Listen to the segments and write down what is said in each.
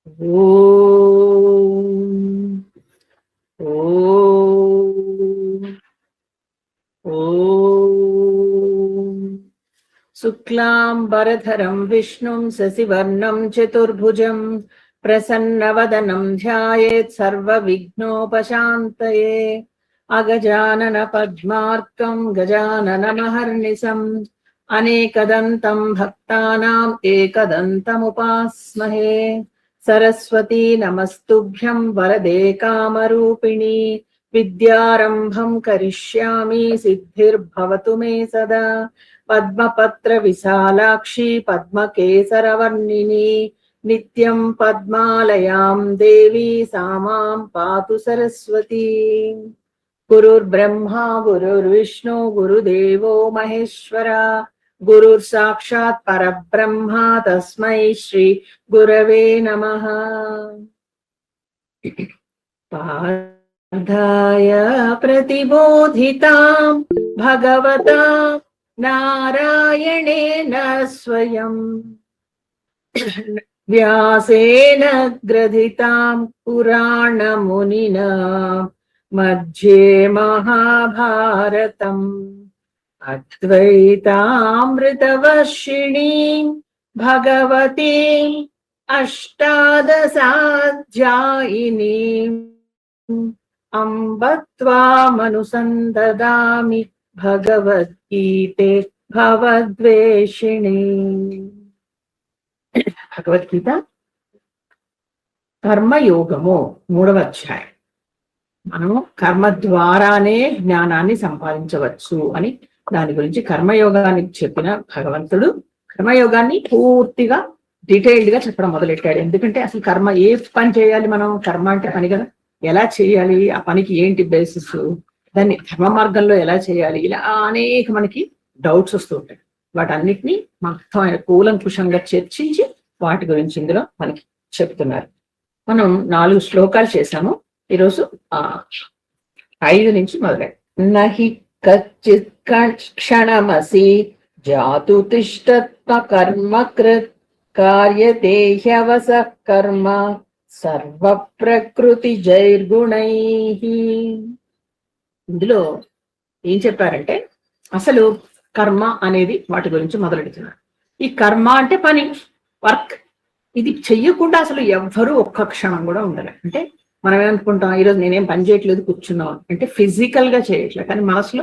ఓం ఓం ఓం శుక్లాంబరధరం విష్ణుం శశివర్ణం చతుర్భుజం ప్రసన్నవదనం ధ్యాయేత్ సర్వవిఘ్నోపశాంతయే అగజానన పద్మార్కం గజాననమహర్నిశం అనేకదంతం భక్తానాం ఏకదంతముపాస్మహే సరస్వతీ నమస్తుభ్యం వరదే కామరూపిణి విద్యారంభం కరిష్యామి సిద్ధిర్భవతు మే సదా పద్మపత్ర విశాలాక్షి పద్మకేసరవర్ణిని నిత్యం పద్మాలయాం దేవి సామాం పాతు సరస్వతి. గురుర్బ్రహ్మా గురుర్విష్ణు గురుదేవో మహేశ్వర గురుర్ సాక్షాత్ పరబ్రహ్మ తస్మై శ్రీ గురవే నమః. పార్థాయ ప్రతిబోధితాం భగవతా నారాయణేన స్వయం వ్యాసేన గ్రథితాం పురాణమునినా మధ్యే మహాభారతం అద్వైతామృతవర్షిణీం భగవతీం అష్టాదశాధ్యాయినీం అంబ త్వామనుసందదామి భగవద్గీతే భవద్వేషిణి. భగవద్గీత కర్మయోగము 3వ అధ్యాయం. మనము కర్మ ద్వారానే జ్ఞానాన్ని సంపాదించవచ్చు అని దాని గురించి కర్మయోగానికి చెప్పిన భగవంతుడు కర్మయోగాన్ని పూర్తిగా డీటెయిల్డ్ గా చెప్పడం మొదలెట్టాడు. ఎందుకంటే అసలు కర్మ ఏ పని చేయాలి, మనం కర్మ అంటే పని కదా, ఎలా చేయాలి, ఆ పనికి ఏంటి బేసిస్, దాన్ని ధర్మ మార్గంలో ఎలా చేయాలి, ఇలా అనేక మనకి డౌట్స్ వస్తూ ఉంటాయి. వాటన్నిటిని మొత్తం ఆయన కూలంకుషంగా చర్చించి వాటి గురించి ఇందులో మనకి చెప్తున్నారు. మనం 4 శ్లోకాలు చేశాము. ఈరోజు 5 నుంచి మొదలెట్. నహి కచ్చిత్ క్షణమసి జాతు తిష్టత్వ కర్మకృత్ కార్యతే హ్యవస కర్మ సర్వ ప్రకృతి జైర్గుణై. ఇందులో ఏం చెప్పారంటే అసలు కర్మ అనేది వాటి గురించి మొదలెడుతున్నారు. ఈ కర్మ అంటే పని, వర్క్. ఇది చెయ్యకుండా అసలు ఎవ్వరూ ఒక్క క్షణం కూడా ఉండరు. అంటే మనం ఏమనుకుంటాం, ఈరోజు నేనేం పని చేయట్లేదు కూర్చున్నాం అంటే ఫిజికల్ గా చేయట్లేదు, కానీ మనసులో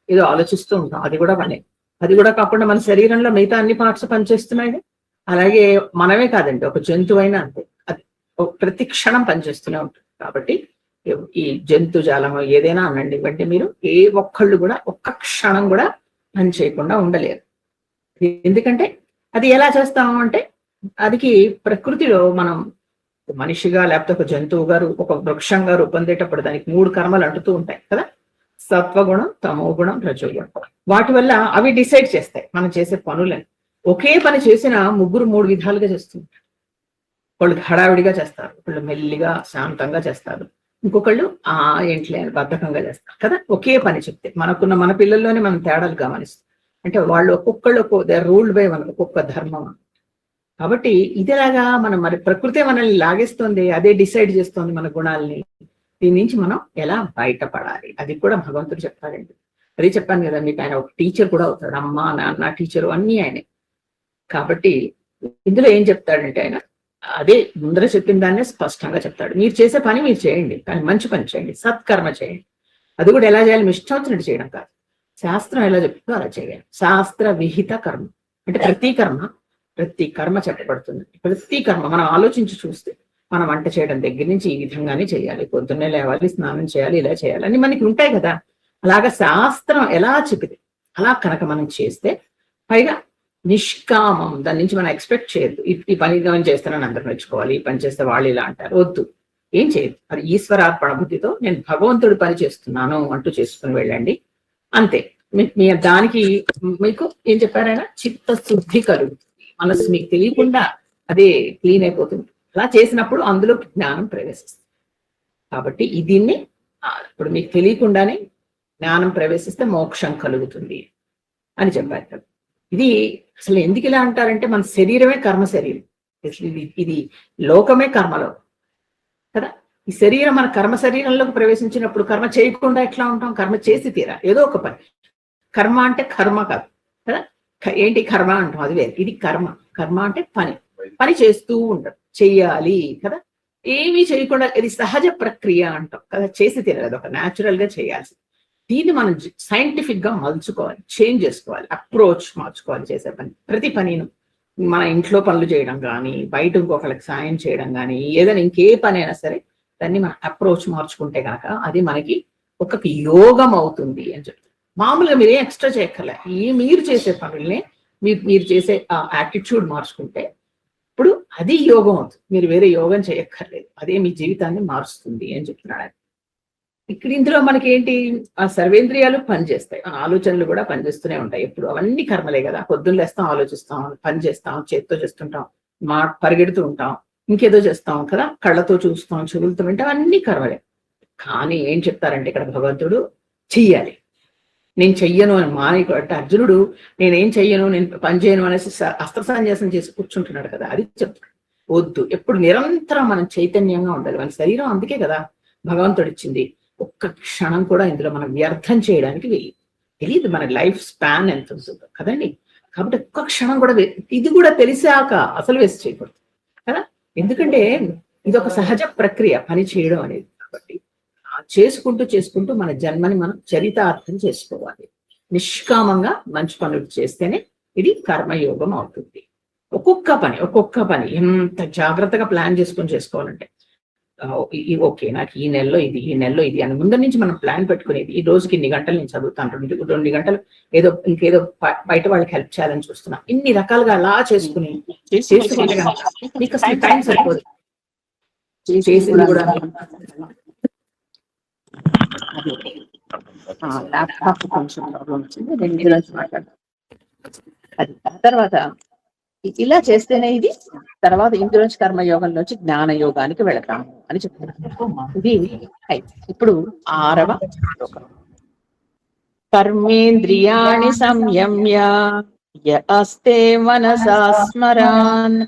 ఏదో ఆలోచిస్తూ ఉంటాం. అది కూడా పనే. అది కూడా కాకుండా మన శరీరంలో మిగతా అన్ని పార్ట్స్ పనిచేస్తున్నాయి. అలాగే మనమే కాదండి, ఒక జంతువు అయినా అంతే, అది ప్రతి క్షణం పనిచేస్తూనే ఉంటుంది. కాబట్టి ఈ జంతు జాలం ఏదైనా అనండి, ఇవ్వండి, మీరు ఏ ఒక్కళ్ళు కూడా ఒక్క క్షణం కూడా పని చేయకుండా ఉండలేరు. ఎందుకంటే అది ఎలా చేస్తాము అంటే అదికి ప్రకృతిలో మనం మనిషిగా లేకపోతే ఒక జంతువుగా ఒక వృక్షంగా రూపొందేటప్పుడు దానికి 3 కర్మలు అంటుతూ ఉంటాయి కదా, సత్వగుణం, తమోగుణం, రజోగుణం. వాటి వల్ల అవి డిసైడ్ చేస్తాయి మనం చేసే పనులని. ఒకే పని చేసిన 3 విధాలుగా చేస్తుంటారు. వాళ్ళు హడావిడిగా చేస్తారు, వాళ్ళు మెల్లిగా శాంతంగా చేస్తారు, ఇంకొకళ్ళు ఏంట్లే బద్ధకంగా చేస్తారు కదా. ఒకే పని చెప్తే మన పిల్లల్లోనే మనం తేడాలు గమనిస్తాం. అంటే వాళ్ళు ఒక్కొక్కళ్ళు రూల్డ్ బై ఒక్కొక్క ధర్మం. కాబట్టి ఇదిలాగా మనం మరి ప్రకృతి మనల్ని లాగేస్తుంది, అదే డిసైడ్ చేస్తుంది మన గుణాలని. దీని నుంచి మనం ఎలా బయటపడాలి అది కూడా భగవంతుడు చెప్తాడండి. అదే చెప్పాను కదా మీకు, ఆయన ఒక టీచర్ కూడా అవుతాడు. అమ్మ నాన్న టీచరు అన్నీ ఆయనే. కాబట్టి ఇందులో ఏం చెప్తాడంటే ఆయన అదే ముందర చెప్పిన దాన్నే స్పష్టంగా చెప్తాడు. మీరు చేసే పని మీరు చేయండి, కానీ మంచి పని చేయండి, సత్కర్మ చేయండి. అది కూడా ఎలా చేయాలి, మీ ఇష్టం వచ్చినట్టు చేయడం కాదు, శాస్త్రం ఎలా చెప్తుందో అలా చేయాలి. శాస్త్ర విహిత కర్మ అంటే ప్రతి కర్మ చెప్పబడుతుంది. ప్రతి కర్మ మనం ఆలోచించి చూస్తే మనం వంట చేయడం దగ్గర నుంచి ఈ విధంగానే చేయాలి, పొద్దున్నే లేవాలి, స్నానం చేయాలి, ఇలా చేయాలి అని మనకి ఉంటాయి కదా. అలాగా శాస్త్రం ఎలా చెప్పింది అలా కనుక మనం చేస్తే, పైగా నిష్కామం, దాని నుంచి మనం ఎక్స్పెక్ట్ చేయొద్దు. ఈ పని చేస్తున్నాను అందరూ మెచ్చుకోవాలి, ఈ పని చేస్తే వాళ్ళు ఇలా అంటారు, వద్దు, ఏం చేయదు. అది ఈశ్వరార్పణ బుద్ధితో నేను భగవంతుడి పని చేస్తున్నాను అంటూ చేసుకుని వెళ్ళండి, అంతే. మీ దానికి మీకు ఏం చెప్పారైనా చిత్తశుద్ధి కలుగుతుంది. మనసు మీకు తెలియకుండా అదే క్లీన్ అయిపోతుంది. అలా చేసినప్పుడు అందులో జ్ఞానం ప్రవేశిస్తుంది. కాబట్టి దీన్ని ఇప్పుడు మీకు తెలియకుండానే జ్ఞానం ప్రవేశిస్తే మోక్షం కలుగుతుంది అని చెప్పారు. ఇది అసలు ఎందుకు ఇలా అంటారంటే మన శరీరమే కర్మ శరీరం. ఇది లోకమే కర్మలో కదా. ఈ శరీరం మన కర్మ శరీరంలోకి ప్రవేశించినప్పుడు కర్మ చేయకుండా ఎట్లా ఉంటాం? కర్మ చేసి తీరా ఏదో ఒక పని. కర్మ అంటే కర్మ కాదు కదా. ఏంటి కర్మ అంటాం, అది వేరు. ఇది కర్మ. కర్మ అంటే పని చేస్తూ ఉంటాం, చెయ్యాలి కదా. ఏమీ చేయకుండా ఇది సహజ ప్రక్రియ అంటాం కదా, చేసి తీరాలి, అది ఒక న్యాచురల్ గా చేయాల్సి. దీన్ని మనం సైంటిఫిక్ గా మలుచుకోవాలి, చేంజ్ చేసుకోవాలి, అప్రోచ్ మార్చుకోవాలి చేసే పని. ప్రతి పనిను మన ఇంట్లో పనులు చేయడం కానీ, బయట ఇంకొకరికి సాయం చేయడం కానీ, ఏదైనా ఇంకే పని అయినా సరే దాన్ని మనం అప్రోచ్ మార్చుకుంటే కనుక అది మనకి ఒక యోగం అవుతుంది అని చెప్తారు. మామూలుగా మీరు ఏం ఎక్స్ట్రా చేయక్కర్లే, మీరు చేసే పనుల్ని మీరు చేసే ఆ యాటిట్యూడ్ మార్చుకుంటే ఇప్పుడు అది యోగం అవుతుంది. మీరు వేరే యోగం చేయక్కర్లేదు, అదే మీ జీవితాన్ని మారుస్తుంది అని చెప్తున్నాడు. ఇక్కడ ఇందులో మనకి ఏంటి, ఆ సర్వేంద్రియాలు పనిచేస్తాయి, ఆలోచనలు కూడా పనిచేస్తూనే ఉంటాయి ఎప్పుడు. అవన్నీ కర్మలే కదా. పొద్దున్న లేస్తాం, ఆలోచిస్తాం, పని చేస్తాం, చేత్తో చేస్తుంటాం, పరిగెడుతూ ఉంటాం, ఇంకేదో చేస్తాం కదా, కళ్ళతో చూస్తాం, చెవులతో వింటాం, అన్ని కర్మలే. కానీ ఏం చెప్తారంటే ఇక్కడ భగవంతుడు చెయ్యాలి, నేను చెయ్యను అని అంటే అర్జునుడు నేనేం చెయ్యను, నేను పని చేయను అనేసి అస్త్ర సన్యాసం చేసి కూర్చుంటున్నాడు కదా, అది చెప్తాడు. వద్దు, ఎప్పుడు నిరంతరం మనం చైతన్యంగా ఉండాలి. మన శరీరం అందుకే కదా భగవంతుడు ఇచ్చింది. ఒక్క క్షణం కూడా ఇందులో మనం వ్యర్థం చేయడానికి తెలియదు. మన లైఫ్ స్పాన్ ఎంత ఉంటుందో కదండి. కాబట్టి ఒక్క క్షణం కూడా ఇది కూడా తెలిసాక అసలు వేస్ట్ చేయకూడదు కదా. ఎందుకంటే ఇది ఒక సహజ ప్రక్రియ పని చేయడం అనేది. కాబట్టి చేసుకుంటూ మన జన్మని మనం చరితార్థం చేసుకోవాలి. నిష్కామంగా మంచి పనులు చేస్తేనే ఇది కర్మయోగం అవుతుంది. ఒక్కొక్క పని ఎంత జాగ్రత్తగా ప్లాన్ చేసుకోవాలంటే, ఓకే నాకు ఈ నెలలో ఇది అని ముందు నుంచి మనం ప్లాన్ పెట్టుకునేది. ఈ రోజుకి ఇన్ని గంటలు నేను చదువుతాను, 2 గంటలు ఇంకేదో బయట వాళ్ళకి హెల్ప్ చేయాలని చూస్తున్నా, ఇన్ని రకాలుగా అలా చేసుకుంటే మీకు అసలు టైం సరిపోదు. చేసింది కూడా ల్యాప్టాప్ కొంచెం ప్రాబ్లం వచ్చింది, 2 రోజులు మాట్లాడతాం. అది తర్వాత ఇలా చేస్తేనే ఇది తర్వాత ఇందులోంచి కర్మయోగంలోంచి జ్ఞాన యోగానికి వెళతాము అని చెప్తున్నారు. ఇది ఇప్పుడు 6వ శ్లోకం. కర్మేంద్రియాణి సంయమ్య యస్తే మనసా స్మరాన్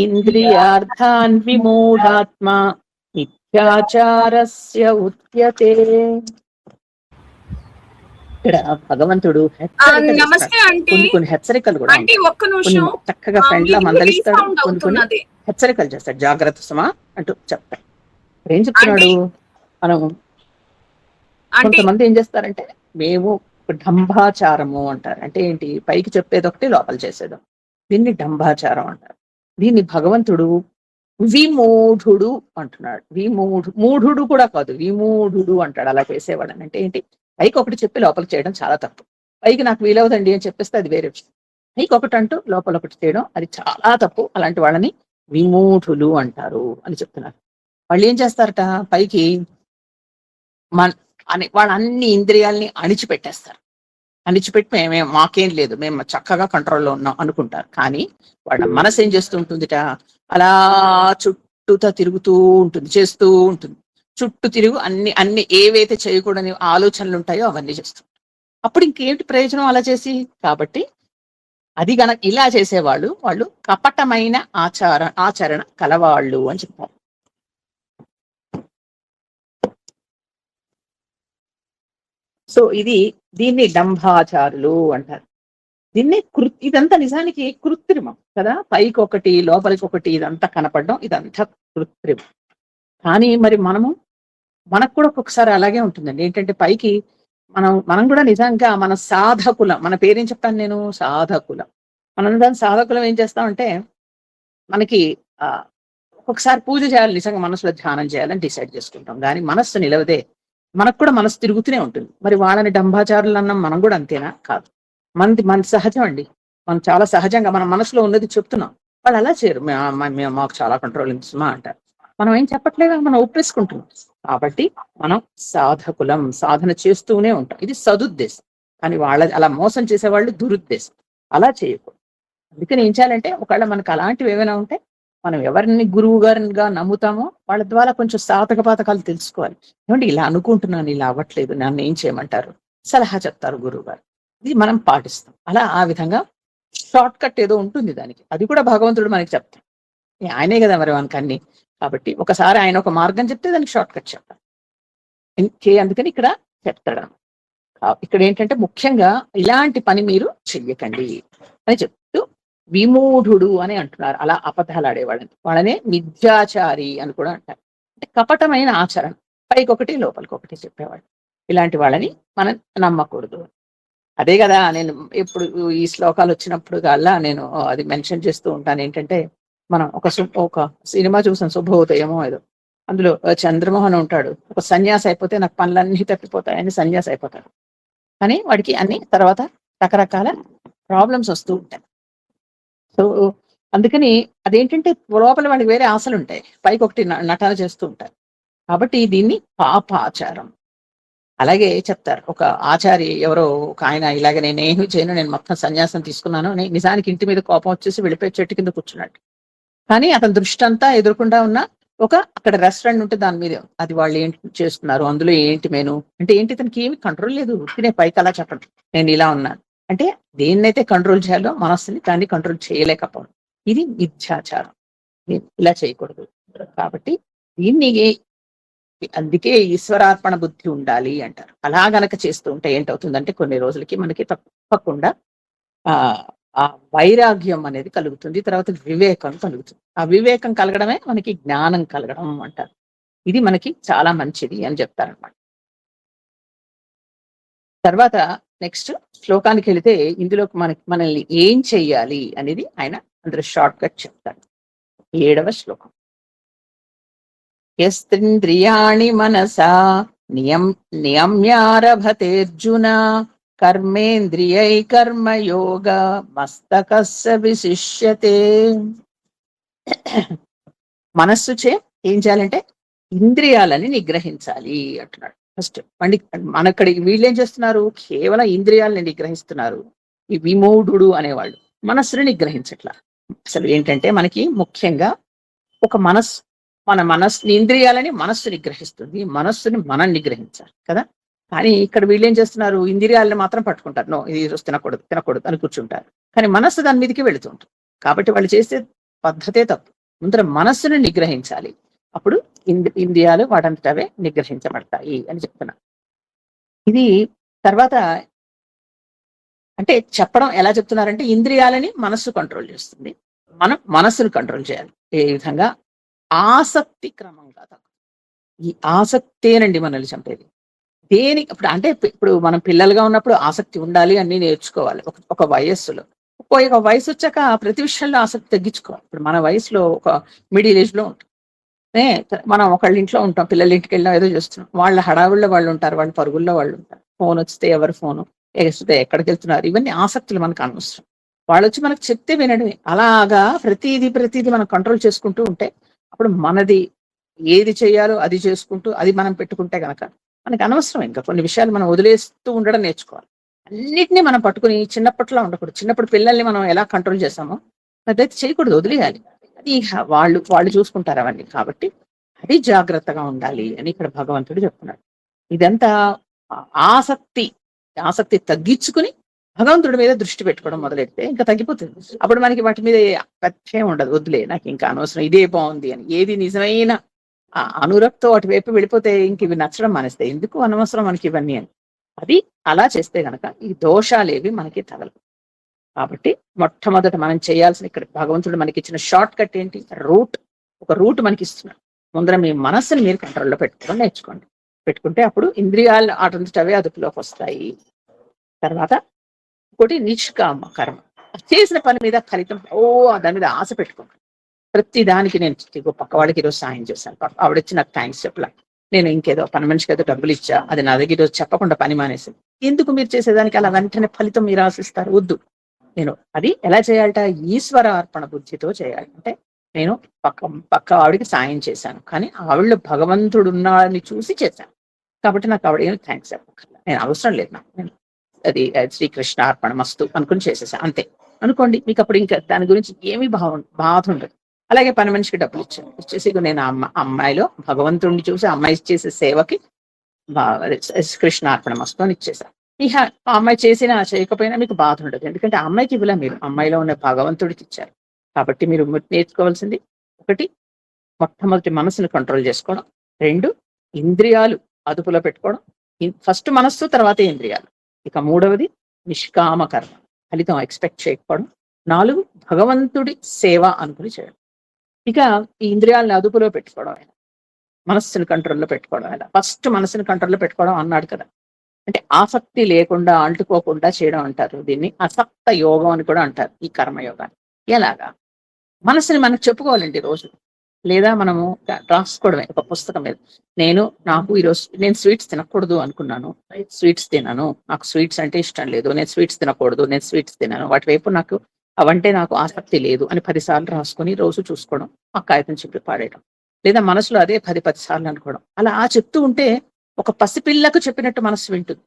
ఇంద్రియార్థాన్ విమూఢాత్మ మిథ్యాచారస్య ఉచ్యతే. ఇక్కడ భగవంతుడు కొన్ని హెచ్చరికలు కూడా చక్కగా ఫ్రెండ్ లా మందలిస్తాడు, కొన్ని హెచ్చరికలు చేస్తాడు. జాగ్రత్త సుమా అంటూ చెప్తాడు. ఏం చెప్తున్నాడు, మనం కొంతమంది ఏం చేస్తారంటే మేము డంబాచారము అంటారు. అంటే ఏంటి, పైకి చెప్పేది ఒకటి లోపల చేసేది. దీన్ని డంబాచారం అంటారు. దీన్ని భగవంతుడు విమూఢుడు అంటున్నాడు. మూఢుడు కూడా కాదు, విమూఢుడు అంటాడు. అలా చేసేవాడు అంటే ఏంటి, పైకి ఒకటి చెప్పి లోపలికి చేయడం చాలా తప్పు. పైకి నాకు వీలవదండి అని చెప్పేస్తే అది వేరే విషయం. పైకి ఒకటి అంటూ లోపల ఒకటి చేయడం అది చాలా తప్పు. అలాంటి వాళ్ళని విమూఢులు అంటారు అని చెప్తున్నారు. వాళ్ళు ఏం చేస్తారట, పైకి వాళ్ళ అన్ని ఇంద్రియాలని అణిచిపెట్టేస్తారు. అణిచిపెట్టి మాకేం లేదు, మేము చక్కగా కంట్రోల్లో ఉన్నాం అనుకుంటారు. కానీ వాళ్ళ మనసు ఏం చేస్తూ ఉంటుందిట, అలా చుట్టూతా తిరుగుతూ ఉంటుంది, చేస్తూ ఉంటుంది. చుట్టూ తిరుగు అన్ని ఏవైతే చేయకూడని ఆలోచనలు ఉంటాయో అవన్నీ చేస్తుంటారు. అప్పుడు ఇంకేంటి ప్రయోజనం అలా చేసి? కాబట్టి అది గనక ఇలా చేసేవాళ్ళు వాళ్ళు కపటమైన ఆచరణ కలవాళ్ళు అని చెప్తారు. సో దీన్ని డంబాచారులు అంటారు. దీన్ని ఇదంతా నిజానికి కృత్రిమం కదా. పైకి ఒకటి లోపలికి ఒకటి ఇదంతా కనపడడం, ఇదంతా కృత్రిమం. కానీ మరి మనకు కూడా ఒక్కొక్కసారి అలాగే ఉంటుందండి. ఏంటంటే పైకి మనం కూడా నిజంగా మన సాధకులం. మన పేరేం చెప్తాను నేను, సాధకులం. మనం దాని సాధకులం ఏం చేస్తామంటే, మనకి ఒక్కొక్కసారి పూజ చేయాలి, నిజంగా మనసులో ధ్యానం చేయాలని డిసైడ్ చేసుకుంటాం. కానీ మనస్సు నిలవదే, మనకు కూడా మనసు తిరుగుతూనే ఉంటుంది. మరి వాళ్ళని డంబాచారులు అన్నాం, మనం కూడా అంతేనా? కాదు. మన సహజం అండి. మనం చాలా సహజంగా మన మనసులో ఉన్నది చెప్తున్నాం. వాళ్ళు అలా చేయరు. మాకు చాలా కంట్రోల్ ఇస్తుమా అంటారు. మనం ఏం చెప్పట్లేదా, మనం ఒప్పేసుకుంటున్నాం. కాబట్టి మనం సాధకులం, సాధన చేస్తూనే ఉంటాం. ఇది సదుద్దేశం. కానీ అలా మోసం చేసేవాళ్ళు దురుద్దేశం. అలా చేయకూడదు. అందుకని ఏం చేయాలంటే, ఒకవేళ మనకు అలాంటివి ఏమైనా ఉంటే మనం ఎవరిని గురువు గారిగా నమ్ముతామో వాళ్ళ ద్వారా కొంచెం సాధక పాతకాలు తెలుసుకోవాలి. ఏమంటే ఇలా అనుకుంటున్నాను, ఇలా అవ్వట్లేదు, నన్ను ఏం చేయమంటారు, సలహా చెప్తారు గురువు గారు. ఇది మనం పాటిస్తాం. ఆ విధంగా షార్ట్ కట్ ఏదో ఉంటుంది దానికి, అది కూడా భగవంతుడు మనకి చెప్తాడు. ఆయనే కదా మరి మనకు అన్ని. కాబట్టి ఒకసారి ఆయన ఒక మార్గం చెప్తే దానికి షార్ట్ కట్ చెప్తాను. అందుకని ఇక్కడ చెప్తాడు. ఇక్కడ ఏంటంటే ముఖ్యంగా ఇలాంటి పని మీరు చెయ్యకండి అని చెప్తూ విమూఢుడు అని అంటున్నారు. అలా అబద్ధాలు ఆడేవాళ్ళని, వాళ్ళనే మిథ్యాచారి అని కూడా అంటారు. అంటే కపటమైన ఆచరణ, పైకొకటి లోపలికొకటి చెప్పేవాళ్ళు. ఇలాంటి వాళ్ళని మనం నమ్మకూడదు. అదే కదా నేను ఎప్పుడు ఈ శ్లోకాలు వచ్చినప్పుడు కల్లా నేను అది మెన్షన్ చేస్తూ ఉంటాను. ఏంటంటే మనం ఒక సినిమా చూసాం, శుభోదయమో ఏదో, అందులో చంద్రమోహన్ ఉంటాడు. ఒక సన్యాసి అయిపోతే నాకు పనులన్నీ తప్పిపోతాయని సన్యాసి అయిపోతాడు. కానీ వాడికి అన్ని తర్వాత రకరకాల ప్రాబ్లమ్స్ వస్తూ ఉంటాయి. సో అందుకని అదేంటంటే లోపల వాడికి వేరే ఆశలు ఉంటాయి, పైకి ఒకటి నటన చేస్తూ ఉంటారు. కాబట్టి దీన్ని పాపాచారం. అలాగే చెప్తారు, ఒక ఆచారి ఎవరో ఒక ఆయన ఇలాగే నేనేమి చేయను, నేను మొత్తం సన్యాసం తీసుకున్నాను, నిజానికి ఇంటి మీద కోపం వచ్చేసి వెళ్ళిపోయి చెట్టు కింద కూర్చున్నాడు. కానీ అతని దృష్టి అంతా ఎదురకుండా ఉన్న ఒక అక్కడ రెస్టారెంట్ ఉంటే దాని మీద అది వాళ్ళు ఏంటి చేస్తున్నారు, అందులో ఏంటి మెను అంటే ఏంటి, ఇతనికి ఏమి కంట్రోల్ లేదు. ఉట్టినే పైకి అలా చెప్పండి నేను ఇలా ఉన్నాను అంటే దేన్నైతే కంట్రోల్ చేయాలో మనస్సుని దాన్ని కంట్రోల్ చేయలేకపోవడం, ఇది మిథ్యాచారం. ఇలా చేయకూడదు. కాబట్టి దీన్ని అందుకే ఈశ్వరార్పణ బుద్ధి ఉండాలి అంటారు. అలా గనక చేస్తూ ఉంటే ఏంటవుతుందంటే కొన్ని రోజులకి మనకి తప్పకుండా ఆ వైరాగ్యం అనేది కలుగుతుంది, తర్వాత వివేకం కలుగుతుంది. ఆ వివేకం కలగడమే మనకి జ్ఞానం కలగడం అంటారు. ఇది మనకి చాలా మంచిది అని చెప్తారనమాట. తర్వాత నెక్స్ట్ శ్లోకానికి వెళితే ఇందులో మనల్ని ఏం చెయ్యాలి అనేది ఆయన అందులో షార్ట్ కట్ చెప్తాడు. 7వ శ్లోకం. యస్త్రింద్రియాణి మనసా నియమ్యారభతేర్జున కర్మేంద్రియై కర్మయోగ మస్తకస్య విశిష్యతే. మనస్సుచే ఏం చేయాలంటే ఇంద్రియాలని నిగ్రహించాలి అంటున్నాడు. ఫస్ట్ మనక్కడికి వీళ్ళు ఏం చేస్తున్నారు, కేవలం ఇంద్రియాలని నిగ్రహిస్తున్నారు. ఈ విమూఢుడు అనేవాళ్ళు మనస్సుని నిగ్రహించట్లా. అసలు ఏంటంటే మనకి ముఖ్యంగా ఒక మన మనస్సు ఇంద్రియాలని మనస్సు నిగ్రహిస్తుంది, మనస్సుని మనం నిగ్రహించాలి కదా. కానీ ఇక్కడ వీళ్ళు ఏం చేస్తున్నారు, ఇంద్రియాలను మాత్రం పట్టుకుంటారు. నో ఇది తినకూడదు అని కూర్చుంటారు. కానీ మనస్సు దాని మీదకి వెళుతుంటారు. కాబట్టి వాళ్ళు చేసే పద్ధతే తప్పు. ముందర మనస్సుని నిగ్రహించాలి, అప్పుడు ఇంద్రియాలు వాటంతటవే నిగ్రహించబడతాయి అని చెప్తున్నారు. ఇది తర్వాత అంటే చెప్పడం ఎలా చెప్తున్నారంటే ఇంద్రియాలని మనస్సు కంట్రోల్ చేస్తుంది, మనం మనస్సును కంట్రోల్ చేయాలి. ఏ విధంగా ఆసక్తి క్రమంగా తగ్గుతుంది. ఈ ఆసక్తేనండి మనల్ని చంపేది. దేనికి ఇప్పుడు మనం పిల్లలుగా ఉన్నప్పుడు ఆసక్తి ఉండాలి, అన్ని నేర్చుకోవాలి. ఒక వయస్సులో ఒక వయసు వచ్చాక ప్రతి విషయంలో ఆసక్తి తగ్గించుకోవాలి. ఇప్పుడు మన వయసులో ఒక మిడిల్ ఏజ్ లో ఉంటాం, మనం ఒకళ్ళ ఇంట్లో ఉంటాం, పిల్లల ఇంటికి వెళ్ళినా ఏదో చేస్తున్నాం, వాళ్ళ హడావుల్లో వాళ్ళు ఉంటారు, వాళ్ళ పరుగుల్లో వాళ్ళు ఉంటారు. ఫోన్ వస్తే ఎవరు ఫోను వస్తే ఎక్కడికి వెళ్తున్నారు, ఇవన్నీ ఆసక్తులు మనకు అనవసరం. వాళ్ళు వచ్చి మనకు చెప్తే వినడమే. అలాగా ప్రతిదీ మనం కంట్రోల్ చేసుకుంటూ ఉంటే అప్పుడు మనది ఏది చేయాలో అది చేసుకుంటూ అది మనం పెట్టుకుంటే గనక మనకి అనవసరం. ఇంకా కొన్ని విషయాలు మనం వదిలేస్తూ ఉండడం నేర్చుకోవాలి. అన్నిటినీ మనం పట్టుకుని చిన్నప్పట్లో ఉండకూడదు. చిన్నప్పుడు పిల్లల్ని మనం ఎలా కంట్రోల్ చేసామో అదైతే చేయకూడదు, వదిలేయాలి. అది వాళ్ళు చూసుకుంటారు అవన్నీ. కాబట్టి అది జాగ్రత్తగా ఉండాలి అని ఇక్కడ భగవంతుడు చెప్తున్నాడు. ఇదంతా ఆసక్తి తగ్గించుకుని భగవంతుడి మీద దృష్టి పెట్టుకోవడం మొదలెడితే ఇంకా తగ్గిపోతుంది. అప్పుడు మనకి వాటి మీద పచ్చే ఉండదు, వద్దులే నాకు ఇంకా అనవసరం, ఇదే బాగుంది అని. ఏది నిజమైన అనురక్తో అటు వైపు వెళ్ళిపోతే ఇంక ఇవి నచ్చడం మానేస్తాయి. ఎందుకు అనవసరం మనకి ఇవన్నీ అని. అది అలా చేస్తే గనక ఈ దోషాలేవి మనకి తగలవు. కాబట్టి మొట్టమొదట మనం చేయాల్సిన ఇక్కడ భగవంతుడు మనకి ఇచ్చిన షార్ట్ కట్ ఏంటి, ఒక రూట్ మనకి ఇస్తున్నాడు. ముందర మీ మనస్సుని మీరు కంట్రోల్లో పెట్టుకోవడం నేర్చుకోండి. పెట్టుకుంటే అప్పుడు ఇంద్రియాలు అటంతటవే అదుపులోకి వస్తాయి. తర్వాత ఇంకోటి నిష్కామ కర్మ, చేసిన పని మీద ఫలితం దాని మీద ఆశ పెట్టుకోండి. ప్రతి దానికి నేను పక్క వాళ్ళకి ఈరోజు సాయం చేశాను, ఆవిడొచ్చి నాకు థ్యాంక్స్ చెప్పలా, నేను ఇంకేదో పని మనిషికి ఏదో డబ్బులు ఇచ్చా, అది నా దగ్గర ఈరోజు చెప్పకుండా పని మానేసి, ఎందుకు మీరు చేసేదానికి అలా వెంటనే ఫలితం మీరు ఆశిస్తారు? వద్దు. నేను అది ఎలా చేయాలట, ఈశ్వర అర్పణ బుద్ధితో చేయాలి. అంటే నేను పక్క ఆవిడికి సాయం చేశాను, కానీ ఆవిడలో భగవంతుడు ఉన్నాడని చూసి చేశాను, కాబట్టి నాకు ఆవిడ ఏమి థ్యాంక్స్ చెప్పక్కర్లేదు, నేను అవసరం లేదు, నాకు నేను అది శ్రీకృష్ణ అర్పణ మస్తు అనుకుని చేసేసా అంతే అనుకోండి. మీకు అప్పుడు ఇంకా దాని గురించి ఏమీ బాధ ఉండదు. అలాగే పని మనిషికి డబ్బులు ఇచ్చేసి నేను అమ్మాయిలో భగవంతుడిని చూసి అమ్మాయి చేసే సేవకి కృష్ణార్పణ మస్తు అని ఇచ్చేసా. ఇక ఆ అమ్మాయి చేసినా చేయకపోయినా మీకు బాధ ఉండదు, ఎందుకంటే ఆ అమ్మాయికి ఇవ్వలే, మీరు అమ్మాయిలో ఉన్న భగవంతుడికి ఇచ్చారు. కాబట్టి మీరు నేర్చుకోవాల్సింది ఒకటి, మొట్టమొదటి మనసును కంట్రోల్ చేసుకోవడం. 2, ఇంద్రియాలు అదుపులో పెట్టుకోవడం. ఫస్ట్ మనస్సు, తర్వాత ఇంద్రియాలు. ఇక 3వది నిష్కామ కర్మ, ఫలితం ఎక్స్పెక్ట్ చేయకపోవడం. 4, భగవంతుడి సేవ అనుకుని చేయడం. ఇక ఈ ఇంద్రియాలను అదుపులో పెట్టుకోవడం, ఆయన మనస్సును కంట్రోల్లో పెట్టుకోవడం. ఎలా ఫస్ట్ మనస్సును కంట్రోల్లో పెట్టుకోవడం అన్నాడు కదా, అంటే ఆసక్తి లేకుండా అంటుకోకుండా చేయడం అంటారు. దీన్ని అసక్త యోగం అని కూడా అంటారు, ఈ కర్మయోగాన్ని. ఎలాగా? మనసుని మనకు చెప్పుకోవాలండి రోజు, లేదా మనము రాసుకోవడమే ఒక పుస్తకం మీద. నాకు ఈరోజు నేను స్వీట్స్ తినకూడదు అనుకున్నాను, స్వీట్స్ తినను, నాకు స్వీట్స్ అంటే ఇష్టం లేదు, నేను స్వీట్స్ తినకూడదు, నేను స్వీట్స్ తినను, వాటి వైపు అవంటే నాకు ఆసక్తి లేదు అని 10 సార్లు రాసుకొని రోజు చూసుకోవడం, ఆ కాగితం చెప్పి పాడేయడం. లేదా మనసులో అదే 10 సార్లు అనుకోవడం. అలా చెప్తూ ఉంటే ఒక పసిపిల్లకు చెప్పినట్టు మనసు వింటుంది.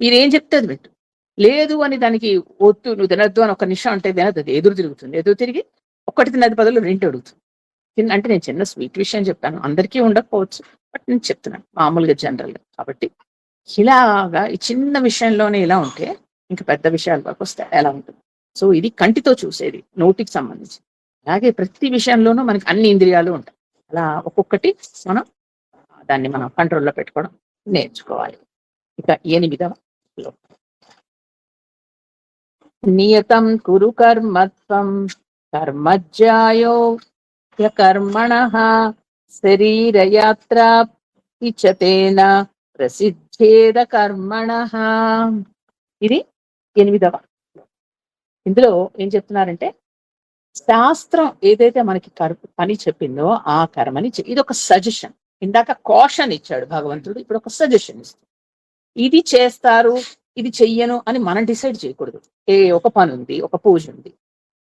మీరేం చెప్తే అది వింటుంది. లేదు అని దానికి వద్దు, నువ్వు తినద్దు అని ఒక నిమిషం అంటే తినద్దు, అది ఎదురు తిరుగుతుంది. ఎదురు తిరిగి ఒక్కటి తిన్నది బదులు 2 అడుగుతుంది. అంటే నేను చిన్న స్వీట్ విషయం చెప్పాను, అందరికీ ఉండకపోవచ్చు, బట్ నేను చెప్తున్నాను మామూలుగా జనరల్గా. కాబట్టి ఇలాగా ఈ చిన్న విషయంలోనే ఇలా ఉంటే ఇంకా పెద్ద విషయాల వరకు వస్తే ఎలా ఉంటుంది? సో ఇది కంటితో చూసేది, నోటికి సంబంధించి. అలాగే ప్రతి విషయంలోనూ మనకి అన్ని ఇంద్రియాలు ఉంటాయి. అలా ఒక్కొక్కటి దాన్ని మనం కంట్రోల్లో పెట్టుకోవడం నేర్చుకోవాలి. ఇక 8వ నియతం కురు కర్మత్వం కర్మజ్యాయో కర్మణః శరీరయాత్ర ఇచ్చతేన ప్రసిద్ధేద కర్మణః. ఇది 8వ. ఇందులో ఏం చెప్తున్నారంటే, శాస్త్రం ఏదైతే మనకి పని చెప్పిందో ఆ కర్మని ఇది ఒక సజెషన్. ఇందాక కాషన్ ఇచ్చాడు భగవంతుడు, ఇప్పుడు ఒక సజెషన్ ఇస్తాడు. ఇది చేస్తారు, ఇది చెయ్యను అని మనం డిసైడ్ చేయకూడదు. ఒక పని ఉంది, ఒక పూజ ఉంది,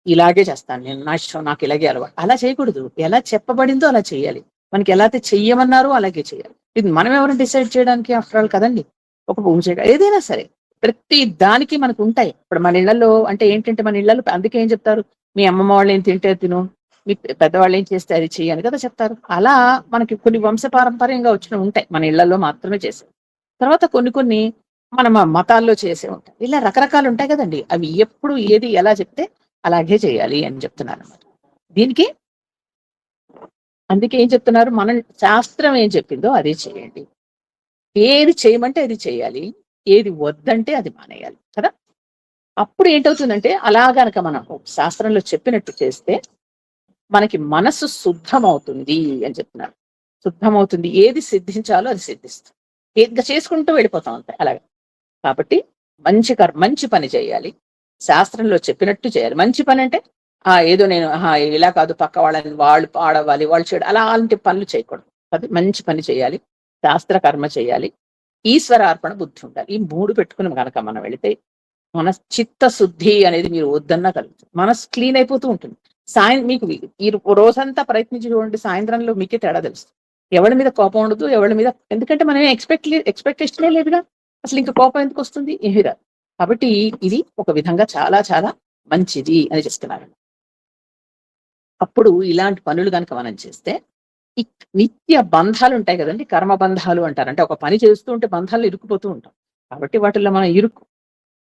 ఇలాగే చేస్తాను నేను, నాకు ఇలాగే అలవాటు, అలా చేయకూడదు. ఎలా చెప్పబడిందో అలా చేయాలి. మనకి ఎలా అయితే చెయ్యమన్నారో అలాగే చేయాలి. ఇది మనం ఎవరు డిసైడ్ చేయడానికి ఆఫ్టర్ ఆల్ కదండి. ఒక పూజ ఏదైనా సరే ప్రతి దానికి మనకు ఉంటాయి. ఇప్పుడు మన ఇళ్లలో అంటే ఏంటంటే, మన ఇళ్లలో అందుకే ఏం చెప్తారు, మీ అమ్మమ్మ వాళ్ళు ఏం తింటే తిను, మీ పెద్దవాళ్ళు ఏం చేస్తే అది చెయ్యని కదా చెప్తారు. అలా మనకి కొన్ని వంశపారంపర్యంగా వచ్చిన ఉంటాయి, మన ఇళ్లలో మాత్రమే చేసే. తర్వాత కొన్ని మన మతాల్లో చేసే ఉంటాయి. ఇలా రకరకాలు ఉంటాయి కదండి. అవి ఎప్పుడు ఏది ఎలా చెప్తే అలాగే చేయాలి అని చెప్తున్నారు అన్నమాట. దీనికి అందుకే ఏం చెప్తున్నారు, మనం శాస్త్రం ఏం చెప్పిందో అదే చేయండి. ఏది చేయమంటే అది చేయాలి, ఏది వద్దంటే అది మానేయాలి కదా. అప్పుడు ఏంటవుతుందంటే, అలా గనక మనం శాస్త్రంలో చెప్పినట్టు చేస్తే మనకి మనసు శుద్ధమవుతుంది అని చెప్తున్నారు. శుద్ధమవుతుంది, ఏది సిద్ధించాలో అది సిద్ధిస్తుంది. ఇంకా చేసుకుంటూ వెళ్ళిపోతాం అంతే అలాగే. కాబట్టి మంచి పని చేయాలి, శాస్త్రంలో చెప్పినట్టు చేయాలి. మంచి పని అంటే ఏదో నేను ఇలా కాదు, పక్క వాళ్ళని వాళ్ళు పాడవాలి, వాళ్ళు చేయడం, అలాంటి పనులు చేయకూడదు. అది మంచి పని చేయాలి, శాస్త్ర కర్మ చేయాలి, ఈశ్వరార్పణ బుద్ధి ఉండాలి. ఈ 3 పెట్టుకుని కనుక మనం వెళితే మన చిత్తశుద్ధి అనేది మీరు వద్దన్నా కలుగుతుంది. మనసు క్లీన్ అయిపోతూ ఉంటుంది. మీకు ఈ రోజంతా ప్రయత్నించి చూడండి, సాయంత్రంలో మీకే తేడా తెలుస్తుంది. ఎవరి మీద కోపం ఉండదు, ఎవరి మీద, ఎందుకంటే మనం ఎక్స్పెక్టేషనే లేదుగా, అసలు ఇంకా కోపం ఎందుకు వస్తుంది? ఏమీ రాదు. కాబట్టి ఇది ఒక విధంగా చాలా చాలా మంచిది అని చెప్తున్నారు. అప్పుడు ఇలాంటి పనులు కనుక మనం చేస్తే ఈ నిత్య బంధాలు ఉంటాయి కదండి, కర్మ బంధాలు అంటారు. అంటే ఒక పని చేస్తూ ఉంటే బంధాలు ఇరుక్కుపోతూ ఉంటాం, కాబట్టి వాటిల్లో మనం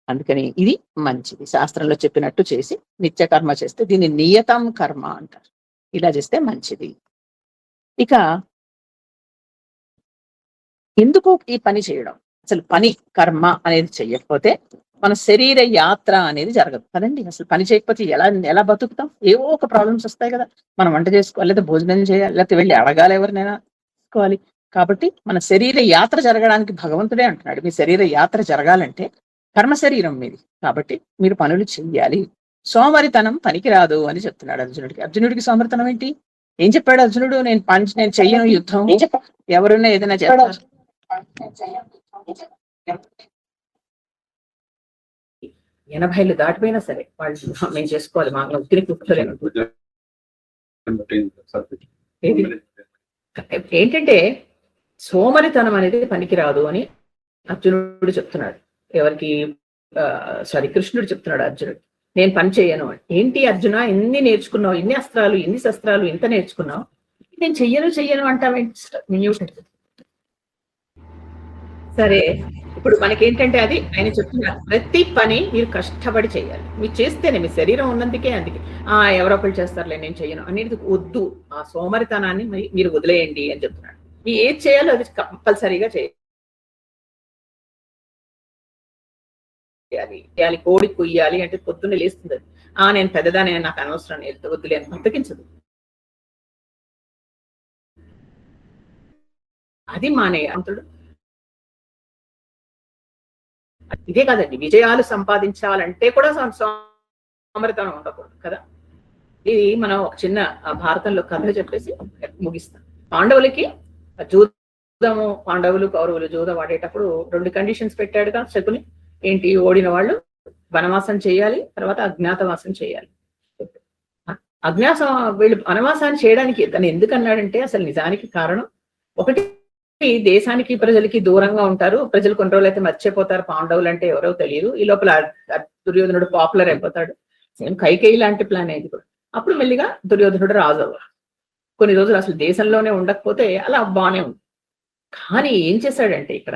అందుకని ఇది మంచిది. శాస్త్రంలో చెప్పినట్టు చేసి నిత్య కర్మ చేస్తే దీన్ని నియతం కర్మ అంటారు. ఇలా చేస్తే మంచిది. ఇక ఎందుకు ఈ పని చేయడం? అసలు పని కర్మ అనేది చెయ్యకపోతే మన శరీర యాత్ర అనేది జరగదు కదండి. అసలు పని చేయకపోతే ఎలా బతుకుతాం? ఏవో ఒక ప్రాబ్లమ్స్ వస్తాయి కదా. మనం వంట చేసుకోవాలి, లేదా భోజనం చేయాలి, లేకపోతే వెళ్ళి అడగాలి ఎవరినైనా చేసుకోవాలి. కాబట్టి మన శరీర యాత్ర జరగడానికి భగవంతుడే అంటున్నాడు, మీ శరీర యాత్ర జరగాలంటే కర్మ శరీరం మీది, కాబట్టి మీరు పనులు చెయ్యాలి. సోమరితనం పనికిరాదు అని చెప్తున్నాడు అర్జునుడికి. అర్జునుడికి సోమరితనం ఏంటి? ఏం చెప్పాడు అర్జునుడు? నేను చెయ్యను యుద్ధం, ఎవరున్నా ఏదైనా చేస్తారు. 80 దాటిపోయినా సరే వాళ్ళు మేము చేసుకోవాలి, మాకు తిరిగి కూర్చోలేము. ఏంటంటే సోమరితనం అనేది పనికిరాదు అని అర్జునుడు చెప్తున్నాడు. ఎవరికి? కృష్ణుడు చెప్తున్నాడు అర్జునుడు, నేను పని చేయను అని. ఏంటి అర్జున, ఎన్ని నేర్చుకున్నావు, ఎన్ని అస్త్రాలు, ఎన్ని శస్త్రాలు, ఎంత నేర్చుకున్నావు, నేను చెయ్యను అంటావేంటి? సరే. ఇప్పుడు మనకేంటంటే అది ఆయన చెప్పిన ప్రతి పని మీరు కష్టపడి చేయాలి. మీరు చేస్తేనే మీ శరీరం ఉన్నందుకే అందుకే. ఎవరో ఒకళ్ళు చేస్తారులే నేను చెయ్యను అనేది వద్దు. ఆ సోమరితనాన్ని మీరు వదిలేయండి అని చెప్తున్నాడు. మీరు ఏది చేయాలో అది కంపల్సరీగా చేయాలి. కోడి కొయ్యాలి అంటే పొద్దున్నే లేస్తుంది. నేను పెద్దదానే నాకు అనవసరం లేదు వద్దులే అని బద్దకించదు. అది మానేయ ఇదే కాదండి, విజయాలు సంపాదించాలంటే కూడా సోమరితనం ఉండకూడదు కదా. ఇది మనం ఒక చిన్న భారతంలో కథ చెప్పేసి ముగిస్తాం. పాండవులకి పాండవులు కౌరవులు జూదం ఆడేటప్పుడు 2 కండిషన్స్ పెట్టాడుగా శకుని. ఏంటి? ఓడిన వాళ్ళు వనవాసం చేయాలి, తర్వాత అజ్ఞాతవాసం చేయాలి. అజ్ఞాసం వీళ్ళు వనవాసాన్ని చేయడానికి తను ఎందుకు అన్నాడంటే అసలు నిజానికి కారణం ఒకటి, దేశానికి ప్రజలకి దూరంగా ఉంటారు. ప్రజలు కొన్ని రోజులు అయితే మర్చిపోతారు పాండవులు అంటే ఎవరో తెలియదు. ఈ లోపల దుర్యోధనుడు పాపులర్ అయిపోతాడు. సేమ్ కైకేయి లాంటి ప్లాన్ అయింది కూడా. అప్పుడు మెల్లిగా దుర్యోధనుడు రాజు అవ్వాలి. కొన్ని రోజులు అసలు దేశంలోనే ఉండకపోతే అలా బానే ఉంది. కానీ ఏం చేశాడంటే ఇక్కడ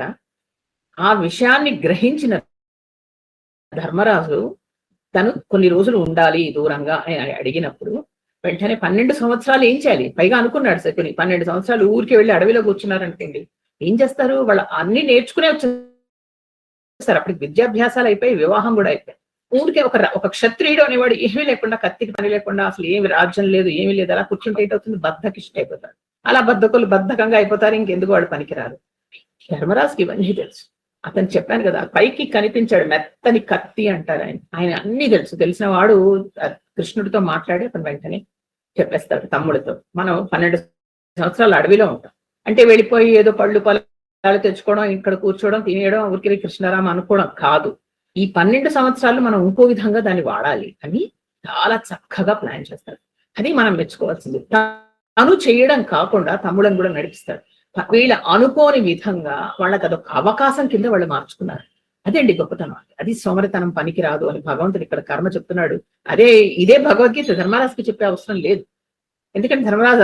ఆ విషయాన్ని గ్రహించిన ధర్మరాజు తను కొన్ని రోజులు ఉండాలి దూరంగా అని అడిగినప్పుడు వెంటనే 12 సంవత్సరాలు ఏం చేయాలి? పైగా అనుకున్నాడు శకుని 12 సంవత్సరాలు ఊరికి వెళ్ళి అడవిలో కూర్చున్నారంటండి. ఏం చేస్తారు? వాళ్ళు అన్ని నేర్చుకునే వచ్చేస్తారు. అప్పటికి విద్యాభ్యాసాలు అయిపోయి, వివాహం కూడా అయిపోయి. ఊరికే ఒక క్షత్రియుడు అనేవాడు ఏమీ లేకుండా, కత్తికి పని లేకుండా, అసలు ఏమి రాజ్యం లేదు, ఏమీ లేదు, అలా కూర్చుంటే ఏంటవుతుంది? బద్ధకిష్ట అయిపోతారు. అలా బద్ధకంగా అయిపోతారు. ఇంకెందుకు వాడు పనికిరారు. ధర్మరాజుకి ఇవన్నీ తెలుసు. అతను చెప్పాను కదా, పైకి కనిపించాడు మెత్తని కత్తి అంటారు ఆయన అన్ని తెలిసిన వాడు కృష్ణుడితో మాట్లాడి అతను వెంటనే చెప్పేస్తాడు తమ్ముడితో. మనం 12 సంవత్సరాలు అడవిలో ఉంటాం అంటే వెళ్ళిపోయి ఏదో పళ్ళు పొలాలు తెచ్చుకోవడం, ఇక్కడ కూర్చోవడం, తినేయడం, ఊరికి కృష్ణరామ అనుకోవడం కాదు. ఈ 12 సంవత్సరాలు మనం ఇంకో విధంగా దాన్ని వాడాలి అని చాలా చక్కగా ప్లాన్ చేస్తాడు. అది మనం మెచ్చుకోవాల్సింది. తను చేయడం కాకుండా తమ్ముళ్ళని కూడా నడిపిస్తాడు. వీళ్ళ అనుకోని విధంగా వాళ్ళకి అదొక అవకాశం కింద వాళ్ళు మార్చుకున్నారు. అదేండి గొప్పతనం. అది సోమరితనం పనికి రాదు అని భగవంతుడు ఇక్కడ కర్మ చెప్తున్నాడు. ఇదే భగవద్గీత ధర్మరాజుకి చెప్పే అవసరం లేదు. ఎందుకంటే ధర్మరాజు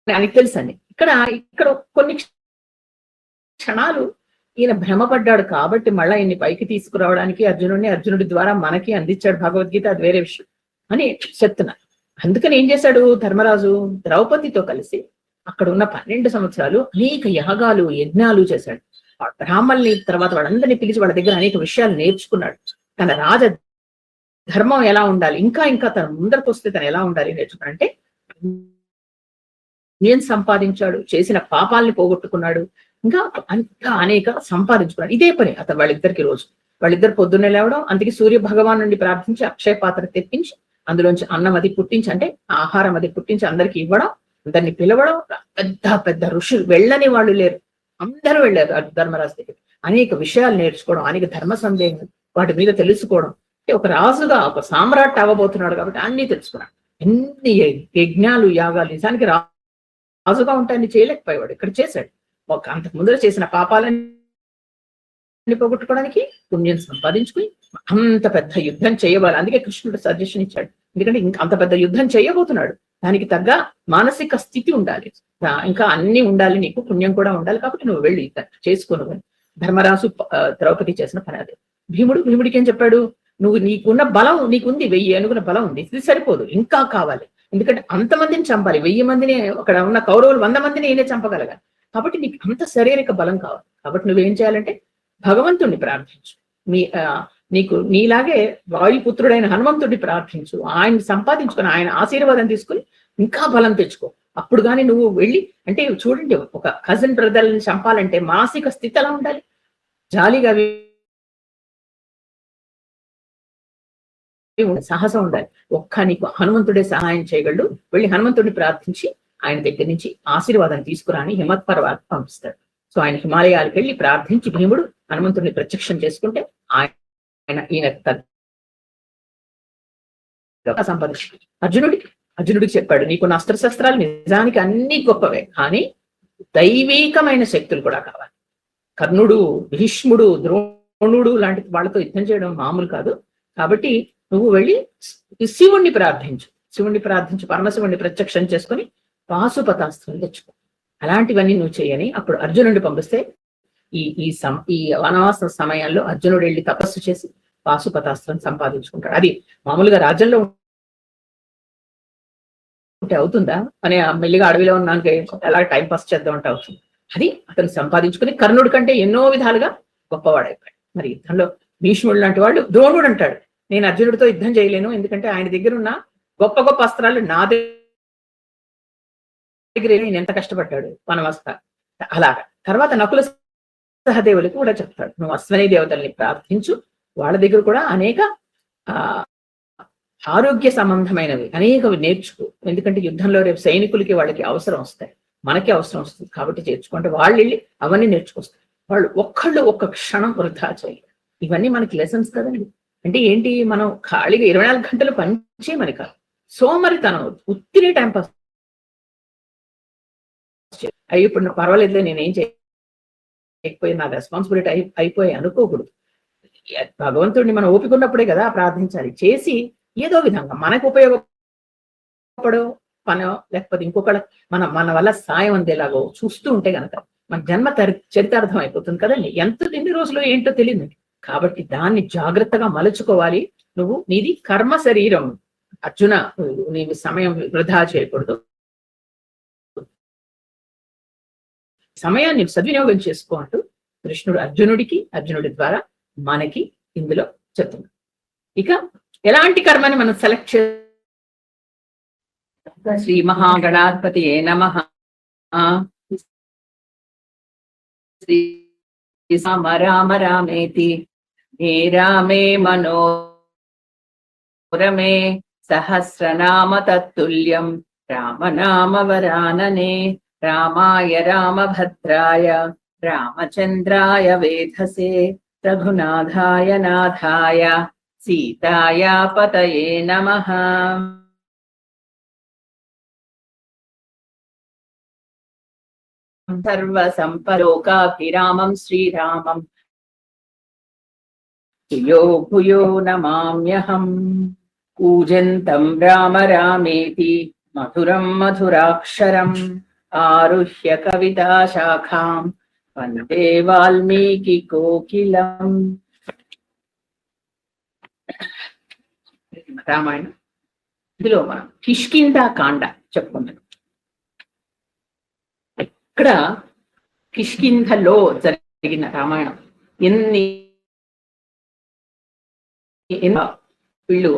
ఆయనకి తెలుసండి. ఇక్కడ కొన్ని క్షణాలు ఈయన భ్రమపడ్డాడు కాబట్టి మళ్ళా ఈయన్ని పైకి తీసుకురావడానికి అర్జునుడి ద్వారా మనకి అందించాడు భగవద్గీత. అది వేరే విషయం అని చెప్తున్నారు. అందుకని ఏం చేశాడు ధర్మరాజు? ద్రౌపదితో కలిసి అక్కడ ఉన్న 12 సంవత్సరాలు అనేక యాగాలు, యజ్ఞాలు చేశాడు. బ్రాహ్మణుల్ని తర్వాత వాళ్ళందరినీ పిలిచి వాళ్ళ దగ్గర అనేక విషయాలు నేర్చుకున్నాడు. తన రాజ ధర్మం ఎలా ఉండాలి, ఇంకా తన ముందరకు వస్తే తను ఎలా ఉండాలి నేర్చుకున్నాడు. అంటే నేను సంపాదించాడు, చేసిన పాపాలని పోగొట్టుకున్నాడు, ఇంకా అనేక సంపాదించుకున్నాడు. ఇదే పని అతను వాళ్ళిద్దరు పొద్దున్నే లేవడం, అందుకే సూర్య భగవాన్ నుండి ప్రార్థించి అక్షయ పాత్ర తెప్పించి అందులోంచి అన్నం అది పుట్టించి, అంటే ఆహారం అది పుట్టించి అందరికి ఇవ్వడం, అందరిని పిలవడం. పెద్ద ఋషులు వెళ్ళని వాళ్ళు లేరు, అందరూ వెళ్ళారు ధర్మరాజు దగ్గర. అనేక విషయాలు నేర్చుకోవడం, అనేక ధర్మ సందేహం వాటి మీద తెలుసుకోవడం. అంటే ఒక రాజుగా ఒక సామ్రాట్ అవ్వబోతున్నాడు కాబట్టి అన్ని తెలుసుకున్నాడు. ఎన్ని యజ్ఞాలు, యాగాలు. నిజానికి రాజుగా ఉంటే అన్ని చేయలేకపోయేవాడు. ఇక్కడ చేశాడు. అంతకు ముందర చేసిన పాపాలని పోగొట్టుకోవడానికి పుణ్యం సంపాదించుకుని అంత పెద్ద యుద్ధం చేయవాలి. అందుకే కృష్ణుడు సజెషన్ ఇచ్చాడు. ఎందుకంటే అంత పెద్ద యుద్ధం చేయబోతున్నాడు. దానికి తగ్గ మానసిక స్థితి ఉండాలి, ఇంకా అన్ని ఉండాలి, నీకు పుణ్యం కూడా ఉండాలి. కాబట్టి నువ్వు వెళ్ళి చేసుకోను. ధర్మరాజు ద్రౌపది చేసిన పని అదే. భీముడికి ఏం చెప్పాడు? నీకున్న బలం నీకుంది, 1000 ఏనుగుల బలం ఉంది, ఇది సరిపోదు, ఇంకా కావాలి. ఎందుకంటే అంతమందిని చంపాలి. 1000 మందిని, అక్కడ ఉన్న కౌరవులు 100 మందిని ఈయనే చంపగలగాలి. కాబట్టి నీకు అంత శారీరక బలం కావాలి. కాబట్టి నువ్వేం చేయాలంటే భగవంతుడిని ప్రార్థించు. నీలాగే వాయుపుత్రుడైన హనుమంతుడిని ప్రార్థించు. ఆయన సంపాదించుకొని ఆయన ఆశీర్వాదం తీసుకుని ఇంకా బలం తెచ్చుకో. అప్పుడు కానీ నువ్వు వెళ్ళి, అంటే చూడండి, ఒక కజిన్ బ్రదర్ని చంపాలంటే మానసిక స్థితి ఎలా ఉండాలి? జాలిగా సాహసం ఉండాలి. నీకు హనుమంతుడే సహాయం చేయగలడు. వెళ్ళి హనుమంతుడిని ప్రార్థించి ఆయన దగ్గర నుంచి ఆశీర్వాదం తీసుకురాని హిమత్ పర్వతానికి పంపిస్తాడు. సో ఆయన హిమాలయాలకు వెళ్ళి ప్రార్థించి భీముడు హనుమంతుడిని ప్రత్యక్షం చేసుకుంటే ఈయన సంపాదించాడు. అర్జునుడికి చెప్పాడు, నీకున్న అస్త్రశస్త్రాలు నిజానికి అన్ని గొప్పవే, కానీ దైవీకమైన శక్తులు కూడా కావాలి. కర్ణుడు, భీష్ముడు, ద్రోణుడు లాంటి వాళ్ళతో యుద్ధం చేయడం మామూలు కాదు. కాబట్టి నువ్వు వెళ్ళి శివుణ్ణి ప్రార్థించు, పరమశివుణ్ణి ప్రత్యక్షం చేసుకుని పాశుపతాస్త్రం తెచ్చుకో. అలాంటివన్నీ నువ్వు చేయని అప్పుడు అర్జునుడిని పంపిస్తే ఈ వనవాస సమయంలో అర్జునుడు వెళ్ళి తపస్సు చేసి పాశుపతాస్త్రం సంపాదించుకుంటాడు. అది మామూలుగా రాజ్యంలో ఉంటే అవుతుందా అని మెల్లిగా అడవిలో ఉన్నాక ఎలా టైం పాస్ చేద్దాం అంటే అవుతుంది. అది అతను సంపాదించుకుని కర్ణుడి కంటే ఎన్నో విధాలుగా గొప్పవాడైపోయాడు. మరి యుద్ధంలో భీష్ముడు లాంటి వాడు, ద్రోణుడు అంటాడు నేను అర్జునుడితో యుద్ధం చేయలేను, ఎందుకంటే ఆయన దగ్గర ఉన్న గొప్ప గొప్ప అస్త్రాలు నా దగ్గర నేను ఎంత కష్టపడ్డాడు వనవాస. అలాగా తర్వాత నకుల సహదేవులకు కూడా చెప్తాడు నువ్వు అశ్వనీ దేవతల్ని ప్రార్థించు, వాళ్ళ దగ్గర కూడా అనేక ఆరోగ్య సంబంధమైనవి అనేకవి నేర్చుకో, ఎందుకంటే యుద్ధంలో రేపు సైనికులకి వాళ్ళకి అవసరం వస్తాయి, మనకి అవసరం వస్తుంది కాబట్టి చేర్చుకుంటే వాళ్ళు వెళ్ళి అవన్నీ నేర్చుకొస్తారు. వాళ్ళు ఒక్కళ్ళు ఒక్క క్షణం వృధా చేయాలి. ఇవన్నీ మనకి లెసన్స్ కదండి. అంటే ఏంటి, మనం ఖాళీగా 24 గంటలు పనిచే మన కాదు, సోమరితనం ఉత్తినే టైం పాస్ అయ్యి ఇప్పుడు పర్వాలేదులే నేనేం చేయకపోయి నా రెస్పాన్సిబిలిటీ అయిపోయి అనుకోకూడదు. భగవంతుడిని మనం ఓపిక ఉన్నప్పుడే కదా ప్రార్థించాలి. చేసి ఏదో విధంగా మనకు ఉపయోగపడో పనో లేకపోతే ఇంకొకళ్ళ మన వల్ల సాయం అందేలాగో చూస్తూ ఉంటే గనక మన జన్మ చరితార్థం అయిపోతుంది కదండి. ఎన్ని రోజులు ఏంటో తెలియదు కాబట్టి దాన్ని జాగ్రత్తగా మలుచుకోవాలి. నువ్వు నీది కర్మ శరీరం అర్జున, నీవు సమయం వృధా చేయకూడదు, సమయాన్ని సద్వినియోగం చేసుకో అంటూ కృష్ణుడు అర్జునుడి ద్వారా మనకి ఇందులో చెప్తున్నాడు. ఇక ఎలాంటి కర్మని మనం సెలెక్ట్ చే శ్రీ మహాగణాధిపతి నమః. శ్రీ రామ రామేతి హే రామే మనోరమే సహస్రనామ తత్తుల్యం రామనామ వరాననే రామాయ రామభద్రాయ రామచంద్రాయ వేధసే రఘునాథాయ నాథాయ సీతాయ పతయే నమః. సర్వసంపలోకాభిరామం శ్రీరామం భూయో భూయో నమామ్యహం. కూజంతం రామ రామేతి మధురం మధురాక్షరం ఆరుహ్య కవితా శాఖాం వందే వాల్మీకి కోకిలం. రామాయణం ఇందులో మనం కిష్కింధా కాండ చెప్పుకుంటాం. ఇక్కడ కిష్కింధలో జరిగిన రామాయణం వీళ్ళు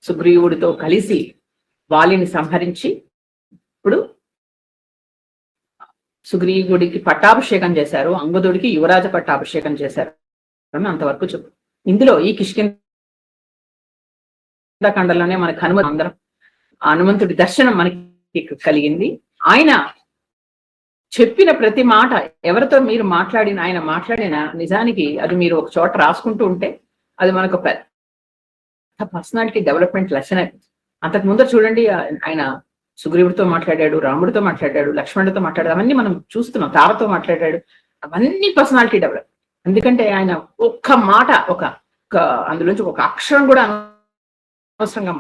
సుగ్రీవుడితో కలిసి వాలిని సంహరించి ఇప్పుడు సుగ్రీవుడికి పట్టాభిషేకం చేశారు, అంగదుడికి యువరాజ పట్టాభిషేకం చేశారు అని అంతవరకు చెప్పు. ఇందులో ఈ కిష్కింధకాండలోనే మనకు హనుమంతుడి దర్శనం మనకి కలిగింది. ఆయన చెప్పిన ప్రతి మాట ఎవరితో మీరు ఆయన మాట్లాడిన నిజానికి అది మీరు ఒక చోట రాసుకుంటూ ఉంటే అది మనకు పెద్ద పర్సనాలిటీ డెవలప్మెంట్ లెసన్ అయిపోతుంది. అంతకు ముందర చూడండి, ఆయన సుగ్రీవుడితో మాట్లాడాడు, రాముడితో మాట్లాడాడు, లక్ష్మణుడితో మాట్లాడాడు, అవన్నీ మనం చూస్తున్నాం. తారతో మాట్లాడాడు, అవన్నీ పర్సనాలిటీ డెవలప్. ఎందుకంటే ఆయన ఒక్క మాట అందులోంచి ఒక అక్షరం కూడా అనవసరంగా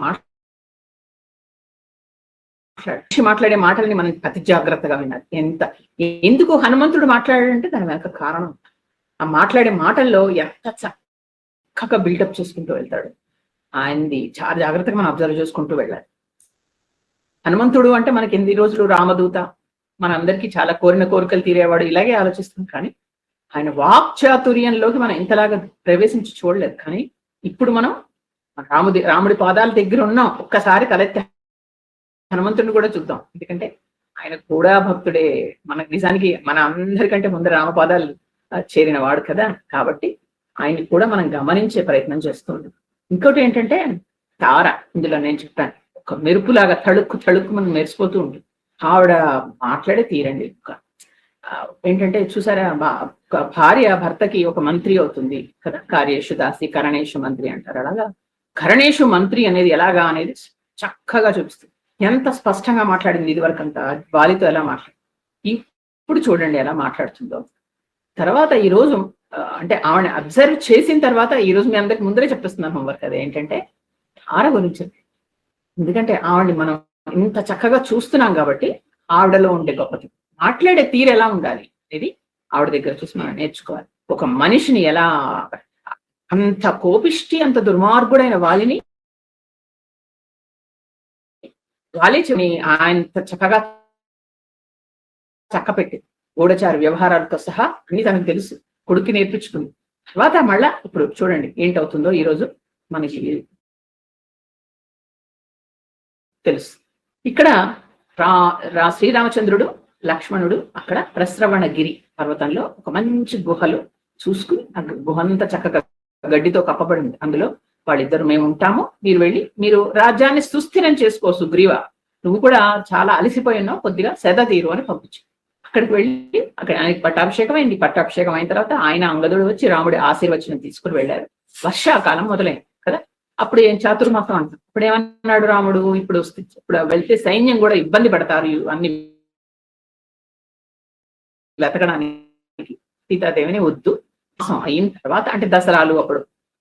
మాట్లాడే మాటల్ని మనం అతి జాగ్రత్తగా వినాలి. ఎందుకు హనుమంతుడు మాట్లాడాడంటే దాని వెనక కారణం. ఆ మాట్లాడే మాటల్లో ఎంత చక్కగా బిల్డప్ చేసుకుంటూ వెళ్తాడు. ఆయనది చాలా జాగ్రత్తగా మనం అబ్జర్వ్ చేసుకుంటూ వెళ్ళాలి. హనుమంతుడు అంటే మనకి ఎన్ని రోజులు రామదూత, మనందరికీ చాలా కోరిన కోరికలు తీరేవాడు, ఇలాగే ఆలోచిస్తాం. కానీ ఆయన వాక్చాతుర్యంలోకి మనం ఇంతలాగా ప్రవేశించి చూడలేదు. కానీ ఇప్పుడు మనం రాముడి పాదాల దగ్గర ఉన్నాం. ఒక్కసారి తలెత్తి హనుమంతుడిని కూడా చూద్దాం. ఎందుకంటే ఆయన కూడా భక్తుడే. మనకు నిజానికి మన అందరికంటే ముందు రామపాదాలు చేరిన వాడు కదా. కాబట్టి ఆయన్ని కూడా మనం గమనించే ప్రయత్నం చేస్తుంది. ఇంకోటి ఏంటంటే తార, ఇందులో నేను చెప్పాను ఒక మెరుపులాగా తళుక్కు మనం మెరిసిపోతూ ఉంటుంది. ఆవిడ మాట్లాడే తీరండి. ఏంటంటే చూసారా, భార్య భర్తకి ఒక మంత్రి అవుతుంది కదా. కార్యేషు దాసి కరణేషు మంత్రి అంటారు. అలాగా కరణేషు మంత్రి అనేది ఎలాగా అనేది చక్కగా చూపిస్తుంది. ఎంత స్పష్టంగా మాట్లాడింది ఇదివరకు అంతా, వాలితో ఎలా మాట్లాడింది, ఇప్పుడు చూడండి ఎలా మాట్లాడుతుందో. తర్వాత ఈరోజు అంటే ఆవిడ అబ్జర్వ్ చేసిన తర్వాత ఈరోజు మీ అందరికి ముందరే చెప్పిస్తున్నాను హోంవర్క్. అది ఏంటంటే తార గురించి. ఎందుకంటే ఆవిడని మనం ఇంత చక్కగా చూస్తున్నాం కాబట్టి ఆవిడలో ఉండే గొప్పది. మాట్లాడే తీరు ఎలా ఉండాలి అనేది ఆవిడ దగ్గర చూసి మనం నేర్చుకోవాలి. ఒక మనిషిని ఎలా, అంత కోపిష్టి, అంత దుర్మార్గుడైన వాలిని ఆయన చక్కగా చక్కపెట్టి గూఢచారి వ్యవహారాలతో సహా అన్ని తనకు తెలుసు, కొడుకు నేర్పించుకుంది. తర్వాత మళ్ళా ఇప్పుడు చూడండి ఏంటవుతుందో ఈ రోజు మనకి తెలుసు. ఇక్కడ శ్రీరామచంద్రుడు లక్ష్మణుడు అక్కడ ప్రస్రవణగిరి పర్వతంలో ఒక మంచి గుహలు చూసుకుని, ఆ గుహంతా చక్కగా గడ్డితో కప్పబడింది. అందులో వాళ్ళిద్దరు మేము ఉంటాము, మీరు వెళ్ళి మీరు రాజ్యాన్ని సుస్థిరం చేసుకో సుగ్రీవ, నువ్వు కూడా చాలా అలసిపోయి ఉన్నావు, కొద్దిగా సెద తీరు అని పంపించు. అక్కడికి వెళ్ళి అక్కడ ఆయనకి పట్టాభిషేకం అయింది. పట్టాభిషేకం అయిన తర్వాత ఆయన అంగదుడు వచ్చి రాముడి ఆశీర్వచనం తీసుకుని వెళ్ళారు. వర్షాకాలం మొదలైంది కదా, అప్పుడు ఏం చాతుర్మాసం అంటారు. ఇప్పుడు ఏమన్నాడు రాముడు, ఇప్పుడు వెళ్తే సైన్యం కూడా ఇబ్బంది పడతారు అన్ని వెతకడానికి, సీతాదేవిని వద్దు, అయిన తర్వాత అంటే దసరాలు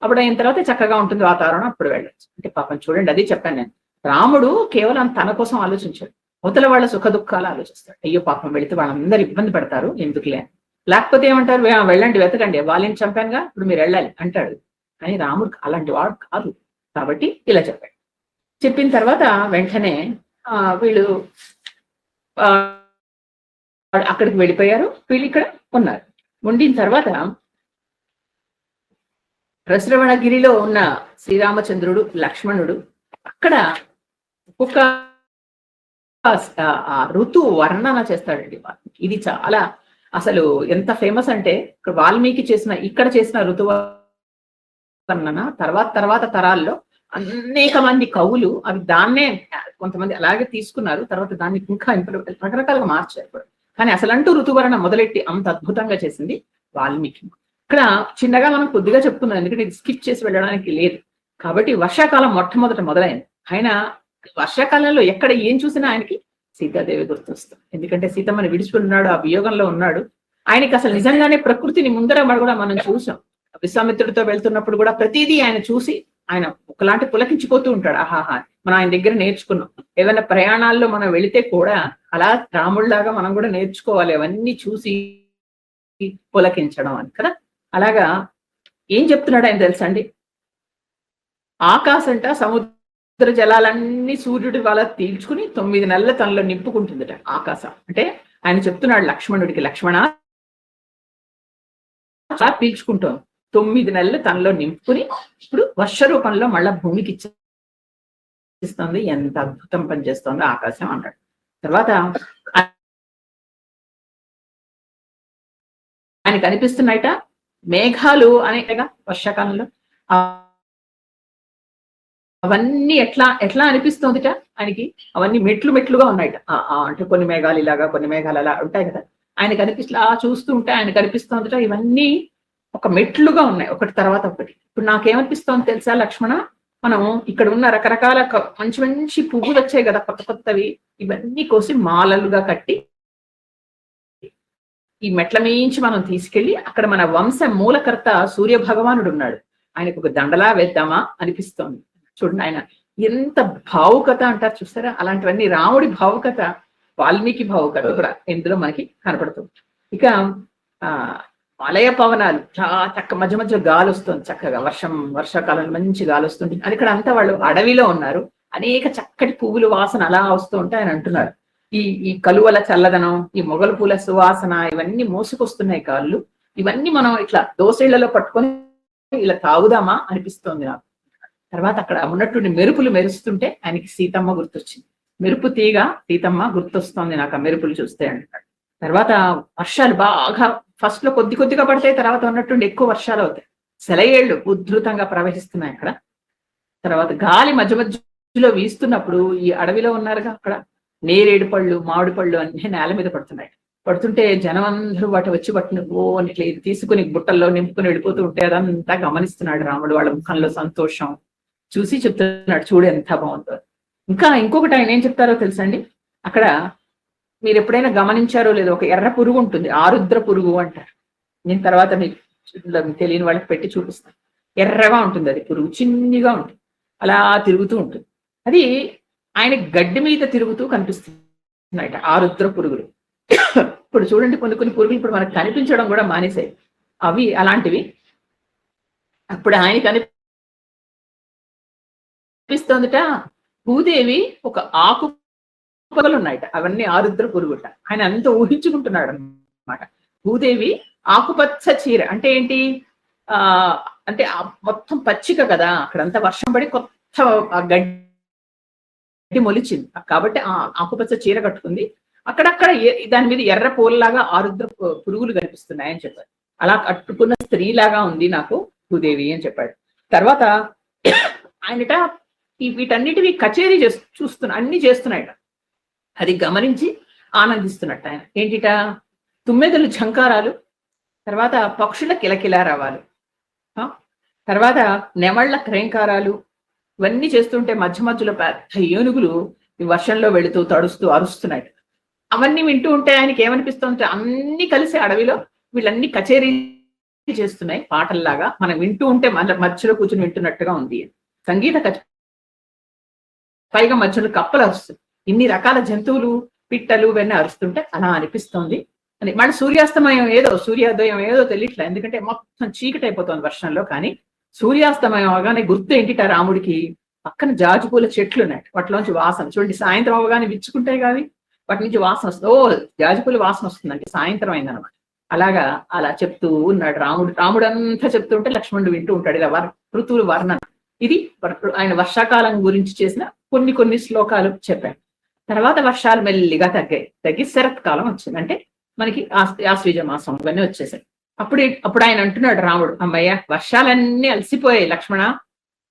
అప్పుడు అయిన తర్వాత చక్కగా ఉంటుంది వాతావరణం, అప్పుడు వెళ్ళచ్చు. అంటే పాపం చూడండి, అది చెప్పాను నేను, రాముడు కేవలం తన కోసం ఆలోచించాడు, అవతల వాళ్ళ సుఖ దుఃఖాలు ఆలోచిస్తాడు. అయ్యో పాపం వెళితే వాళ్ళందరూ ఇబ్బంది పడతారు ఎందుకులే, లేకపోతే ఏమంటారు, వెళ్ళండి వెతకండి, వాళ్ళని చంపానుగా ఇప్పుడు మీరు వెళ్ళాలి అంటాడు. కానీ రాముడు అలాంటి వాడు కాదు. కాబట్టి ఇలా చెప్పాడు. చెప్పిన తర్వాత వెంటనే వీళ్ళు అక్కడికి వెళ్ళిపోయారు, వీళ్ళు ఇక్కడ ఉన్నారు. ఉండిన తర్వాత ప్రస్రవణగిరిలో ఉన్న శ్రీరామచంద్రుడు లక్ష్మణుడు అక్కడ ఒక్కొక్క ఋతు వర్ణన చేస్తాడండి. ఇది చాలా అసలు ఎంత ఫేమస్ అంటే, ఇక్కడ చేసిన ఋతు వర్ణన తర్వాత తరాల్లో అనేక మంది కవులు అవి దాన్నే కొంతమంది అలాగే తీసుకున్నారు, తర్వాత దాన్ని ఇంకా రకరకాలుగా మార్చారు. కానీ అసలంటూ ఋతువర్ణన మొదలెట్టి అంత అద్భుతంగా చేసింది వాల్మీకి. ఇక్కడ చిన్నగా మనం కొద్దిగా చెప్పుకున్నాం, ఎందుకంటే ఇది స్కిప్ చేసి వెళ్ళడానికి లేదు. కాబట్టి వర్షాకాలం మొట్టమొదట మొదలైంది. ఆయన వర్షాకాలంలో ఎక్కడ ఏం చూసినా ఆయనకి సీతాదేవి గుర్తొస్తుంది. ఎందుకంటే సీతమ్మని విడిచుకున్నాడు, ఆ వియోగంలో ఉన్నాడు. ఆయనకి అసలు నిజంగానే ప్రకృతిని ముందర కూడా మనం చూసాం. విశ్వామిత్రుడితో వెళ్తున్నప్పుడు కూడా ప్రతిదీ ఆయన చూసి ఆయన ఒకలాంటి పులకించిపోతూ ఉంటాడు. ఆహాహా, మనం ఆయన దగ్గర నేర్చుకున్నాం. ఏదైనా ప్రయాణాల్లో మనం వెళితే కూడా అలా రాముళ్లాగా మనం కూడా నేర్చుకోవాలి, అవన్నీ చూసి పులకించడం అని కదా. అలాగా ఏం చెప్తున్నాడు ఆయన తెలుసా అండి, ఆకాశంట సముద్ర జలాలన్నీ సూర్యుడి వల్ల తీల్చుకుని 9 నెలల తనలో నింపుకుంటుందట ఆకాశం. అంటే ఆయన చెప్తున్నాడు లక్ష్మణుడికి, లక్ష్మణ పీల్చుకుంటాం 9 నెలలు తనలో నింపుకుని ఇప్పుడు వర్ష రూపంలో మళ్ళా భూమికి ఇస్తుంది. ఎంత అద్భుతం పనిచేస్తుందో ఆకాశం అన్నాడు. తర్వాత ఆయన కనిపిస్తున్నాయట మేఘాలు అనేకగా వర్షాకాలంలో, అవన్నీ ఎట్లా అనిపిస్తుందిట ఆయనకి, అవన్నీ మెట్లుగా ఉన్నాయట. అంటే కొన్ని మేఘాలు ఇలాగా, కొన్ని మేఘాలు అలా ఉంటాయి కదా, ఆయన కనిపిస్తూ చూస్తూ ఉంటే ఆయన కనిపిస్తుందిట ఇవన్నీ ఒక మెట్లుగా ఉన్నాయి, ఒకటి తర్వాత ఒకటి. ఇప్పుడు నాకేమనిపిస్తోంది తెలుసా లక్ష్మణ, మనం ఇక్కడ ఉన్న రకరకాల మంచి మంచి పువ్వులు వచ్చాయి కదా కొత్తవి, ఇవన్నీ కోసి మాలలుగా కట్టి ఈ మెట్ల మించి మనం తీసుకెళ్లి అక్కడ మన వంశ మూలకర్త సూర్య భగవానుడు ఉన్నాడు, ఆయనకు ఒక దండలా వేద్దామా అనిపిస్తోంది. చూడండి ఆయన ఎంత భావుకత అంటారు చూసారా, అలాంటివన్నీ రాముడి భావుకత, వాల్మీకి భావుకత కూడా ఇందులో మనకి కనపడుతుంది. ఇక మలయ పవనాలు చాలా మధ్య మధ్య గాలి వస్తుంది, చక్కగా వర్షాకాలంలో మంచి గాలి వస్తుంది. అది ఇక్కడ అంతా వాళ్ళు అడవిలో ఉన్నారు, అనేక చక్కటి పువ్వులు వాసన అలా వస్తూ ఉంటే ఆయన అంటున్నారు ఈ కలువల చల్లదనం, ఈ మొగల పూల సువాసన ఇవన్నీ మోసుకొస్తున్నాయి కాళ్ళు, ఇవన్నీ మనం ఇట్లా దోసెళ్లలో పట్టుకొని ఇలా తాగుదామా అనిపిస్తోంది నాకు. తర్వాత అక్కడ ఉన్నటువంటి మెరుపులు మెరుస్తుంటే ఆయనకి సీతమ్మ గుర్తొచ్చింది. మెరుపు తీగ సీతమ్మ గుర్తొస్తోంది నాకు ఆ మెరుపులు చూస్తే అంటాడు. తర్వాత వర్షాలు బాగా ఫస్ట్ లో కొద్దిగా పడతాయి, తర్వాత ఉన్నటువంటి ఎక్కువ వర్షాలు అవుతాయి, సెలయేళ్లు ఉధృతంగా ప్రవహిస్తున్నాయి అక్కడ. తర్వాత గాలి మధ్య మధ్యలో వీస్తున్నప్పుడు ఈ అడవిలో ఉన్నారుగా అక్కడ నేరేడు పళ్ళు, మామిడి పళ్ళు అన్ని నేల మీద పడుతుంటే జనం అందరూ వచ్చి అని ఇట్లా ఇది తీసుకుని బుట్టల్లో నింపుకుని వెళ్ళిపోతూ ఉంటే అదంతా గమనిస్తున్నాడు రాముడు. వాళ్ళ ముఖంలో సంతోషం చూసి చెప్తున్నాడు, చూడు ఎంత బాగుందో. ఇంకొకటి ఆయన ఏం చెప్తారో తెలుసండి, అక్కడ మీరు ఎప్పుడైనా గమనించారో లేదో ఒక ఎర్ర పురుగు ఉంటుంది, ఆరుద్ర పురుగు అంటారు. నేను తర్వాత మీకు తెలియని వాళ్ళకి పెట్టి చూపిస్తాను. ఎర్రగా ఉంటుంది అది పురుగు, చిన్నగా ఉంటుంది, అలా తిరుగుతూ ఉంటుంది. అది ఆయన గడ్డి మీద తిరుగుతూ కనిపిస్తున్నాయట ఆరుద్ర పురుగులు. ఇప్పుడు చూడండి కొన్ని కొన్ని పురుగులు ఇప్పుడు మనకు కనిపించడం కూడా మానేసాయి. అవి అలాంటివి. అప్పుడు ఆయనకి అనిపిస్తోందిట భూదేవి ఒక ఆకు పొగలు ఉన్నాయట, అవన్నీ ఆరుద్ర పురుగుట. ఆయన అంత ఊహించుకుంటున్నాడు అనమాట. భూదేవి ఆకుపచ్చ చీర అంటే ఏంటి, ఆ అంటే మొత్తం పచ్చిక కదా, అక్కడంతా వర్షం పడి కొత్త గడ్డి మొలిచింది కాబట్టి ఆ ఆకుపచ్చ చీర కట్టుకుంది. అక్కడక్కడ దాని మీద ఎర్ర పూలలాగా ఆరుద్ర పురుగులు కనిపిస్తున్నాయని చెప్పారు. అలా కట్టుకున్న స్త్రీలాగా ఉంది నాకు భూదేవి అని చెప్పాడు. తర్వాత ఆయనట వీటన్నిటివి కచేరీ అన్ని చేస్తున్నాయట. అది గమనించి ఆనందిస్తున్నట్టు ఆయన. ఏంటిట, తుమ్మెదలు ఝంకారాలు, తర్వాత పక్షుల కిలకిలారావాలు, తర్వాత నెమళ్ల క్రేంకారాలు, ఇవన్నీ చేస్తుంటే మధ్య మధ్యలో పెద్ద ఏనుగులు ఈ వర్షంలో వెళుతూ తడుస్తూ అరుస్తున్నాయి. అవన్నీ వింటూ ఉంటే ఆయనకి ఏమనిపిస్తుంటే అన్ని కలిసి అడవిలో వీళ్ళన్ని కచేరీ చేస్తున్నాయి పాటల్లాగా, మనం వింటూ ఉంటే మధ్యలో కూర్చుని వింటున్నట్టుగా ఉంది. సంగీత పైగా మధ్యలో కప్పలు అరుస్తుంది, ఇన్ని రకాల జంతువులు పిట్టలు ఇవన్నీ అరుస్తుంటే అలా అనిపిస్తోంది అని. మన సూర్యాస్తమయం ఏదో సూర్యోదయం ఏదో తెలియట్లే, ఎందుకంటే మొత్తం చీకటి అయిపోతుంది వర్షంలో. కానీ సూర్యాస్తమయం అవగానే గుర్తు ఏంటిట రాముడికి, పక్కన జాజిపూల చెట్లు ఉన్నాయి, వాటిలోంచి వాసన చూడండి. సాయంత్రం అవగానే విచ్చుకుంటాయి కావి, వాటి నుంచి వాసన వస్తుంది. ఓ జాజిపూల వాసన వస్తుందంటే సాయంత్రం అయిందనమాట. అలాగా అలా చెప్తూ ఉన్నాడు రాముడు అంతా చెప్తూ ఉంటే లక్ష్మణుడు వింటూ ఉంటాడు. ఇలా ఋతువులు వర్ణన. ఇది ఆయన వర్షాకాలం గురించి చేసిన కొన్ని శ్లోకాలు చెప్పాడు. తర్వాత వర్షాలు మెల్లిగా తగ్గి శరత్కాలం వచ్చింది. అంటే మనకి ఆశ్వీజ మాసం ఇవన్నీ వచ్చేసాయి. అప్పుడు ఆయన అంటున్నాడు రాముడు, అమ్మయ్య వర్షాలన్నీ అలసిపోయాయి లక్ష్మణ,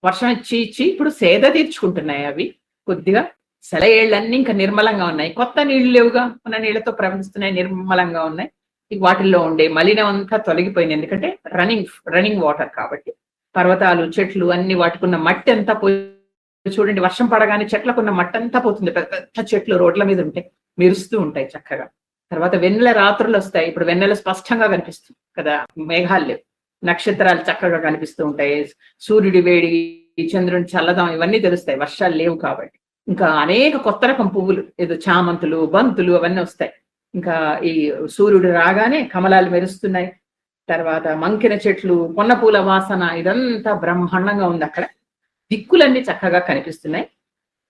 వర్షం ఇచ్చి ఇప్పుడు సేద తీర్చుకుంటున్నాయి అవి, కొద్దిగా సెలయేళ్ళన్నీ ఇంకా నిర్మలంగా ఉన్నాయి, కొత్త నీళ్లు లేవుగా, ఉన్న నీళ్లతో ప్రవహిస్తున్నాయి, నిర్మలంగా ఉన్నాయి. వాటిల్లో ఉండే మలినం అంతా తొలగిపోయింది, ఎందుకంటే రన్నింగ్ వాటర్ కాబట్టి. పర్వతాలు చెట్లు అన్ని వాటికున్న మట్టి అంతా పోయి, చూడండి వర్షం పడగానే చెట్లకున్న మట్టి అంతా పోతుంది. పెద్ద చెట్లు రోడ్ల మీద ఉంటాయి, మెరుస్తూ ఉంటాయి చక్కగా. తర్వాత వెన్నెల రాత్రులు వస్తాయి, ఇప్పుడు వెన్నెల స్పష్టంగా కనిపిస్తుంది కదా, మేఘాలు లేవు, నక్షత్రాలు చక్కగా కనిపిస్తూ ఉంటాయి, సూర్యుడి వేడి, చంద్రుని చల్లదం ఇవన్నీ తెలుస్తాయి, వర్షాలు లేవు కాబట్టి. ఇంకా అనేక కొత్త రకం పువ్వులు, ఏదో చామంతులు బంతులు అవన్నీ వస్తాయి. ఇంకా ఈ సూర్యుడు రాగానే కమలాలు మెరుస్తున్నాయి. తర్వాత మంకిన చెట్లు, పొన్న పూల వాసన, ఇదంతా బ్రహ్మాండంగా ఉంది అక్కడ. దిక్కులన్నీ చక్కగా కనిపిస్తున్నాయి.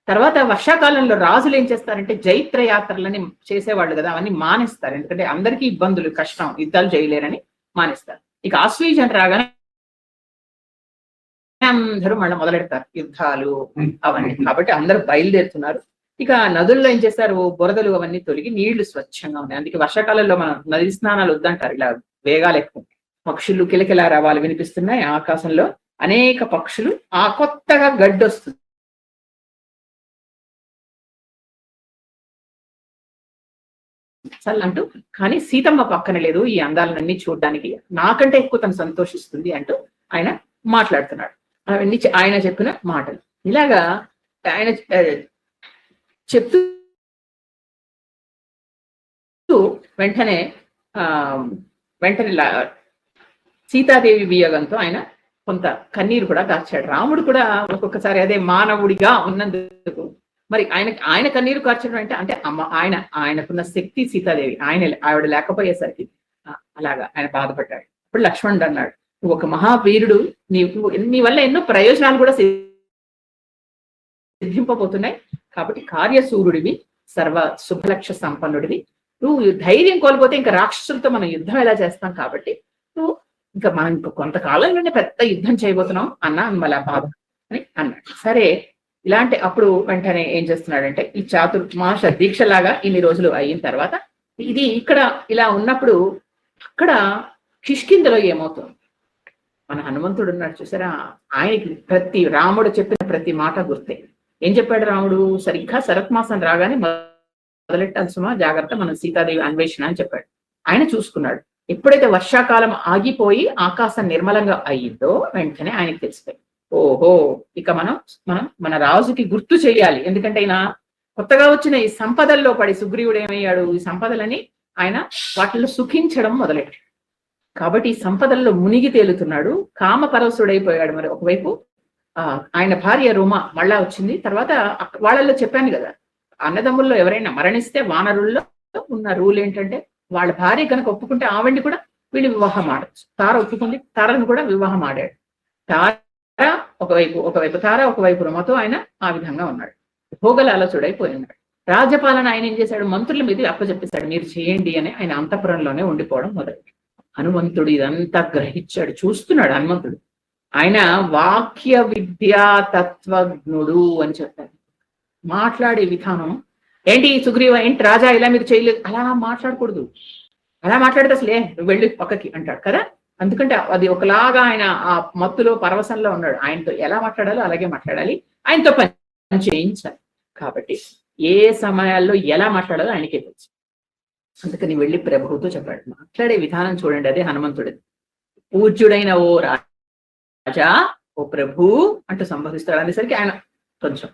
తర్వాత వర్షాకాలంలో రాజులు ఏం చేస్తారంటే జైత్ర యాత్రలని చేసేవాళ్ళు కదా, అవన్నీ మానేస్తారు, ఎందుకంటే అందరికీ ఇబ్బందులు, కష్టం, యుద్ధాలు చేయలేరని మానేస్తారు. ఇక ఆశ్వీజం రాగానే అందరూ మళ్ళీ మొదలెడతారు యుద్ధాలు అవన్నీ. కాబట్టి అందరూ బయలుదేరుతున్నారు. ఇక నదుల్లో ఏం చేస్తారు, బురదలు అవన్నీ తొలగి నీళ్లు స్వచ్ఛంగా ఉన్నాయి. అందుకే వర్షాకాలంలో మనం నది స్నానాలు వద్దంటారు, ఇలా వేగాలు ఎక్కువ. పక్షులు కిలకిలా రావాలు వినిపిస్తున్నాయి ఆకాశంలో, అనేక పక్షులు, ఆ కొత్తగా గడ్డి వస్తుంది అంటూ. కానీ సీతమ్మ పక్కన లేదు ఈ అందాలన్నీ చూడడానికి, నాకంటే ఎక్కువ తను సంతోషిస్తుంది అంటూ ఆయన మాట్లాడుతున్నాడు. అవన్నీ ఆయన చెప్పిన మాటలు. ఇలాగా ఆయన చెప్తూ వెంటనే సీతాదేవి వియోగంతో ఆయన కొంత కన్నీరు కూడా కార్చాడు. రాముడు కూడా ఒక్కొక్కసారి అదే మానవుడిగా ఉన్నందుకు మరి ఆయన కన్నీరు కార్చడం అంటే ఆయనకున్న శక్తి సీతాదేవి, ఆవిడ లేకపోయేసరికి అలాగా ఆయన బాధపడ్డాడు. ఇప్పుడు లక్ష్మణుడు అన్నాడు, నువ్వు ఒక మహావీరుడు, నీ వల్ల ఎన్నో ప్రయోజనాలు కూడా సిద్ధింపబోతున్నాయి, కాబట్టి కార్యసూరుడివి, సర్వ శుభలక్ష్య సంపన్నుడివి, నువ్వు ధైర్యం కోల్పోతే ఇంకా రాక్షసులతో మనం యుద్ధం ఎలా చేస్తాం, కాబట్టి నువ్వు ఇంకా మనం కొంతకాలంలోనే పెద్ద యుద్ధం చేయబోతున్నాం అన్నా మళ్ళా బాధ అని అన్నాడు. సరే ఇలాంటి అప్పుడు వెంటనే ఏం చేస్తున్నాడంటే ఈ చాతుర్మాస దీక్షలాగా ఇన్ని రోజులు అయిన తర్వాత ఇది ఇక్కడ ఇలా ఉన్నప్పుడు అక్కడ కిష్కింధలో ఏమవుతుంది, మన హనుమంతుడు ఉన్నాడు చూసారా, ఆయనకి రాముడు చెప్పిన ప్రతి మాట గుర్తే. ఏం చెప్పాడు రాముడు, సరిగ్గా శరత్మాసం రాగానే మొదలెట్టాలి సుమా, జాగ్రత్త, మనం సీతాదేవి అన్వేషణ అని చెప్పాడు. ఆయన చూసుకున్నాడు. ఎప్పుడైతే వర్షాకాలం ఆగిపోయి ఆకాశం నిర్మలంగా అయ్యిందో వెంటనే ఆయనకి తెలిసిపోయి, ఓహో ఇక మన రాజుకి గుర్తు చేయాలి, ఎందుకంటే ఆయన కొత్తగా వచ్చిన ఈ సంపదల్లో పడి సుగ్రీవుడు ఏమయ్యాడు, ఈ సంపదలని ఆయన వాటిలో సుఖించడం మొదలెట్టాడు. కాబట్టి ఈ సంపదల్లో మునిగి తేలుతున్నాడు, కామపరవశుడైపోయాడు. మరి ఒకవైపు ఆయన భార్య రుమ మళ్ళా వచ్చింది. తర్వాత వాళ్ళల్లో చెప్పాను కదా, అన్నదమ్ముల్లో ఎవరైనా మరణిస్తే వానరుల్లో ఉన్న రూల్ ఏంటంటే వాళ్ళ భార్య కనుక ఒప్పుకుంటే ఆవిడ్ని కూడా వీళ్ళు వివాహం ఆడచ్చు. తార ఒప్పుకుంది, తారను కూడా వివాహం ఆడాడు. తార ఒకవైపు తార, ఒకవైపు రమతో ఆయన ఆ విధంగా ఉన్నాడు. భోగలాలచుడైపోయి ఉన్నాడు. రాజ్యపాలన ఆయన ఏం చేశాడు, మంత్రుల మీద అప్పచెప్పేశాడు, మీరు చేయండి అని. ఆయన అంతఃపురంలోనే ఉండిపోవడం మొదలు. హనుమంతుడు ఇదంతా గ్రహించాడు, చూస్తున్నాడు హనుమంతుడు. ఆయన వాక్య విద్యా తత్వజ్ఞుడు అని చెప్పారు. మాట్లాడే విధానం ఏంటి, సుగ్రీవ ఏంటి రాజా ఇలా మీరు చేయలేదు, అలా మాట్లాడకూడదు. అలా మాట్లాడితే అసలే నువ్వు వెళ్ళి పక్కకి అంటాడు కదా. ఎందుకంటే అది ఒకలాగా ఆయన ఆ మత్తులో పరవశంలో ఉన్నాడు. ఆయనతో ఎలా మాట్లాడాలో అలాగే మాట్లాడాలి, ఆయనతో పని చేయించాలి. కాబట్టి ఏ సమయాల్లో ఎలా మాట్లాడాలో ఆయనకే తెలుసు. అందుకని వెళ్ళి ప్రభువుతో చెప్పాడు. మాట్లాడే విధానం చూడండి, అదే హనుమంతుడిది. పూజ్యుడైన ఓ రాజా, ఓ ప్రభు అంటూ సంబోధిస్తాడు. అనేసరికి ఆయన కొంచెం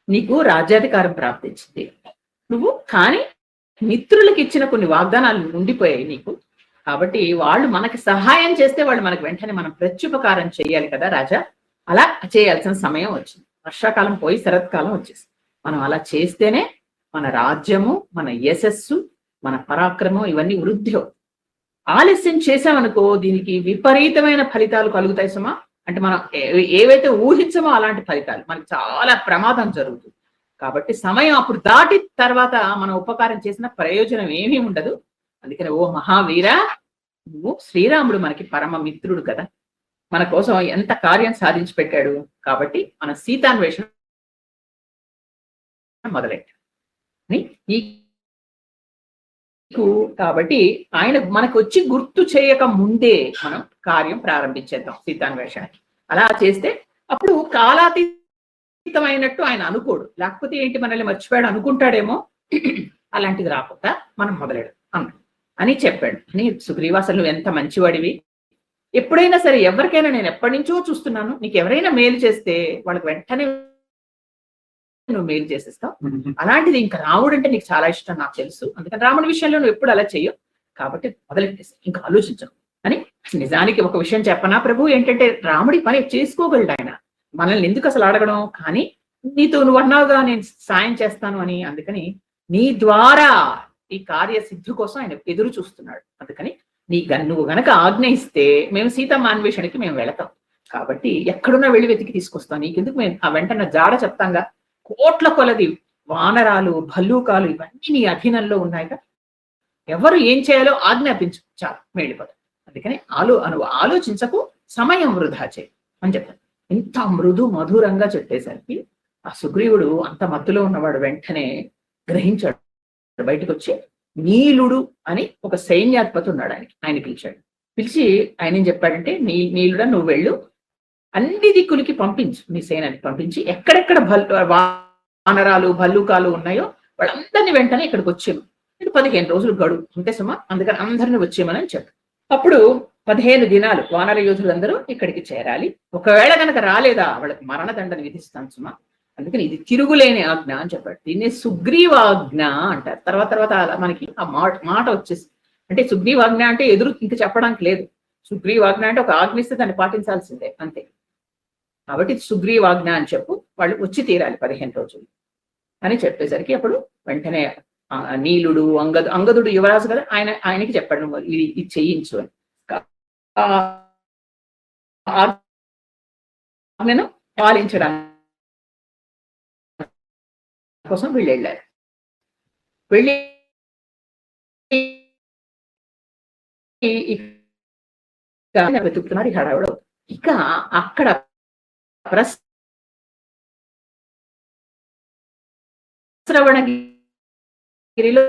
నీకు రాజ్యాధికారం ప్రాప్తించింది నువ్వు, కానీ మిత్రులకు ఇచ్చిన కొన్ని వాగ్దానాలు ఉండిపోయాయి నీకు. కాబట్టి వాళ్ళు మనకి సహాయం చేస్తే వాళ్ళు మనకు వెంటనే మనం ప్రత్యుపకారం చేయాలి కదా రాజా. అలా చేయాల్సిన సమయం వచ్చింది. వర్షాకాలం పోయి శరత్కాలం వచ్చేసి మనం అలా చేస్తేనే మన రాజ్యము, మన యశస్సు, మన పరాక్రమం ఇవన్నీ వృద్ధి అవుతాయి. ఆలస్యం చేసామనుకో దీనికి విపరీతమైన ఫలితాలు కలుగుతాయి సుమా. అంటే మనం ఏవైతే ఊహించమో అలాంటి ఫలితాలు, మనకి చాలా ప్రమాదం జరుగుతుంది. కాబట్టి సమయం అప్పుడు దాటి తర్వాత మనం ఉపకారం చేసిన ప్రయోజనం ఏమీ ఉండదు. అందుకని ఓ మహావీర, నువ్వు శ్రీరాముడు మనకి పరమ మిత్రుడు కదా, మన కోసం ఎంత కార్యం సాధించి పెట్టాడు. కాబట్టి మన సీతాన్వేషణ మొదలెట్టాడు. కాబట్టి ఆయన మనకు వచ్చి గుర్తు చేయక ముందే మనం కార్యం ప్రారంభించేద్దాం సీతాన్వేషణకి. అలా చేస్తే అప్పుడు కాలాతీతమైనట్టు ఆయన అనుకోడు. లేకపోతే ఏంటి మనల్ని మర్చిపోయాడు అనుకుంటాడేమో. అలాంటిది రాకుండా మనం మొదలెడు అని చెప్పాడు. అని సుగ్రీవాసలు నువ్వు ఎంత మంచివాడివి, ఎప్పుడైనా సరే ఎవరికైనా నేను ఎప్పటి నుంచో చూస్తున్నాను, నీకు ఎవరైనా మేలు చేస్తే వాళ్ళకి వెంటనే నువ్వు మేలు చేసేస్తావు. అలాంటిది ఇంకా రాముడు అంటే నీకు చాలా ఇష్టం నాకు తెలుసు. అందుకని రాముడి విషయంలో నువ్వు ఎప్పుడు అలా చెయ్యవు. కాబట్టి మొదలెట్టేసి ఇంకా ఆలోచించవు అని. నిజానికి ఒక విషయం చెప్పనా ప్రభు, ఏంటంటే రాముడి పని చేసుకోగలడు ఆయన, మనల్ని ఎందుకు అసలు అడగడం. కానీ నీతో నువ్వు అన్నావుగా నేను సాయం చేస్తాను అని, అందుకని నీ ద్వారా ఈ కార్యసిద్ధి కోసం ఆయన ఎదురు చూస్తున్నాడు. అందుకని నువ్వు గనక ఆజ్ఞ ఇస్తే మేము సీతమ్మ అన్వేషణకి మేము వెళతాం. కాబట్టి ఎక్కడున్నా వెళ్ళి వెతికి తీసుకొస్తాం. నీకెందుకు మేము ఆ వెంటనే జాడ చెప్తాంగా. కోట్ల కొలది వానరాలు, భల్లూకాలు ఇవన్నీ నీ అధీనంలో ఉన్నాయిగా. ఎవరు ఏం చేయాలో ఆజ్ఞాపించు, చాలు వెళ్ళిపోతాం. అందుకని ఆలోచించకు, సమయం వృధా చేయి అని చెప్పాను. ఇంత మృదు మధురంగా చెప్పేసరికి ఆ సుగ్రీవుడు అంత మత్తులో ఉన్నవాడు వెంటనే గ్రహించాడు. బయటకు వచ్చి నీలుడు అని ఒక సైన్యాధిపతి ఉన్నాడు, ఆయన పిలిచాడు. పిలిచి ఆయన ఏం చెప్పాడంటే, నీలుడా నువ్వు వెళ్ళు, అన్ని దిక్కులకి పంపించు, నీ సేనని పంపించి ఎక్కడెక్కడ వానరాలు భల్లూకాలు ఉన్నాయో వాళ్ళందరినీ వెంటనే ఇక్కడికి వచ్చేము. ఇది 15 రోజులు గడువు ఉంటే సుమా, అందుకని అందరినీ వచ్చేయమని చెప్పాడు. అప్పుడు 15 దినాలు వానర యోధులందరూ ఇక్కడికి చేరాలి. ఒకవేళ కనుక రాలేదా వాళ్ళకి మరణదండను విధిస్తాను సుమా. అందుకని ఇది తిరుగులేని ఆజ్ఞ అని చెప్పాడు. దీన్ని సుగ్రీవాజ్ఞ అంటారు. తర్వాత మనకి ఆ మాట వచ్చేసి, అంటే సుగ్రీవాజ్ఞ అంటే ఎదురు ఇంక చెప్పడానికి లేదు. సుగ్రీవాజ్ఞ అంటే ఒక ఆజ్ఞ ఇస్తే దాన్ని పాటించాల్సిందే అంతే. కాబట్టి సుగ్రీవాజ్ఞ అని చెప్పు, వాళ్ళు వచ్చి తీరాలి 15 రోజులు అని చెప్పేసరికి అప్పుడు వెంటనే నీలుడు అంగదుడు యువరాజు కదా, ఆయనకి చెప్పాడు ఇది చేయించు అని. ఆజ్ఞను పాలించడానికి కోసం వీళ్ళు వెళ్ళారు. వెళ్ళి వెతుకుతున్నారు. హడావుడు ఇక అక్కడ శ్రవణగిరిలో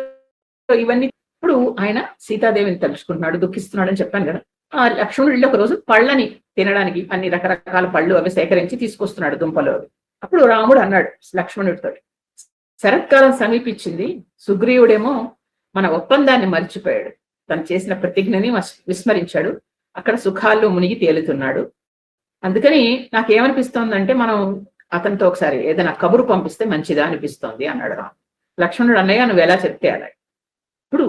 ఇవన్నీ. ఇప్పుడు ఆయన సీతాదేవిని తలుచుకుంటున్నాడు, దుఃఖిస్తున్నాడు అని చెప్పాను కదా. ఆ లక్ష్మణుడు వెళ్ళి ఒక రోజు పళ్ళని తినడానికి అన్ని రకరకాల పళ్ళు అవి సేకరించి తీసుకొస్తున్నాడు, దుంపలు అవి. అప్పుడు రాముడు అన్నాడు లక్ష్మణుడితో, శరత్కాలం సమీపించింది, సుగ్రీవుడేమో మన ఒప్పందాన్ని మర్చిపోయాడు, తను చేసిన ప్రతిజ్ఞని విస్మరించాడు, అక్కడ సుఖాల్లో మునిగి తేలుతున్నాడు. అందుకని నాకేమనిపిస్తోందంటే మనం అతనితో ఒకసారి ఏదైనా కబురు పంపిస్తే మంచిదా అనిపిస్తోంది అన్నాడు రాము. లక్ష్మణుడు, అన్నయ్య నువ్వు ఎలా చెప్తే అలా. ఇప్పుడు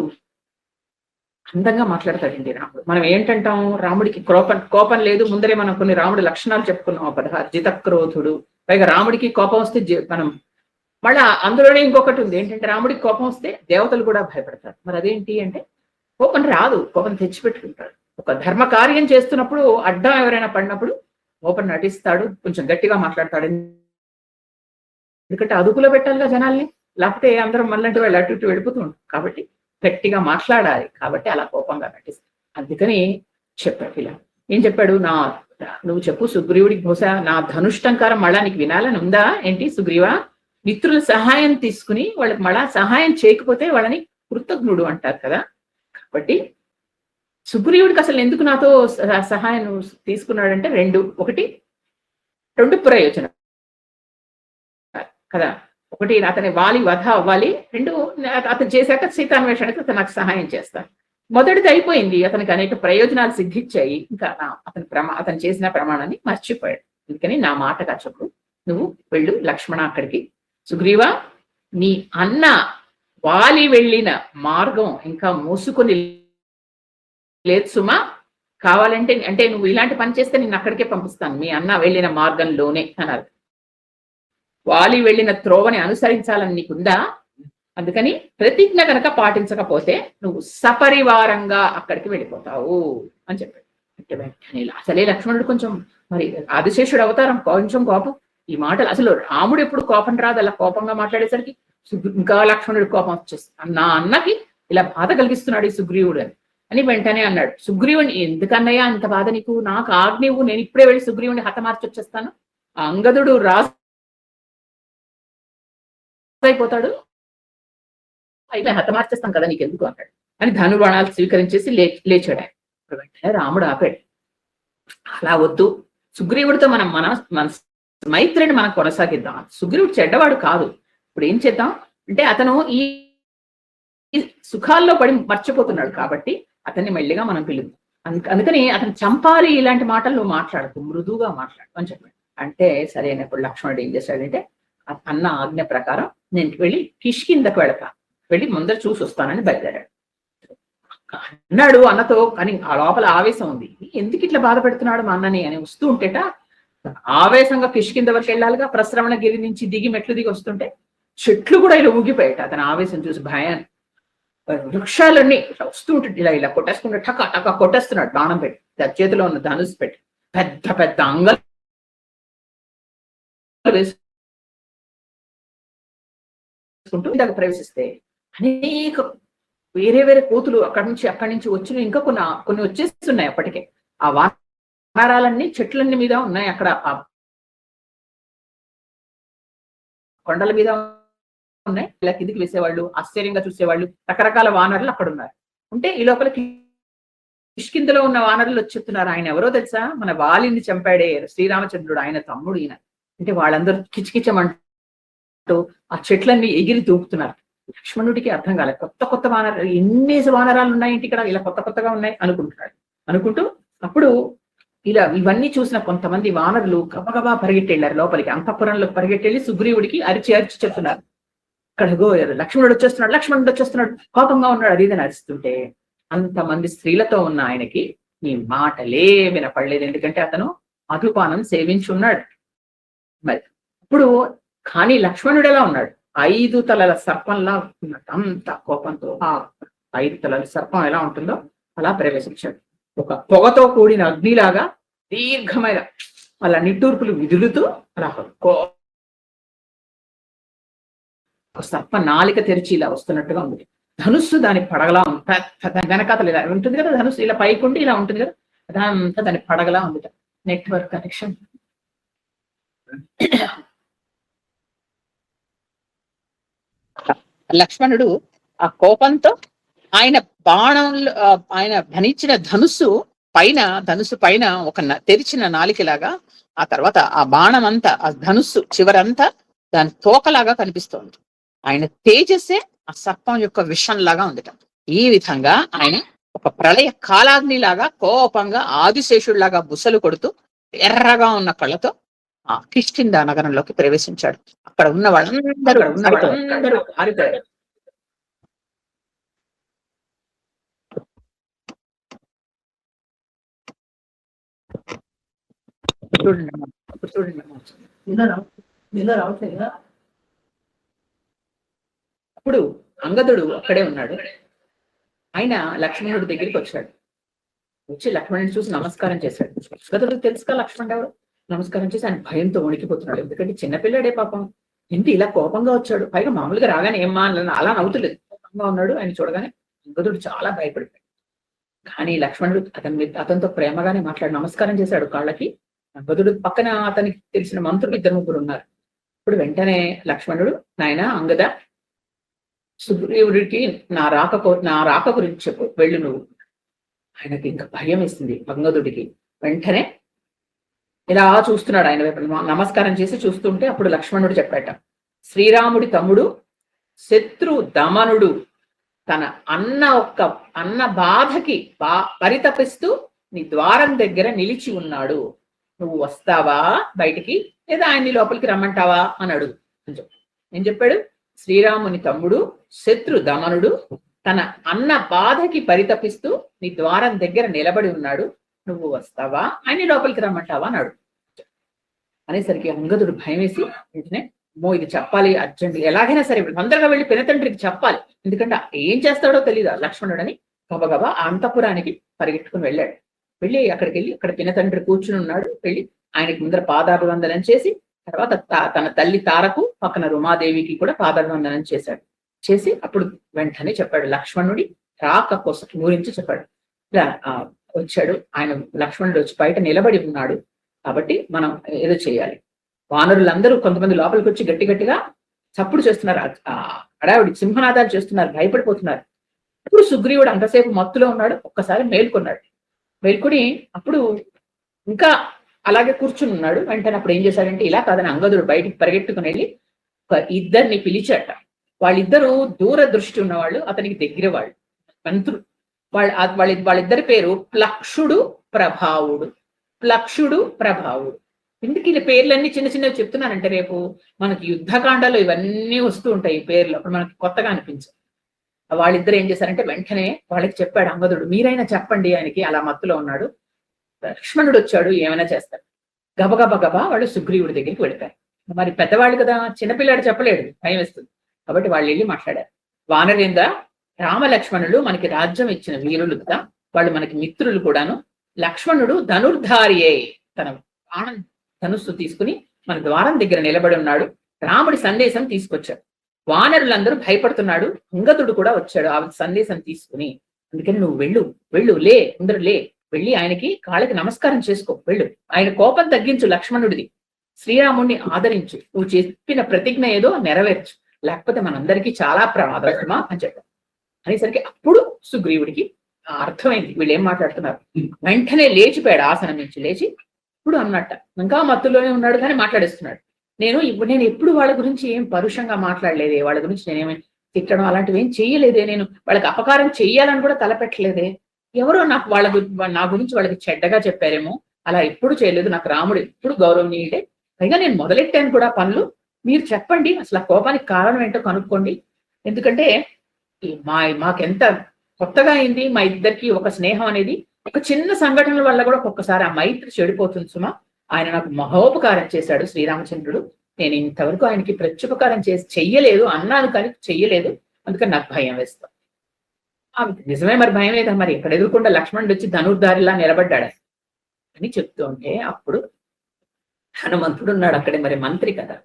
అందంగా మాట్లాడతాడండి రాముడు. మనం ఏంటంటాం, రాముడికి కోపం లేదు. ముందరే మనం కొన్ని రాముడి లక్షణాలు చెప్పుకున్నాం, 16 జితక్రోధుడు. పైగా రాముడికి కోపం వస్తే మనం మళ్ళీ అందులోనే ఇంకొకటి ఉంది ఏంటంటే, రాముడికి కోపం వస్తే దేవతలు కూడా భయపడతారు. మరి అదేంటి అంటే, కోపం రాదు, కోపం తెచ్చిపెట్టుకుంటాడు. ఒక ధర్మ కార్యం చేస్తున్నప్పుడు అడ్డం ఎవరైనా పడినప్పుడు కోపం నటిస్తాడు, కొంచెం గట్టిగా మాట్లాడతాడు. ఎందుకంటే అదుపులో పెట్టాలిగా జనాల్ని, లేకపోతే అందరం మళ్ళంటి వాళ్ళు అటు ఇటు వెళ్ళిపోతూ ఉంటారు. కాబట్టి గట్టిగా మాట్లాడాలి, కాబట్టి అలా కోపంగా నటిస్తాడు. అందుకని చెప్పాడు ఇలా. ఏం చెప్పాడు? నువ్వు చెప్పు సుగ్రీవుడికి, బహుశా నా ధనుష్టంకారం మళ్ళా నీకు వినాలని ఉందా ఏంటి సుగ్రీవా? మిత్రుల సహాయం తీసుకుని వాళ్ళకి మళ్ళా సహాయం చేయకపోతే వాళ్ళని కృతజ్ఞుడు అంటారు కదా. కాబట్టి సుగ్రీవుడికి అసలు ఎందుకు నాతో సహాయం తీసుకున్నాడంటే రెండు ప్రయోజనం కదా. ఒకటి, అతని వాలి వధ అవ్వాలి. రెండు, అతను చేశాక సీతాన్వేషణకి అతను నాకు సహాయం చేస్తాను. మొదటిది అయిపోయింది, అతనికి అనేక ప్రయోజనాలు సిద్ధించాయి. ఇంకా అతను చేసిన ప్రమాణాన్ని మర్చిపోయాడు. అందుకని నా మాట చెప్పు, నువ్వు వెళ్ళు లక్ష్మణ అక్కడికి. సుగ్రీవా, నీ అన్న వాలి వెళ్ళిన మార్గం ఇంకా మూసుకొని లేదు సుమా, కావాలంటే అంటే నువ్వు ఇలాంటి పని చేస్తే నేను అక్కడికే పంపిస్తాను, మీ అన్న వెళ్ళిన మార్గంలోనే అన్నారు. వాలి వెళ్ళిన త్రోవని అనుసరించాలని నీకుందా? అందుకని ప్రతిజ్ఞ కనుక పాటించకపోతే నువ్వు సపరివారంగా అక్కడికి వెళ్ళిపోతావు అని చెప్పాడు. అంటే వెంటనే అసలే లక్ష్మణుడు కొంచెం, మరి ఆదిశేషుడు అవతారం, కొంచెం కోపం. ఈ మాటలు అసలు రాముడు ఎప్పుడు కోపం రాదు, అలా కోపంగా మాట్లాడేసరికి ఇంకా లక్ష్మణుడి కోపం వచ్చేస్తుంది. నా అన్నకి ఇలా బాధ కలిగిస్తున్నాడు ఈ సుగ్రీవుడు అని వెంటనే అన్నాడు. సుగ్రీవుని, ఎందుకన్నయ్యా అంత బాధ నీకు? నాకు ఆజ్ఞవు, నేను ఇప్పుడే వెళ్ళి సుగ్రీవుని హతమార్చి వచ్చేస్తాను. ఆ అంగదుడు రాజు అయిపోతాడు, అయితే హతమార్చేస్తాం కదా నీకెందుకు అన్నాడు. అని ధనుర్బాణాలు స్వీకరించేసి లేచాడు. వెంటనే రాముడు ఆపాడు. అలా వద్దు, సుగ్రీవుడితో మన మైత్రిని మనం కొనసాగిద్దాం. సుగ్రీవుడు చెడ్డవాడు కాదు. ఇప్పుడు ఏం చేద్దాం అంటే, అతను ఈ సుఖాల్లో పడి మర్చిపోతున్నాడు కాబట్టి అతన్ని మెల్లిగా మనం పిలుద్దాం. అందుకని అతను చంపాలి, ఇలాంటి మాటలు మాట్లాడదు, మృదువుగా మాట్లాడు అని చెప్పాడు. అంటే సరే అయినప్పుడు లక్ష్మణుడు ఏం చేశాడంటే, అన్న ఆజ్ఞ ప్రకారం నేను వెళ్ళి కిష్కిందకు వెళతాను, వెళ్ళి ముందర చూసి వస్తానని బయలుదేరాడు. అన్నాడు అన్నతో. కానీ ఆ లోపల ఆవేశం ఉంది, ఎందుకు ఇట్లా బాధ పెడుతున్నాడు మా అన్నని అని వస్తూ ఉంటేట ఆవేశంగా కిష్కింద వరకు వెళ్ళాలిగా. ప్రశ్రవణ గిరి నుంచి మెట్లు దిగి వస్తుంటే చెట్లు కూడా ఇలా ఊగిపోయాట అతని ఆవేశం చూసి. భయాన్ని వృక్షాలన్నీ ఇట్లా వస్తూ ఉంటుంది, ఇలా కొట్టేసుకుంటే టక టక కొట్టేస్తున్నాడు బాణం పెట్టి, చేతిలో ఉన్న ధనుసు పెట్టి. పెద్ద పెద్ద అంగలు వేసుకుంటూ ఇందాక ప్రవేశిస్తే అనేక వేరే వేరే కోతులు అక్కడి నుంచి వచ్చిన, ఇంకా కొన్ని వచ్చేస్తున్నాయి అప్పటికే. ఆ వానరాలన్నీ చెట్లన్నీ మీద ఉన్నాయి అక్కడ, ఆ కొండల మీద ఉన్నాయి. ఇలా కిందికి వేసేవాళ్ళు, ఆశ్చర్యంగా చూసేవాళ్ళు, రకరకాల వానరులు అక్కడ ఉన్నారు. ఉంటే ఈ లోపల కిష్కిందలో ఉన్న వానరులు వచ్చేస్తున్నారు. ఆయన ఎవరో తెలుసా? మన వాలిని చంపాడే శ్రీరామచంద్రుడు, ఆయన తమ్ముడు ఈయన. అంటే వాళ్ళందరూ కిచకిచమంటూ ఆ చెట్లన్నీ ఎగిరి దూకుతున్నారు. లక్ష్మణుడికి అర్థం కాలేదు, కొత్త వానరాలు, ఎన్ని వానరాలు ఉన్నాయంటే ఇక్కడ, ఇలా కొత్తగా ఉన్నాయి అనుకుంటున్నాడు. అనుకుంటూ అప్పుడు ఇలా ఇవన్నీ చూసిన కొంతమంది వానరులు గబగబా పరిగెట్టెళ్ళారు లోపలికి, అంతఃపురంలో పరిగెట్టెళ్ళి సుగ్రీవుడికి అరిచి చెప్తున్నారు, ఇక్కడ లక్ష్మణుడు వచ్చేస్తున్నాడు, కోపంగా ఉన్నాడు, అది ఇదని అరుస్తుంటే అంతమంది స్త్రీలతో ఉన్న ఆయనకి ఈ మాటలే వినపడలేదు. ఎందుకంటే అతను మధుపానం సేవించి ఉన్నాడు. మరి ఇప్పుడు కానీ లక్ష్మణుడు ఎలా ఉన్నాడు? 5 తలల సర్పంలా ఉన్నట్టు, అంత కోపంతో ఆ 5 తలల సర్పం ఎలా ఉంటుందో అలా ప్రవేశించాడు. ఒక పొగతో కూడిన అగ్నిలాగా దీర్ఘమైన అలా నిట్టూర్పులు విదులుతూ అలా ఒక సర్ప నాలిక తెరిచి ఇలా వస్తున్నట్టుగా ఉంది. ధనుస్సు దాని పడగలా ఉంది, వెనకాతలు ఇలా ఉంటుంది కదా ధనుస్సు, ఇలా పైకుండి ఇలా ఉంటుంది కదా, అదంతా దాని పడగలా ఉంది. Network connection. లక్ష్మణుడు ఆ కోపంతో ఆయన బాణంలో, ఆయన ధనించిన ధనుస్సు పైన ఒక తెరిచిన నాలికలాగా, ఆ తర్వాత ఆ బాణం అంతా, ఆ ధనుస్సు చివరంతా దాని తోకలాగా కనిపిస్తోంది. ఆయన తేజస్సే ఆ సర్పం యొక్క విషంలాగా ఉందిట. ఈ విధంగా ఆయన ఒక ప్రళయ కాలాగ్నిలాగా కోపంగా ఆదిశేషుడిలాగా బుసలు కొడుతూ ఎర్రగా ఉన్న కళ్ళతో ఆ కిష్కింద నగరంలోకి ప్రవేశించాడు. అక్కడ ఉన్న వాళ్ళందరూ ఆరిపోయారు. చూడండి అప్పుడు అంగదుడు అక్కడే ఉన్నాడు. ఆయన లక్ష్మణుడి దగ్గరికి వచ్చాడు. వచ్చి లక్ష్మణుడిని చూసి నమస్కారం చేశాడు. అంగదుడికి తెలుసుగా లక్ష్మణుడు ఎవరు. నమస్కారం చేసి ఆయన భయంతో వణికిపోతున్నాడు. ఎందుకంటే చిన్నపిల్లాడే పాపం, ఏంటి ఇలా కోపంగా వచ్చాడు, పైగా మామూలుగా రాగానే ఏమ్మా అలా నవ్వుతులేదు, కోపంగా ఉన్నాడు. ఆయన చూడగానే అంగదుడు చాలా భయపడిపోయాడు. కానీ లక్ష్మణుడు అతనితో ప్రేమగానే మాట్లాడి నమస్కారం చేశాడు కాళ్ళకి. అంగదుడు పక్కన అతనికి తెలిసిన మంత్రులు 2-3 ఉన్నారు. ఇప్పుడు వెంటనే లక్ష్మణుడు, నాయన అంగద, సుగ్రీవుడికి నా రాక గురించి చెప్పు, వెళ్ళు నువ్వు. ఆయనకి ఇంకా భయం వేసింది అంగదుడికి. వెంటనే ఇలా చూస్తున్నాడు ఆయన వైపు, నమస్కారం చేసి చూస్తుంటే అప్పుడు లక్ష్మణుడు చెప్పాట, శ్రీరాముడి తమ్ముడు శత్రు దమనుడు తన అన్న బాధకి పరితపిస్తూ నీ ద్వారం దగ్గర నిలిచి ఉన్నాడు, నువ్వు వస్తావా బయటికి, లేదా ఆయన్ని లోపలికి రమ్మంటావా అని అడుగు అని చెప్పు. ఏం చెప్పాడు? శ్రీరాముని తమ్ముడు శత్రు దమనుడు తన అన్న బాధకి పరితపిస్తూ నీ ద్వారం దగ్గర నిలబడి ఉన్నాడు, నువ్వు వస్తావా, ఆయన్ని లోపలికి రమ్మంటావా అని అడుగు అనేసరికి అంగదుడు భయం వేసి వెంటనే, ఇది చెప్పాలి అర్జెంట్, ఎలాగైనా సరే తొందరగా వెళ్ళి పినతండ్రికి చెప్పాలి, ఎందుకంటే ఏం చేస్తాడో తెలియదు లక్ష్మణుడని గబగబా అంతఃపురానికి పరిగెట్టుకుని వెళ్ళాడు. వెళ్ళి అక్కడికి వెళ్ళి అక్కడ పినతండ్రి కూర్చుని ఉన్నాడు. వెళ్ళి ఆయనకి ముందర పాదాభివందనం చేసి తర్వాత తన తల్లి తారకు పక్కన రుమాదేవికి కూడా పాదాభివందనం చేశాడు. చేసి అప్పుడు వెంటనే చెప్పాడు, లక్ష్మణుడి రాక కోసం గురించి చెప్పాడు. ఇలా వచ్చాడు ఆయన, లక్ష్మణుడు వచ్చి బయట నిలబడి ఉన్నాడు కాబట్టి మనం ఏదో చేయాలి. వానరులందరూ కొంతమంది లోపలికి వచ్చి గట్టిగా చప్పుడు చేస్తున్నారు, అడావిడి సింహనాదాలు చేస్తున్నారు, భయపడిపోతున్నారు. అప్పుడు సుగ్రీవుడు అంతసేపు మత్తులో ఉన్నాడు, ఒక్కసారి మేల్కొన్నాడు. మేల్కొని అప్పుడు ఇంకా అలాగే కూర్చుని ఉన్నాడు. వెంటనే అప్పుడు ఏం చేశాడంటే, ఇలా కాదని అంగదుడు బయటికి పరిగెట్టుకుని వెళ్ళి ఇద్దరిని పిలిచాట. వాళ్ళిద్దరూ దూరదృష్టి ఉన్నవాళ్ళు, అతనికి దగ్గర వాళ్ళు మంత్రులు. వాళ్ళిద్దరి పేరు ప్లక్షుడు ప్రభావుడు. ప్లక్షుడు ప్రభావుడు. ఎందుకు ఈ పేర్లన్నీ చిన్న చిన్నవి చెప్తున్నానంటే, రేపు మనకి యుద్ధకాండాలు ఇవన్నీ వస్తూ ఉంటాయి ఈ పేర్లు, అప్పుడు మనకి కొత్తగా అనిపించదు. వాళ్ళిద్దరు ఏం చేశారంటే వెంటనే వాళ్ళకి చెప్పాడు అంగదుడు, మీరైనా చెప్పండి, ఆయనకి అలా మత్తులో ఉన్నాడు, లక్ష్మణుడు వచ్చాడు, ఏమైనా చేస్తాడు. గబగబా వాళ్ళు సుగ్రీవుడి దగ్గరికి వెళ్ళిపోయారు. మరి పెద్దవాళ్ళు కదా, చిన్నపిల్లాడు చెప్పలేడు, భయం వేస్తుంది. కాబట్టి వాళ్ళు వెళ్ళి మాట్లాడారు, వానరేంద్ర, రామలక్ష్మణులు మనకి రాజ్యం ఇచ్చిన వీరులు కదా, వాళ్ళు మనకి మిత్రులు కూడాను. లక్ష్మణుడు ధనుర్ధారియే, తన ప్రాణం ధనుస్సు తీసుకుని మన ద్వారం దగ్గర నిలబడి ఉన్నాడు, రాముడి సందేశం తీసుకొచ్చాడు. వానరులందరూ భయపడుతున్నాడు, అంగదుడు కూడా వచ్చాడు ఆ సందేశం తీసుకుని. అందుకని నువ్వు వెళ్ళు, లే అందరూ లే, వెళ్ళి ఆయనకి కాళ్ళకి నమస్కారం చేసుకో, వెళ్ళు, ఆయన కోపం తగ్గించు లక్ష్మణుడిది, శ్రీరాముడిని ఆదరించు, నువ్వు చెప్పిన ప్రతిజ్ఞ ఏదో నెరవేర్చు, లేకపోతే మనందరికీ చాలా ప్రమాదమా అని చెప్పాడు. అనేసరికి అప్పుడు సుగ్రీవుడికి అర్థమైంది వీళ్ళు ఏం మాట్లాడుతున్నారు. వెంటనే లేచిపోయాడు, ఆసనం నుంచి లేచి ఇప్పుడు అన్నట్ట, ఇంకా మత్తులోనే ఉన్నాడు కానీ మాట్లాడేస్తున్నాడు. నేను ఎప్పుడు వాళ్ళ గురించి ఏం పరుషంగా మాట్లాడలేదే, వాళ్ళ గురించి నేనేమి తిట్టడం అలాంటివి ఏం చెయ్యలేదే, నేను వాళ్ళకి అపకారం చెయ్యాలని కూడా తలపెట్టలేదే, ఎవరో నాకు నా గురించి వాళ్ళకి చెడ్డగా చెప్పారేమో, అలా ఎప్పుడు చేయలేదు, నాకు రాముడు ఎప్పుడు గౌరవనీయుడే, పైగా నేను మొదలెట్టాను కూడా పనులు, మీరు చెప్పండి అసలు ఆ కోపానికి కారణం ఏంటో కనుక్కోండి, ఎందుకంటే మాకెంత కొత్తగా అయింది మా ఇద్దరికి ఒక స్నేహం అనేది, ఒక చిన్న సంఘటనల వల్ల కూడా ఒక్కొక్కసారి ఆ మైత్రి చెడిపోతుంది సుమా. ఆయన నాకు మహోపకారం చేశాడు శ్రీరామచంద్రుడు, నేను ఇంతవరకు ఆయనకి ప్రత్యుపకారం చెయ్యలేదు అన్నాను కానీ చెయ్యలేదు, అందుకని నాకు భయం వేస్తాం. నిజమే, మరి భయం లేదా, మరి ఇక్కడ ఎదుర్కొంటే లక్ష్మణుడు వచ్చి ధనుర్ధారిలా నిలబడ్డాడు అని చెప్తూ ఉంటే అప్పుడు హనుమంతుడు ఉన్నాడు అక్కడే, మరి మంత్రి కదా,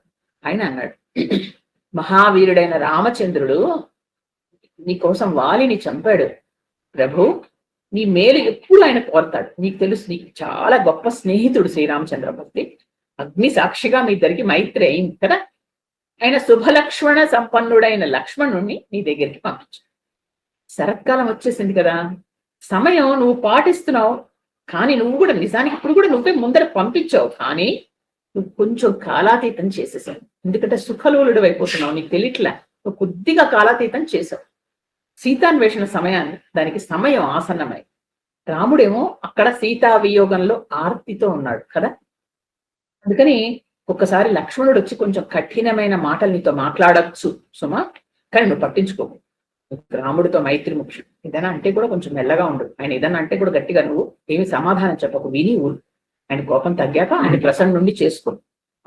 ఆయన అన్నాడు, మహావీరుడైన రామచంద్రుడు నీ కోసం వాలిని చంపాడు ప్రభు, నీ మేలు ఎప్పుడు ఆయన కోరతాడు, నీకు తెలుసు, నీకు చాలా గొప్ప స్నేహితుడు శ్రీరామచంద్రమూర్తి, అగ్ని సాక్షిగా మీ ఇద్దరికి మైత్రి అయింది కదా, ఆయన శుభలక్ష్మణ సంపన్నుడైన లక్ష్మణుణ్ణి నీ దగ్గరికి పంపించు. శరత్కాలం వచ్చేసింది కదా, సమయం నువ్వు పాటిస్తున్నావు, కానీ నువ్వు కూడా నిజానికి ఇప్పుడు కూడా నువ్వే ముందర పంపించావు, కానీ నువ్వు కొంచెం కాలాతీతం చేసేసావు, ఎందుకంటే సుఖలోలుడు అయిపోతున్నావు, నీకు తెలియట్లా, నువ్వు కొద్దిగా కాలాతీతం చేసావు. సీతాన్వేషణ సమయాన్ని దానికి సమయం ఆసన్నమై, రాముడేమో అక్కడ సీతా వియోగంలో ఆర్తితో ఉన్నాడు కదా, అందుకని ఒక్కసారి లక్ష్మణుడు వచ్చి కొంచెం కఠినమైన మాటలు నీతో మాట్లాడచ్చు సుమా, కానీ నువ్వు పట్టించుకోకు, రాముడితో మైత్రి ముఖ్యం, ఏదైనా అంటే కూడా కొంచెం మెల్లగా ఉండు, ఆయన ఏదైనా అంటే కూడా గట్టిగా నువ్వు ఏమి సమాధానం చెప్పకు, విని ఊరు, ఆయన కోపం తగ్గాక ఆయన ప్రసన్న నుండి చేసుకో,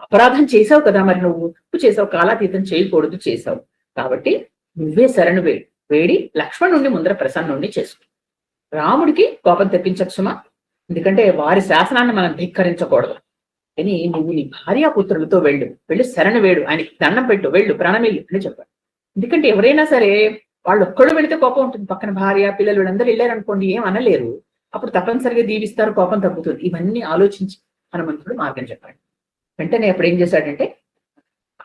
అపరాధం చేసావు కదా, మరి నువ్వు చేసావు, కాలాతీతం చేయకూడదు చేసావు, కాబట్టి నువ్వే శరణు వేడు, వేడి లక్ష్మణుణ్ణి ముందర ప్రసన్నుణ్ణి చేసుకుంది. రాముడికి కోపం తెప్పించకు సుమా, ఎందుకంటే వారి శాసనాన్ని మనం ధిక్కరించకూడదు అని నువ్వు నీ భార్యాపుత్రులతో వెళ్ళి శరణు వేడు, ఆయనకి దండం పెట్టు, వెళ్ళు, ప్రాణమిల్లు అని చెప్పాడు. ఎందుకంటే ఎవరైనా సరే వాళ్ళు ఒక్కళ్ళు వెళితే కోపం ఉంటుంది, పక్కన భార్య పిల్లలు వీళ్ళందరూ వెళ్ళారనుకోండి ఏం అనలేరు, అప్పుడు తప్పనిసరిగా దీవిస్తారు, కోపం తగ్గుతుంది. ఇవన్నీ ఆలోచించి హనుమంతుడు మార్గం చెప్పాడు. వెంటనే అప్పుడు ఏం చేశాడంటే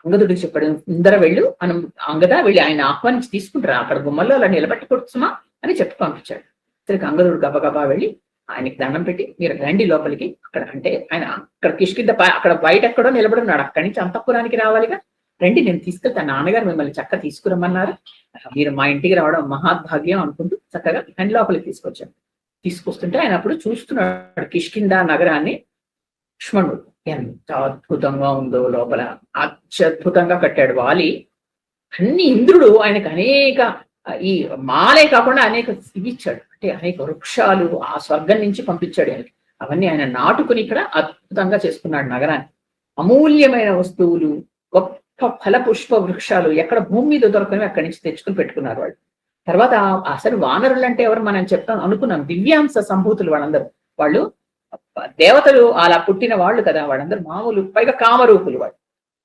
అంగదుడికి చెప్పాడు, ముందర వెళ్ళు, మనం అంగద వెళ్ళి ఆయన ఆహ్వానించి తీసుకుంటారా, అక్కడ గుమ్మల్లో అలా నిలబెట్టి కొడుచుమా అని చెప్పి పంపించాడు. సరే అంగదుడు గబగబా వెళ్ళి ఆయనకి దండం పెట్టి మీరు రండి లోపలికి, అక్కడ అంటే ఆయన అక్కడ కిష్కింద అక్కడ బయట ఎక్కడో నిలబడున్నాడు, అక్కడి నుంచి అంతఃపురానికి రావాలిగా, రండి నేను తీసుకెళ్తాను, నాన్నగారు మిమ్మల్ని చక్క తీసుకురమ్మన్నారు, మీరు మా ఇంటికి రావడం మహాద్భాగ్యం అనుకుంటూ చక్కగా ఆయన లోపలికి తీసుకొచ్చాడు. తీసుకొస్తుంటే ఆయన అప్పుడు చూస్తున్నాడు కిష్కింద నగరాన్ని. లక్ష్మణుడు ఎంత అద్భుతంగా ఉందో, లోపల అత్యద్భుతంగా కట్టాడు వాలి. అన్ని ఇంద్రుడు ఆయనకు అనేక ఈ మాలే కాకుండా అనేక ఇచ్చాడు, అంటే అనేక వృక్షాలు ఆ స్వర్గం నుంచి పంపించాడు ఆయనకి. అవన్నీ ఆయన నాటుకుని ఇక్కడ అద్భుతంగా చేసుకున్నాడు నగరాన్ని. అమూల్యమైన వస్తువులు, గొప్ప ఫల పుష్ప వృక్షాలు ఎక్కడ భూమి మీద దొరకని అక్కడి నుంచి తెచ్చుకుని పెట్టుకున్నారు వాళ్ళు. తర్వాత అసలు వానరులు అంటే ఎవరు మనం చెప్తాం అనుకున్నాం, దివ్యాంశ సంభూతులు వాళ్ళందరూ, వాళ్ళు దేవతలు అలా పుట్టిన వాళ్ళు కదా, వాళ్ళందరూ మామూలు పైగా కామరూపులు వాళ్ళు.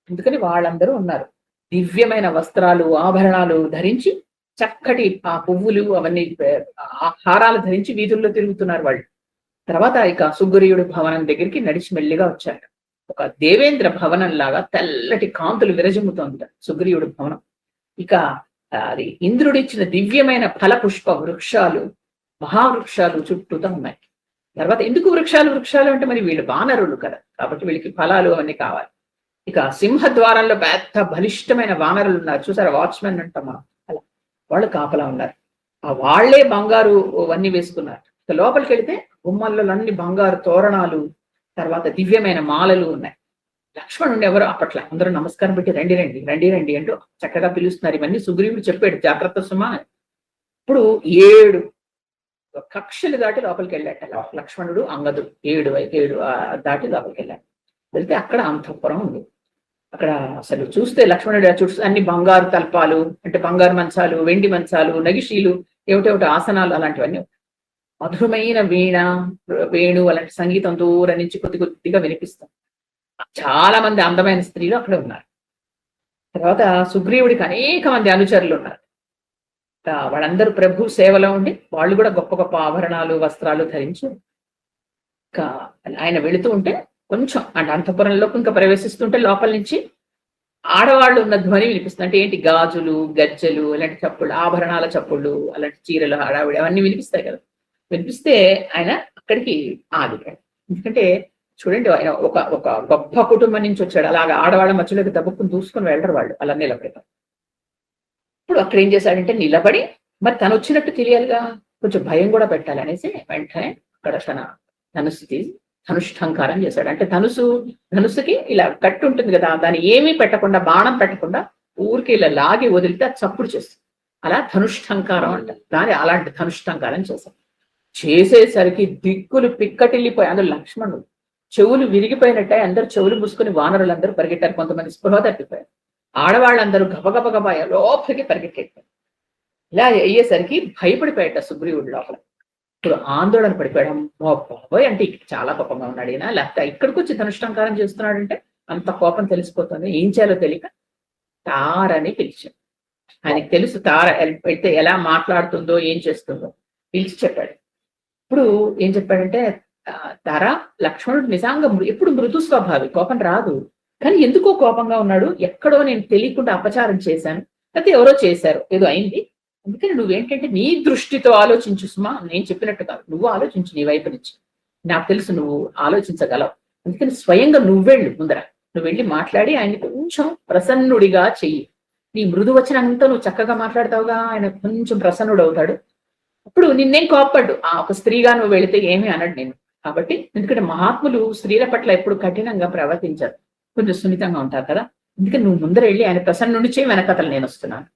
అందుకని వాళ్ళందరూ ఉన్నారు దివ్యమైన వస్త్రాలు ఆభరణాలు ధరించి, చక్కటి ఆ పువ్వులు అవన్నీ హారాలు ధరించి వీధుల్లో తిరుగుతున్నారు వాళ్ళు. తర్వాత ఇక సుగ్రీవుడి భవనం దగ్గరికి నడిచి మెల్లిగా వచ్చారు. ఒక దేవేంద్ర భవనం లాగా తెల్లటి కాంతులు విరజిమ్ముతోంది సుగ్రీవుడి భవనం. ఇక అది ఇంద్రుడిచ్చిన దివ్యమైన ఫల పుష్ప వృక్షాలు, మహావృక్షాలు చుట్టూతో ఉన్నాయి. తర్వాత ఎందుకు వృక్షాలు అంటే మరి వీళ్ళు వానరులు కదా, కాబట్టి వీళ్ళకి ఫలాలు అవన్నీ కావాలి. ఇక సింహద్వారంలో పెద్ద బలిష్టమైన వానరులు ఉన్నారు, చూసారా, వాచ్మెన్ అంటాం మనం, అలా వాళ్ళు కాపలా ఉన్నారు. ఆ వాళ్లే బంగారు అవన్నీ వేసుకున్నారు. ఇక లోపలికి వెళితే గుమ్మల్లో అన్ని బంగారు తోరణాలు, తర్వాత దివ్యమైన మాలలు ఉన్నాయి. లక్ష్మణుడు ఎవరు అప్పట్లో అందరూ నమస్కారం పెట్టి రండి రండి రండి రండి అంటూ చక్కగా పిలుస్తున్నారు. ఇవన్నీ సుగ్రీవుడు చెప్పాడు, జాగ్రత్త సుమా. ఇప్పుడు 7 కక్షలు దాటి లోపలికి వెళ్ళాట లక్ష్మణుడు అంగదుడు, 7 దాటి లోపలికి వెళ్ళాడు. వెళ్తే అక్కడ అంతఃపురం ఉంది. అక్కడ అసలు చూస్తే లక్ష్మణుడు చూస్తే అన్ని బంగారు తల్పాలు, అంటే బంగారు మంచాలు, వెండి మంచాలు, నగిషీలు, ఏమిటేమిటి ఆసనాలు అలాంటివన్నీ. మధురమైన వేణు అలాంటి సంగీతం దూరం నుంచి కొద్దిగా వినిపిస్తాం. చాలా మంది అందమైన స్త్రీలు అక్కడ ఉన్నారు. తర్వాత సుగ్రీవుడికి అనేక మంది అనుచరులు ఉన్నారు. వాళ్ళందరూ ప్రభు సేవలో ఉండి వాళ్ళు కూడా గొప్ప గొప్ప ఆభరణాలు వస్త్రాలు ధరించి ఆయన వెళుతూ ఉంటే కొంచెం అంటే అంతఃపురంలోకి ఇంకా ప్రవేశిస్తుంటే లోపల నుంచి ఆడవాళ్ళు ఉన్న ధ్వని వినిపిస్తుంది. అంటే ఏంటి, గాజులు గజ్జలు ఇలాంటి చప్పుళ్ళు, ఆభరణాల చప్పుళ్ళు, అలాంటి చీరలు హడావిడి అవన్నీ వినిపిస్తాయి కదా. వినిపిస్తే ఆయన అక్కడికి ఆగిపోయాడు. ఎందుకంటే చూడండి, ఆయన ఒక గొప్ప కుటుంబం నుంచి వచ్చాడు. అలాగా ఆడవాళ్ళ మధ్యలోకి దబ్బుకుని దూసుకొని వెళ్ళరు వాళ్ళు, అలా నిలబడతారు. ఇప్పుడు అక్కడ ఏం చేశాడంటే నిలబడి, మరి తను వచ్చినట్టు తెలియాలిగా, కొంచెం భయం కూడా పెట్టాలి అనేసి వెంటనే అక్కడ తన ధనుస్సు తీసి ధనుష్ఠంకారం చేశాడు. అంటే ధనుస్సుకి ఇలా కట్టు ఉంటుంది కదా, దాన్ని ఏమీ పెట్టకుండా, బాణం పెట్టకుండా ఊరికి ఇలా లాగి వదిలితే అది చప్పుడు చేస్తుంది. అలా ధనుష్ఠంకారం అంట. దాని అలాంటి ధనుష్ఠంకారం చేసేసరికి దిక్కులు పిక్కటిల్లిపోయి, అందులో లక్ష్మణుడు చెవులు విరిగిపోయినట్టే అందరూ చెవులు మూసుకుని వానరులందరూ పరిగెట్టారు. కొంతమంది స్పృహ తప్పిపోయారు. ఆడవాళ్ళందరూ గబగబగబ లోపలికి పరిగెట్టేటారు. ఇలా అయ్యేసరికి భయపడిపోయాట సుగ్రీవుడు లోపల. ఇప్పుడు ఆందోళన పడిపోయాడు. బాబోయ్, అంటే చాలా కోపంగా ఉన్నాడు ఈయన, లేకపోతే ఇక్కడికి వచ్చి ధనుష్ఠంకారం చేస్తున్నాడంటే అంత కోపం తెలిసిపోతుంది. ఏం చేయాలో తెలియక తారని పిలిచాడు. ఆయనకి తెలుసు తార అయితే ఎలా మాట్లాడుతుందో ఏం చేస్తుందో. పిలిచి చెప్పాడు. ఇప్పుడు ఏం చెప్పాడంటే, తార, లక్ష్మణుడు నిజంగా ఎప్పుడు మృదు స్వభావి, కోపం రాదు, కానీ ఎందుకో కోపంగా ఉన్నాడు. ఎక్కడో నేను తెలియకుండా అపచారం చేశాను, లేకపోతే ఎవరో చేశారు, ఏదో అయింది. అందుకని నువ్వేంటంటే నీ దృష్టితో ఆలోచించు సుమా, నేను చెప్పినట్టు కాదు, నువ్వు ఆలోచించు నీ వైపు నుంచి. నాకు తెలుసు నువ్వు ఆలోచించగలవు. అందుకని స్వయంగా నువ్వెళ్ళు, ముందర నువ్వు వెళ్ళి మాట్లాడి ఆయన్ని కొంచెం ప్రసన్నుడిగా చెయ్యి. నీ మృదు వచనంతో నువ్వు చక్కగా మాట్లాడతావుగా, ఆయన కొంచెం ప్రసన్నుడు అవుతాడు. అప్పుడు నిన్నేం కోప్పడ్డు, ఒక స్త్రీగా నువ్వు వెళితే ఏమీ అనడు నేను. కాబట్టి ఎందుకంటే మహాత్ములు స్త్రీల పట్ల ఎప్పుడు కఠినంగా ప్రవర్తించారు, కొంచెం సున్నితంగా ఉంటారు కదా. అందుకని నువ్వు ముందర వెళ్ళి ఆయన ప్రసన్నుడి చేయి, వెనకతలు నేను వస్తున్నాను.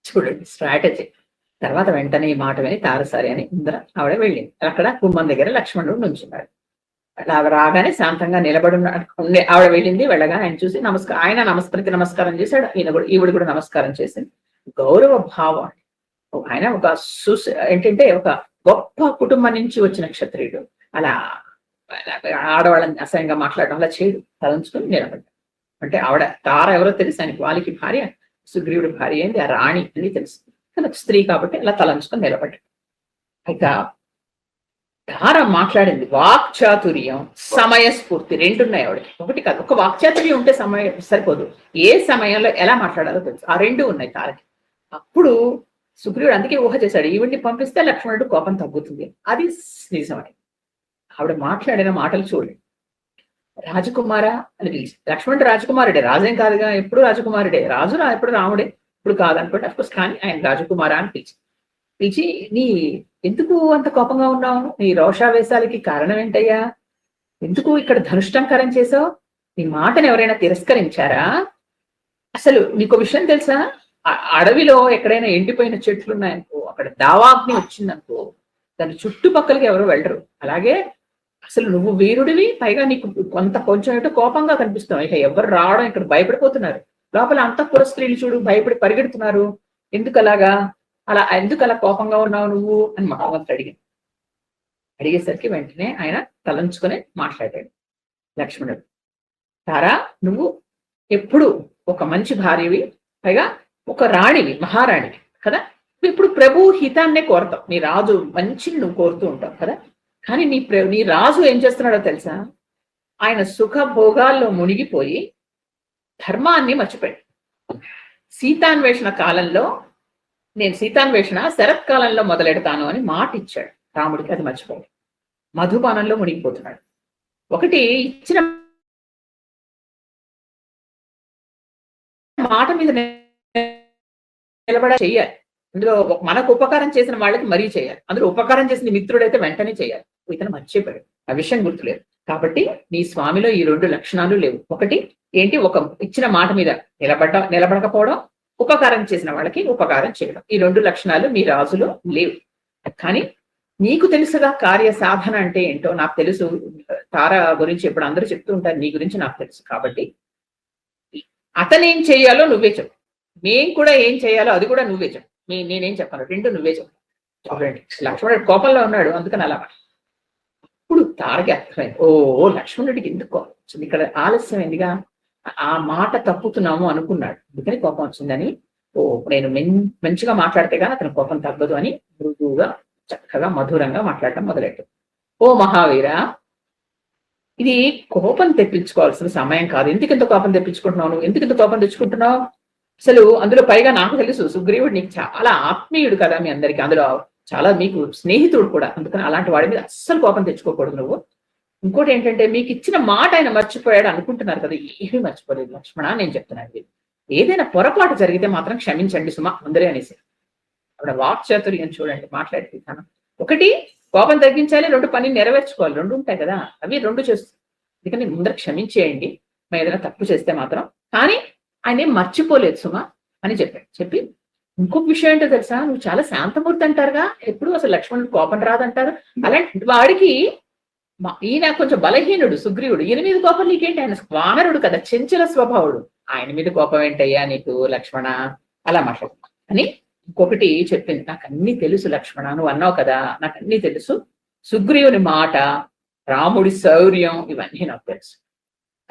చూడండి స్ట్రాటజీ. తర్వాత వెంటనే ఈ మాట విని తారసారి అని ముందర ఆవిడ వెళ్ళింది. అక్కడ గుమ్మం దగ్గర లక్ష్మణుడు నుంచున్నాడు. అలా రాగానే శాంతంగా నిలబడున్నాడు. ఆవిడ వెళ్ళింది. వెళ్ళగా ఆయన చూసి ఆయన నమస్కారం చేశాడు. ఈవిడ కూడా నమస్కారం చేసింది. గౌరవ భావం. ఆయన ఒక ఏంటంటే ఒక గొప్ప కుటుంబం నుంచి వచ్చిన క్షత్రియుడు. అలా ఆడవాళ్ళని అసహ్యంగా మాట్లాడడం అలా చేయడు. తలంచుకొని నిలబడ్డాడు. అంటే ఆవిడ తార ఎవరో తెలుసు ఆయనకి. వాళ్ళకి భార్య, సుగ్రీవుడి భార్య ఏంది ఆ రాణి అని తెలుసు. కానీ స్త్రీ కాబట్టి అలా తలంచుకొని నిలబడ్డాడు. అయితే తార మాట్లాడింది వాక్చాతుర్యం, సమయస్ఫూర్తి రెండున్నాయి ఆవిడకి. ఒకటి కాదు, ఒక వాక్చాతుర్యం ఉంటే సమయం సరిపోదు, ఏ సమయంలో ఎలా మాట్లాడాలో తెలుసు. ఆ రెండు ఉన్నాయి తారకి. అప్పుడు సుగ్రీవుడు అందుకే ఊహ చేశాడు, ఈవిడ్ని పంపిస్తే లక్ష్మణుడు కోపం తగ్గుతుంది. అది నిజమే. ఆవిడ మాట్లాడిన మాటలు చూడండి. రాజకుమారా అని పిలిచి, లక్ష్మణుడు రాజకుమారుడే, రాజేం కాదుగా, ఎప్పుడు రాజకుమారుడే, రాజు ఎప్పుడు రాముడే, ఇప్పుడు కాదనుకోండి అఫ్కోర్స్. కానీ ఆయన రాజకుమారా అని పిలిచి నీ ఎందుకు అంత కోపంగా ఉన్నావు, నీ రోషావేశాలకి కారణం ఏంటయ్యా, ఎందుకు ఇక్కడ ధనుష్టంకరం చేసావు, నీ మాటను ఎవరైనా తిరస్కరించారా, అసలు నీకు విషయం తెలుసా, అడవిలో ఎక్కడైనా ఎండిపోయిన చెట్లు ఉన్నాయనుకో, అక్కడ దావాగ్ని వచ్చిందనుకో, దాని చుట్టుపక్కలకి ఎవరు వెళ్ళరు. అలాగే అసలు నువ్వు వీరుడివి, పైగా నీకు కొంచెం ఏటో కోపంగా కనిపిస్తున్నావు. ఇక ఎవరు రావడం ఇక్కడ భయపడిపోతున్నారు, లోపల అంతఃపుర స్త్రీలు చూడు భయపడి పరిగెడుతున్నారు, ఎందుకు అలా కోపంగా ఉన్నావు నువ్వు అని మహావంతుడు అడిగేసరికి వెంటనే ఆయన తలంచుకొని మాట్లాడాడు లక్ష్మణుడు. తారా, నువ్వు ఎప్పుడు ఒక మంచి భార్యవి, పైగా ఒక రాణివి, మహారాణివి కదా, ఇప్పుడు ప్రభు హితాన్నే కోరతావు, నీ రాజు మంచిని నువ్వు కోరుతూ ఉంటావు కదా. కానీ నీ రాజు ఏం చేస్తున్నాడో తెలుసా, ఆయన సుఖ భోగాల్లో మునిగిపోయి ధర్మాన్ని మర్చిపోయాడు. సీతాన్వేషణ కాలంలో నేను సీతాన్వేషణ శరత్కాలంలో మొదలెడతాను అని మాట ఇచ్చాడు రాముడికి, అది మర్చిపోయాడు. మధుపానంలో మునిగిపోతున్నాడు. ఒకటి ఇచ్చిన మాట మీద నిలబడ చెయ్యాలి. అందులో మనకు ఉపకారం చేసిన వాళ్ళకి మరీ చేయాలి, అందులో ఉపకారం చేసిన మిత్రుడైతే వెంటనే చేయాలి. ఇతను మర్చిపోయాడు, ఆ విషయం గుర్తులేదు. కాబట్టి నీ స్వామిలో ఈ రెండు లక్షణాలు లేవు. ఒకటి ఏంటి, ఒక ఇచ్చిన మాట మీద నిలబడకపోవడం, ఉపకారం చేసిన వాళ్ళకి ఉపకారం చేయడం. ఈ రెండు లక్షణాలు మీ రాజులో లేవు. కానీ నీకు తెలుసుగా కార్య సాధన అంటే ఏంటో, నాకు తెలుసు. తార గురించి ఇప్పుడు అందరూ చెప్తూ ఉంటారు, నీ గురించి నాకు తెలుసు. కాబట్టి అతనేం చేయాలో నువ్వే చెప్పు, మేం కూడా ఏం చేయాలో అది కూడా నువ్వే చెప్పు. నేనేం చెప్పాను, రెండు నువ్వే చెప్పు. చూడండి, లక్ష్మణుడు కోపంలో ఉన్నాడు, అందుకని అలా. ఇప్పుడు తారకి అర్థమైంది, లక్ష్మణుడికి ఎందుకు కోపం వచ్చింది, ఇక్కడ ఆలస్యం ఎందుగా, ఆ మాట తప్పుతున్నాము అనుకున్నాడు, అందుకని కోపం వచ్చిందని. నేను మంచిగా మాట్లాడితే కానీ అతని కోపం తగ్గదు అని మృదువుగా చక్కగా మధురంగా మాట్లాడటం మొదలెట్టు. ఓ మహావీర, ఇది కోపం తెప్పించుకోవాల్సిన సమయం కాదు. ఎందుకు కోపం తెప్పించుకుంటున్నావు, నువ్వు ఎందుకు కోపం తెచ్చుకుంటున్నావు, అసలు అందులో పైగా నాకు తెలుసు సుగ్రీవుడు నీకు చాలా ఆత్మీయుడు కదా, మీ అందరికీ అందులో చాలా మీకు స్నేహితుడు కూడా, అందుకని అలాంటి వాడి మీద అస్సలు కోపం తెచ్చుకోకూడదు నువ్వు. ఇంకోటి ఏంటంటే, మీకు ఇచ్చిన మాట ఆయన మర్చిపోయాడు అనుకుంటున్నారు కదా, ఏమీ మర్చిపోలేదు లక్ష్మణ, నేను చెప్తున్నాను. ఏదైనా పొరపాటు జరిగితే మాత్రం క్షమించండి సుమా ముందరే అనేసి. అక్కడ వాక్చాతుర్యం చూడండి, మాట్లాడే విధానం. ఒకటి కోపం తగ్గించాలి, రెండు పని నెరవేర్చుకోవాలి, రెండు ఉంటాయి కదా, అవి రెండు చేస్తుంది. అందుకని ముందర క్షమించేయండి మేము ఏదైనా తప్పు చేస్తే మాత్రం. కానీ ఆయన ఏం మర్చిపోలేదు సుమా అని చెప్పి ఇంకొక విషయం ఏంటో తెలుసా, నువ్వు చాలా శాంతమూర్తి అంటారుగా, ఎప్పుడు అసలు లక్ష్మణుడు కోపం రాదంటారు. అలాంటి వాడికి ఈయన కొంచెం బలహీనుడు సుగ్రీవుడు, ఈయన మీద కోపం నీకేంటి, ఆయన వానరుడు కదా, చెంచల స్వభావుడు, ఆయన మీద కోపం ఏంటయ్యా నీకు లక్ష్మణ, అలా మాట్లాడు అని ఇంకొకటి చెప్పింది. నాకు అన్ని తెలుసు లక్ష్మణ, నువ్వు అన్నావు కదా, నాకు అన్ని తెలుసు. సుగ్రీవుని మాట, రాముడి శౌర్యం, ఇవన్నీ నాకు తెలుసు.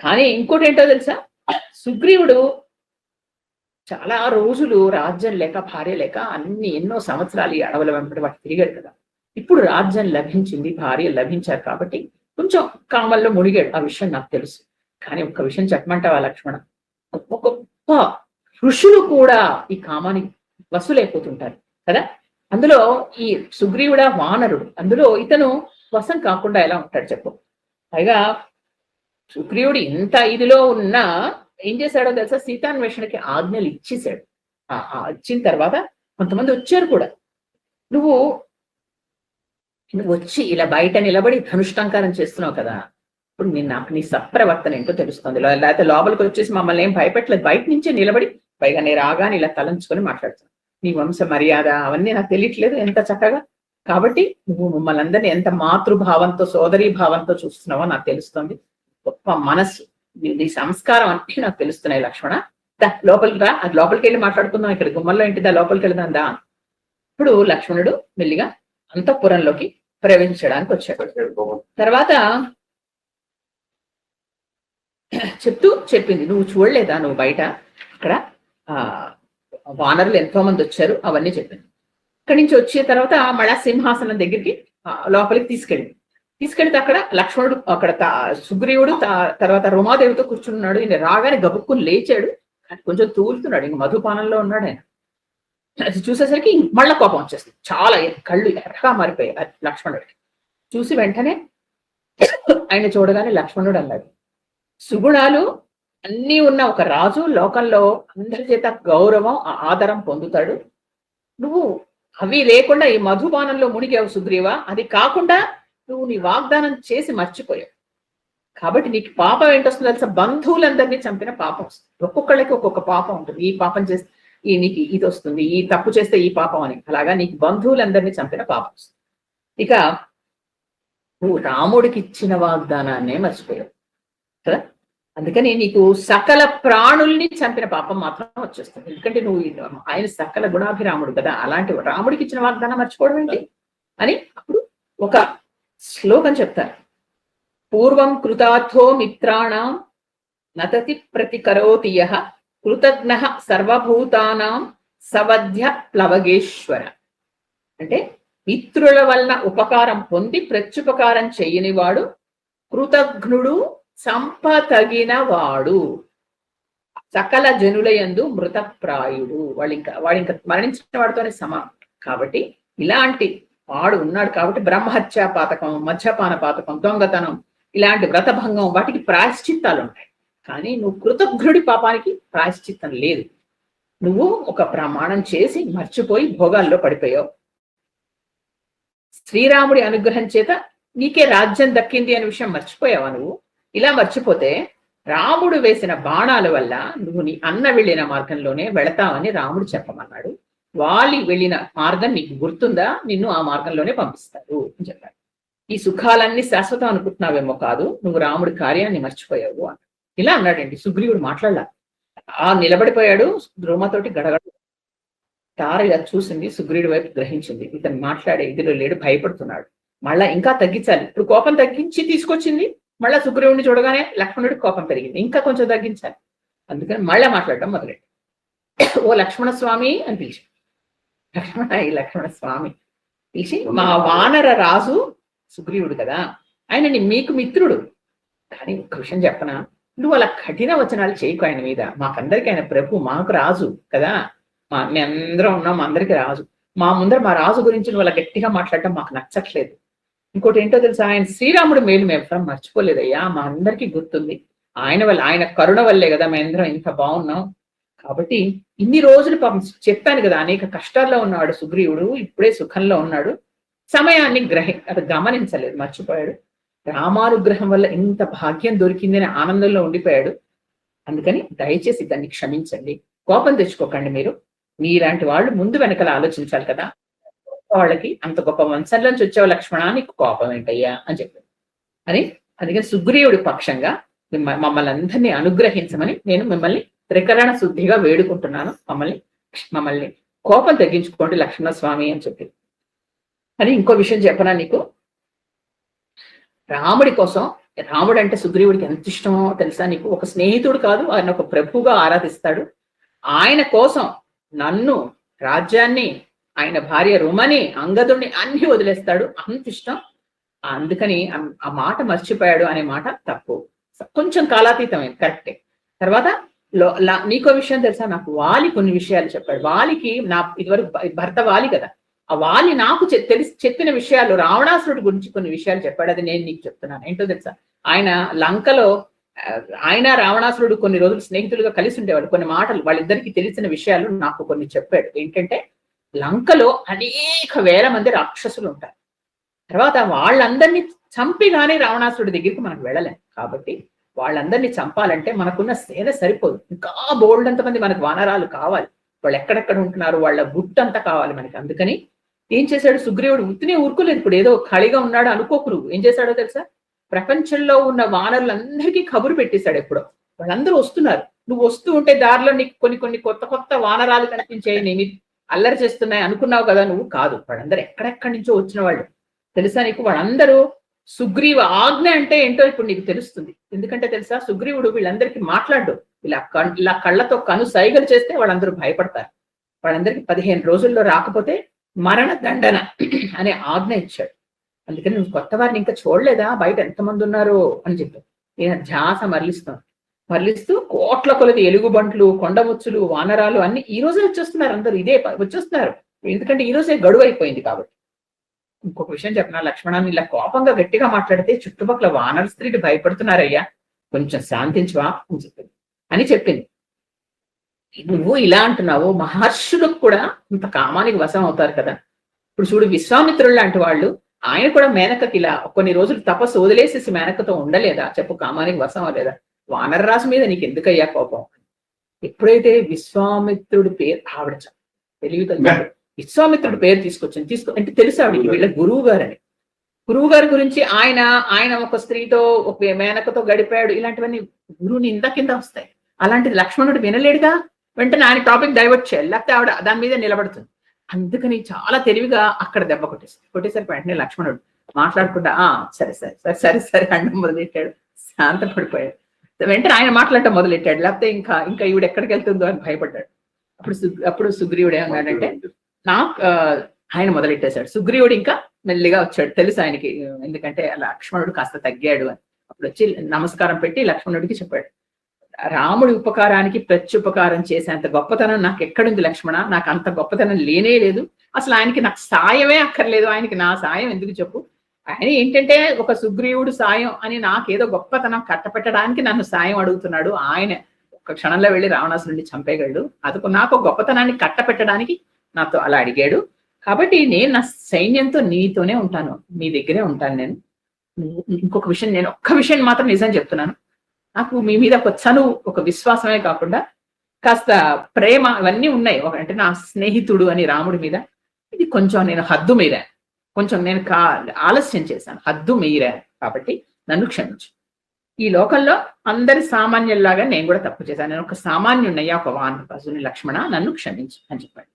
కానీ ఇంకోటి ఏంటో తెలుసా, సుగ్రీవుడు చాలా రోజులు రాజ్యం లేక భార్య లేక ఎన్నో సంవత్సరాలు ఈ అడవుల వెంబడి వాటి తిరిగాడు కదా. ఇప్పుడు రాజ్యం లభించింది, భార్య లభించారు కాబట్టి కొంచెం కామల్లో మునిగాడు, ఆ విషయం నాకు తెలుసు. కానీ ఒక్క విషయం చెప్పమంటావా లక్ష్మణ, గొప్ప గొప్ప ఋషులు కూడా ఈ కామానికి వసులైపోతుంటారు కదా. అందులో ఈ సుగ్రీవుడా వానరుడు, అందులో ఇతను వశం కాకుండా ఎలా ఉంటాడు చెప్పు. పైగా సుగ్రీవుడు ఇంత ఇదిలో ఉన్నా ఏం చేశాడో తెలుసా, సీతాన్వేషణకి ఆజ్ఞలు ఇచ్చేశాడు. ఇచ్చిన తర్వాత కొంతమంది వచ్చారు కూడా. నువ్వు వచ్చి ఇలా బయట నిలబడి ధనుష్టంకారం చేస్తున్నావు కదా, ఇప్పుడు నాకు నీ సత్ప్రవర్తన ఏంటో తెలుస్తుంది. లేకపోతే లోపలికి వచ్చేసి మమ్మల్ని ఏం భయపెట్టలేదు, బయట నుంచే నిలబడి పైగా నేను రాగానే ఇలా తలంచుకొని మాట్లాడుతున్నాను. నీ వంశ మర్యాద అవన్నీ నాకు తెలియట్లేదు ఎంత చక్కగా. కాబట్టి నువ్వు మమ్మల్ని అందరినీ ఎంత మాతృభావంతో సోదరీ భావంతో చూస్తున్నావో నాకు తెలుస్తుంది. గొప్ప మనస్సు, నీ సంస్కారం అంటే నాకు తెలుస్తున్నాయి లక్ష్మణ. లోపలికి రా, అది లోపలికి వెళ్ళి మాట్లాడుకుందాం, ఇక్కడ గుమ్మల్లో ఏంటిదా, లోపలికి వెళ్దాం దా. ఇప్పుడు లక్ష్మణుడు మెల్లిగా అంతఃపురంలోకి ప్రవేశించడానికి వచ్చాడు. తర్వాత చెప్పింది, నువ్వు చూడలేదా, నువ్వు బయట అక్కడ వానరులు ఎంతో మంది వచ్చారు, అవన్నీ చెప్పింది. ఇక్కడి నుంచి వచ్చిన తర్వాత మళ్ళా సింహాసనం దగ్గరికి లోపలికి తీసుకెళ్తే అక్కడ లక్ష్మణుడు, అక్కడ సుగ్రీవుడు, తర్వాత రుమాదేవితో కూర్చున్నాడు. ఈయన రాగానే గబుక్కుని లేచాడు, కొంచెం తూలుతున్నాడు, ఇంక మధుపానంలో ఉన్నాడు ఆయన. అది చూసేసరికి మళ్ళా కోపం వచ్చేస్తుంది, చాలా కళ్ళు ఎర్రగా మారిపోయాయి లక్ష్మణుడికి. చూసి వెంటనే ఆయన చూడగానే లక్ష్మణుడు అన్నాడు, సుగుణాలు అన్నీ ఉన్న ఒక రాజు లోకంలో అందరి చేత గౌరవం ఆదరం పొందుతాడు, నువ్వు అవి లేకుండా ఈ మధుపానంలో మునిగావు సుగ్రీవా, అది కాకుండా నువ్వు నీ వాగ్దానం చేసి మర్చిపోయావు, కాబట్టి నీకు పాపం ఏంటొస్తుందో తెలుసా, బంధువులందరినీ చంపిన పాపం వస్తుంది. ఒక్కొక్కళ్ళకి ఒక్కొక్క పాపం ఉంటుంది, ఈ పాపం చేస్తే నీకు ఇది వస్తుంది, ఈ తప్పు చేస్తే ఈ పాపం అని, అలాగా నీకు బంధువులందరినీ చంపిన పాపం వస్తుంది. ఇక నువ్వు రాముడికి ఇచ్చిన వాగ్దానాన్నే మర్చిపోయావు కదా, అందుకని నీకు సకల ప్రాణుల్ని చంపిన పాపం మాత్రం వచ్చేస్తుంది. ఎందుకంటే నువ్వు ఆయన సకల గుణాభిరాముడు కదా, అలాంటి రాముడికి ఇచ్చిన వాగ్దానం మర్చిపోవడం ఏంటి అని అప్పుడు ఒక శ్లోకం చెప్తారు. పూర్వం కృతార్థో మిత్రాణం నతతి ప్రతికరోతి యః కృతజ్ఞః సర్వభూతానాం సవధ్య ప్లవగేశ్వర. అంటే మిత్రుల వలన ఉపకారం పొంది ప్రత్యుపకారం చేయని వాడు కృతజ్ఞుడు, సంపతగిన వాడు, సకల జనుల యందు మృతప్రాయుడు, వాడు ఇంకా మరణించిన వాడితోనే సమానం. కాబట్టి ఇలాంటి వాడు ఉన్నాడు కాబట్టి బ్రహ్మహత్యా పాతకం, మద్యపాన పాతకం, దొంగతనం, ఇలాంటి వ్రతభంగం వాటికి ప్రాయశ్చిత్తాలు ఉంటాయి. కానీ నువ్వు కృతజ్ఞుడి పాపానికి ప్రాయశ్చిత్తం లేదు. నువ్వు ఒక ప్రమాణం చేసి మర్చిపోయి భోగాల్లో పడిపోయావు. శ్రీరాముడి అనుగ్రహం చేత నీకే రాజ్యం దక్కింది అనే విషయం మర్చిపోయావా నువ్వు? ఇలా మర్చిపోతే రాముడు వేసిన బాణాల వల్ల నువ్వు నీ అన్న వెళ్ళిన మార్గంలోనే వెళతావని రాముడు చెప్పమన్నాడు. వాలి వెళ్ళిన మార్గం నీకు గుర్తుందా? నిన్ను ఆ మార్గంలోనే పంపిస్తారు అని చెప్పాడు. ఈ సుఖాలన్నీ శాశ్వతం అనుకుంటున్నావేమో, కాదు, నువ్వు రాముడి కార్యాన్ని మర్చిపోయావు అన్నాడు. ఇలా అన్నాడండి. సుగ్రీవుడు మాట్లాడలా, నిలబడిపోయాడు. ద్రోమతోటి గడగడ తార ఇలా చూసింది, సుగ్రీవుడి వైపు గ్రహించింది, ఇతను మాట్లాడే ఇదిలో లేడు, భయపడుతున్నాడు. మళ్ళా ఇంకా తగ్గించాలి. ఇప్పుడు కోపం తగ్గించి తీసుకొచ్చింది. మళ్ళా సుగ్రీవుడిని చూడగానే లక్ష్మణుడికి కోపం పెరిగింది, ఇంకా కొంచెం తగ్గించాలి. అందుకని మళ్ళా మాట్లాడటం మొదలెట్టు. ఓ లక్ష్మణ స్వామి అని పిలిచి, లక్ష్మణ స్వామి పిలిచి, మా వానర రాజు సుగ్రీవుడు కదా, ఆయన మీకు మిత్రుడు, కానీ ఒక్క విషయం చెప్పనా, నువ్వు అలా కఠిన వచనాలు చేయకు ఆయన మీద. మాకందరికి ఆయన ప్రభు, మాకు రాజు కదా, మేమందరం ఉన్నాం, మా అందరికి రాజు. మా ముందర మా రాజు గురించి నువ్వు అలా గట్టిగా మాట్లాడటం మాకు నచ్చట్లేదు. ఇంకోటి ఏంటో తెలుసా, ఆయన శ్రీరాముడు మేలు మేము మర్చిపోలేదయ్యా, మా అందరికీ గుర్తుంది. ఆయన వల్ల, ఆయన కరుణ వల్లే కదా మేమందరం ఇంత బాగున్నాం. కాబట్టి ఇన్ని రోజులు పాపం చెప్పాను కదా, అనేక కష్టాల్లో ఉన్నాడు సుగ్రీవుడు, ఇప్పుడే సుఖంలో ఉన్నాడు. సమయాన్ని గమనించలేదు, మర్చిపోయాడు. రామానుగ్రహం వల్ల ఇంత భాగ్యం దొరికిందని ఆనందంలో ఉండిపోయాడు. అందుకని దయచేసి దాన్ని క్షమించండి, కోపం తెచ్చుకోకండి. మీలాంటి వాళ్ళు ముందు వెనకాల ఆలోచించాలి కదా, వాళ్ళకి అంత గొప్ప వంశంలోంచి వచ్చేవ లక్ష్మణ, నీకు కోపం ఏంటయ్యా అని చెప్పాడు. అని అందుకని సుగ్రీవుడి పక్షంగా మమ్మల్ని అందరినీ అనుగ్రహించమని నేను మిమ్మల్ని త్రికరణ శుద్ధిగా వేడుకుంటున్నాను, మమ్మల్ని కోపం తగ్గించుకోండి లక్ష్మణ స్వామి అని చెప్పి. అని ఇంకో విషయం చెప్పనా నీకు, రాముడి కోసం, రాముడు అంటే సుగ్రీవుడికి ఎంత ఇష్టమో తెలుసా నీకు? ఒక స్నేహితుడు కాదు, ఆయన ఒక ప్రభువుగా ఆరాధిస్తాడు. ఆయన కోసం నన్ను, రాజ్యాన్ని, ఆయన భార్య రుమని, అంగదుడిని అన్ని వదిలేస్తాడు, అంత ఇష్టం. అందుకని ఆ మాట మర్చిపోయాడు అనే మాట తప్పు, కొంచెం కాలాతీతమైంది, కరెక్టే. తర్వాత నీకో విషయం తెలుసా, నాకు వాలి కొన్ని విషయాలు చెప్పాడు. వాలికి ఇదివరకు భర్త వాలి కదా, ఆ వాలి నాకు చెప్పిన విషయాలు, రావణాసురుడి గురించి కొన్ని విషయాలు చెప్పాడు, అది నేను నీకు చెప్తున్నాను. ఏంటో తెలుసా, ఆయన లంకలో ఆయన రావణాసురుడు కొన్ని రోజులు స్నేహితులుగా కలిసి ఉండేవాడు. కొన్ని మాటలు వాళ్ళిద్దరికి తెలిసిన విషయాలు నాకు కొన్ని చెప్పాడు. ఏంటంటే, లంకలో అనేక వేల మంది రాక్షసులు ఉంటారు. తర్వాత వాళ్ళందరినీ చంపిగానే రావణాసురుడి దగ్గరికి మనకు వెళ్ళలేం. కాబట్టి వాళ్ళందరినీ చంపాలంటే మనకున్న సేన సరిపోదు, ఇంకా బోల్డ్ అంతమంది మనకు వానరాలు కావాలి. వాళ్ళు ఎక్కడెక్కడ ఉంటున్నారు, వాళ్ళ గుట్టంతా కావాలి మనకి. అందుకని ఏం చేశాడు సుగ్రీవుడు, ఉత్తినే ఊరుకోలేదు. ఇప్పుడు ఏదో ఖాళీగా ఉన్నాడు అనుకోకు నువ్వు. ఏం చేశాడో తెలుసా, ప్రపంచంలో ఉన్న వానరులందరికీ కబురు పెట్టేశాడు. ఎప్పుడో వాళ్ళందరూ వస్తున్నారు, నువ్వు వస్తూ ఉంటే దారిలో నీకు కొన్ని కొన్ని కొత్త కొత్త వానరాలు కనిపించాయి, నేను అల్లరి చేస్తున్నాయి అనుకున్నావు కదా, నువ్వు కాదు. వాళ్ళందరూ ఎక్కడెక్కడి నుంచో వచ్చిన వాళ్ళు తెలుసా నీకు. వాళ్ళందరూ సుగ్రీవ ఆజ్ఞ అంటే ఏంటో ఇప్పుడు నీకు తెలుస్తుంది. ఎందుకంటే తెలుసా, సుగ్రీవుడు వీళ్ళందరికీ మాట్లాడు, ఇలా కళ్ళతో కను సైగలు చేస్తే వాళ్ళందరూ భయపడతారు. వాళ్ళందరికీ 15 రోజుల్లో రాకపోతే మరణ దండన అనే ఆజ్ఞ ఇచ్చాడు. అందుకని నువ్వు కొత్త వారిని ఇంకా చూడలేదా, బయట ఎంతమంది ఉన్నారో అని చెప్పి ఈయన ధ్యాస మరలిస్తూ కోట్ల కొలది ఎలుగుబంట్లు, కొండముచ్చులు, వానరాలు అన్ని ఈ రోజే వచ్చేస్తున్నారు. అందరూ ఇదే వచ్చేస్తున్నారు, ఎందుకంటే ఈ రోజే గడువు అయిపోయింది కాబట్టి. ఇంకొక విషయం చెప్పిన, లక్ష్మణాన్ని ఇలా కోపంగా గట్టిగా మాట్లాడితే చుట్టుపక్కల వానర స్త్రీలు భయపడుతున్నారయ్యా, కొంచెం శాంతించవా అని చెప్పింది. నువ్వు ఇలా అంటున్నావు, మహర్షులకు కూడా ఇంత కామానికి వశం అవుతారు కదా. ఇప్పుడు చూడు, విశ్వామిత్రుడు లాంటి వాళ్ళు, ఆయన కూడా మేనకకి ఇలా కొన్ని రోజులు తపస్సు వదిలేసేసి మేనకతో ఉండలేదా చెప్పు, కామానికి వశం అవ్వలేదా? వానర రాశి మీద నీకు ఎందుకయ్యా కోపం? ఎప్పుడైతే విశ్వామిత్రుడి పేరు ఆవిడ తెలియదు, విశ్వామిత్రుడి పేరు తీసుకో అంటే తెలుసు ఆవిడకి వీళ్ళ గురువు గారని. గురువు గారి గురించి ఆయన ఒక స్త్రీతో ఒక మేనకతో గడిపాడు, ఇలాంటివన్నీ గురువుని ఇంద కింద వస్తాయి. అలాంటిది లక్ష్మణుడు వినలేడుగా, వెంటనే ఆయన టాపిక్ డైవర్ట్ చేయాలి, లేకపోతే ఆవిడ దాని మీద నిలబడుతుంది. అందుకని చాలా తెలివిగా అక్కడ దెబ్బ కొట్టేసరికి వెంటనే లక్ష్మణుడు మాట్లాడకుండా సరే సరే సరే సరే సరే అనడం మొదలెట్టాడు. శాంతపడిపోయాడు. వెంటనే ఆయన మాట్లాడటం మొదలెట్టాడు, లేకపోతే ఇంకా ఈవిడ ఎక్కడికి వెళ్తుందో అని భయపడ్డాడు. అప్పుడు సుగ్రీవుడు ఏమన్నాడంటే, ఆయన మొదలెట్టేశాడు. సుగ్రీవుడు ఇంకా మెల్లిగా వచ్చాడు, తెలుసు ఆయనకి, ఎందుకంటే లక్ష్మణుడు కాస్త తగ్గాడు అని. అప్పుడు వచ్చి నమస్కారం పెట్టి లక్ష్మణుడికి చెప్పాడు, రాముడి ఉపకారానికి ప్రత్యుపకారం చేసేంత గొప్పతనం నాకు ఎక్కడుంది లక్ష్మణ, నాకు అంత గొప్పతనం లేనే లేదు. అసలు ఆయనకి నాకు సాయమే అక్కర్లేదు, ఆయనకి నా సాయం ఎందుకు చెప్పు. ఆయన ఏంటంటే ఒక సుగ్రీవుడు సాయం అని నాకేదో గొప్పతనం కట్టపెట్టడానికి నన్ను సాయం అడుగుతున్నాడు. ఆయన ఒక క్షణంలో వెళ్ళి రావణాసురుడిని చంపేయగలడు, అదొక నాకు గొప్పతనాన్ని కట్టపెట్టడానికి నాతో అలా అడిగాడు. కాబట్టి నేను నా సైన్యంతో నీతోనే ఉంటాను, నీ దగ్గరే ఉంటాను నేను. ఇంకొక విషయం, నేను ఒక్క విషయం మాత్రం నిజం చెప్తున్నాను, నాకు మీ మీద ఒక చనువు, ఒక విశ్వాసమే కాకుండా కాస్త ప్రేమ ఇవన్నీ ఉన్నాయి. అంటే నా స్నేహితుడు అని రాముడి మీద ఇది కొంచెం నేను హద్దు మీరా, కొంచెం నేను ఆలస్యం చేశాను, హద్దు మీరా, కాబట్టి నన్ను క్షమించు. ఈ లోకంలో అందరి సామాన్యుల్లాగా నేను కూడా తప్పు చేశాను, నేను ఒక సామాన్యున్నయ్యా, ఒక వానరరాజుని, లక్ష్మణ నన్ను క్షమించు అని చెప్పాడు.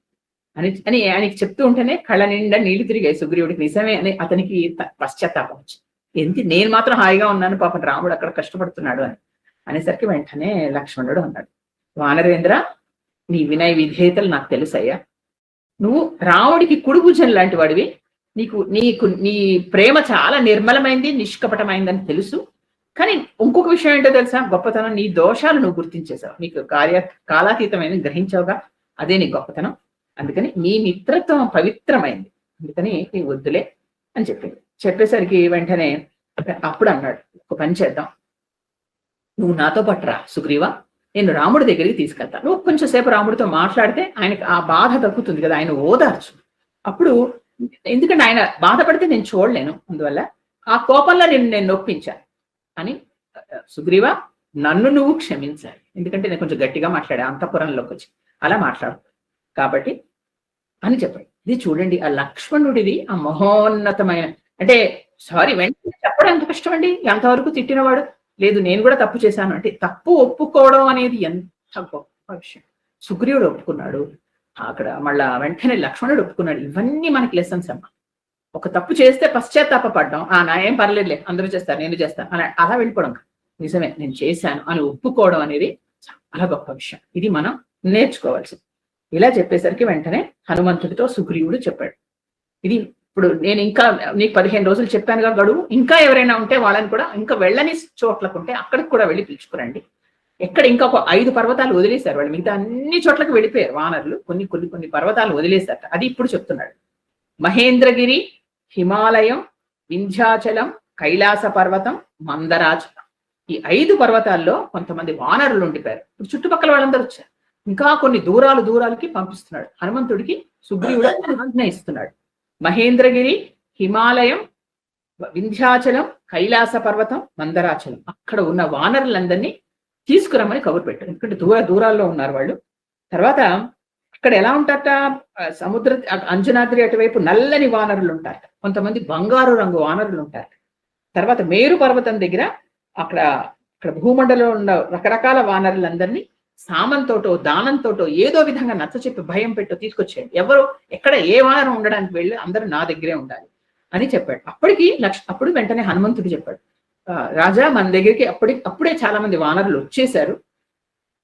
అని ఆయనకి చెప్తూ ఉంటేనే కళ్ళ నిండా నీళ్లు తిరిగాయి సుగ్రీవుడికి. నిజమే అని అతనికి పశ్చాత్తాపం వచ్చింది. నేను మాత్రం హాయిగా ఉన్నాను, పాపం రాముడు అక్కడ కష్టపడుతున్నాడు అని అనేసరికి వెంటనే లక్ష్మణుడు అన్నాడు, వానరేంద్ర, నీ వినయ విధేయతలు నాకు తెలుసయ్యా, నువ్వు రాముడికి కుడిభుజం లాంటి వాడివి, నీ ప్రేమ చాలా నిర్మలమైంది, నిష్కపటమైందని తెలుసు. కానీ ఇంకొక విషయం ఏంటో తెలుసా, గొప్పతనం నీ దోషాలు నువ్వు గుర్తించేశావు, నీకు కాలాతీతమైన గ్రహించావుగా, అదే నీ గొప్పతనం. అందుకని నీ మిత్రత్వం పవిత్రమైంది, అందుకని నీ వద్దులే అని చెప్పింది. చెప్పేసరికి వెంటనే అప్పుడు అన్నాడు, ఒక పని చేద్దాం, నువ్వు నాతో పాటు రా సుగ్రీవా, నేను రాముడి దగ్గరికి తీసుకెళ్తాను, నువ్వు కొంచెం సేపు రాముడితో మాట్లాడితే ఆయనకు ఆ బాధ తగ్గుతుంది కదా, ఆయన ఓదార్చు. అప్పుడు ఎందుకంటే ఆయన బాధపడితే నేను చూడలేను, అందువల్ల ఆ కోపంలో నేను నొప్పించాను అని, సుగ్రీవా నన్ను నువ్వు క్షమించాలి, ఎందుకంటే నేను కొంచెం గట్టిగా మాట్లాడా అంతఃపురంలోకి వచ్చి, అలా మాట్లాడు కాబట్టి అని చెప్పాడు. ఇది చూడండి, ఆ లక్ష్మణుడిది ఆ మహోన్నతమైన, అంటే సారీ వెంటనే చెప్పడం ఎంత కష్టం అండి. ఎంతవరకు తిట్టినవాడు, లేదు నేను కూడా తప్పు చేశాను అంటే, తప్పు ఒప్పుకోవడం అనేది ఎంత గొప్ప విషయం. సుగ్రీవుడు ఒప్పుకున్నాడు, అక్కడ మళ్ళా వెంటనే లక్ష్మణుడు ఒప్పుకున్నాడు. ఇవన్నీ మనకి లెసన్స్ అమ్మా. ఒక తప్పు చేస్తే పశ్చాత్తాపడ్డాం, నా ఏం పర్లేదులే అందరూ చేస్తారు నేను చేస్తాను అలా వెళ్ళిపోవడం, నిజమే నేను చేశాను అని ఒప్పుకోవడం అనేది చాలా గొప్ప విషయం. ఇది మనం నేర్చుకోవాల్సింది. ఇలా చెప్పేసరికి వెంటనే హనుమంతుడితో సుగ్రీవుడు చెప్పాడు, ఇది ఇప్పుడు నేను ఇంకా నీకు 15 రోజులు చెప్పానుగా గడువు, ఇంకా ఎవరైనా ఉంటే వాళ్ళని కూడా ఇంకా వెళ్ళని చోట్లకు ఉంటే అక్కడికి కూడా వెళ్ళి పిలుచుకురండి. ఎక్కడ ఇంకా ఒక 5 పర్వతాలు వదిలేశారు వాళ్ళు, మిగతా అన్ని చోట్లకు వెళ్ళిపోయారు వానరులు, కొన్ని పర్వతాలు వదిలేశారు. అది ఇప్పుడు చెప్తున్నాడు. మహేంద్రగిరి, హిమాలయం, వింధ్యాచలం, కైలాస పర్వతం, మందరాచలం, ఈ 5 పర్వతాల్లో కొంతమంది వానరులు ఉండిపోయారు. ఇప్పుడు చుట్టుపక్కల వాళ్ళందరూ వచ్చారు. ఇంకా కొన్ని దూరాలకి పంపిస్తున్నాడు హనుమంతుడికి, సుగ్రీవుడు ఆజ్ఞ ఇస్తున్నాడు. మహేంద్రగిరి, హిమాలయం, వింధ్యాచలం, కైలాస పర్వతం, మందరాచలం, అక్కడ ఉన్న వానరులందరినీ తీసుకురమ్మని కబురు పెట్టాడు. ఎందుకంటే దూరాల్లో ఉన్నారు వాళ్ళు. తర్వాత అక్కడ ఎలా ఉంటారట, సముద్ర అంజనాద్రి అటువైపు నల్లని వానరులు ఉంటారు, కొంతమంది బంగారు రంగు వానరులు ఉంటారు. తర్వాత మేరు పర్వతం దగ్గర అక్కడ భూమండలంలో ఉన్న రకరకాల వానరులందరినీ సామంతోటో దానంతోటో ఏదో విధంగా నచ్చ చెప్పి భయం పెట్టో తీసుకొచ్చేయండి. ఎవరు ఎక్కడ ఏ వారం ఉండడానికి వెళ్ళి అందరూ నా దగ్గరే ఉండాలి అని చెప్పాడు. అప్పుడు వెంటనే హనుమంతుడు చెప్పాడు, రాజా మన దగ్గరికి అప్పుడే చాలా మంది వానరులు వచ్చేశారు.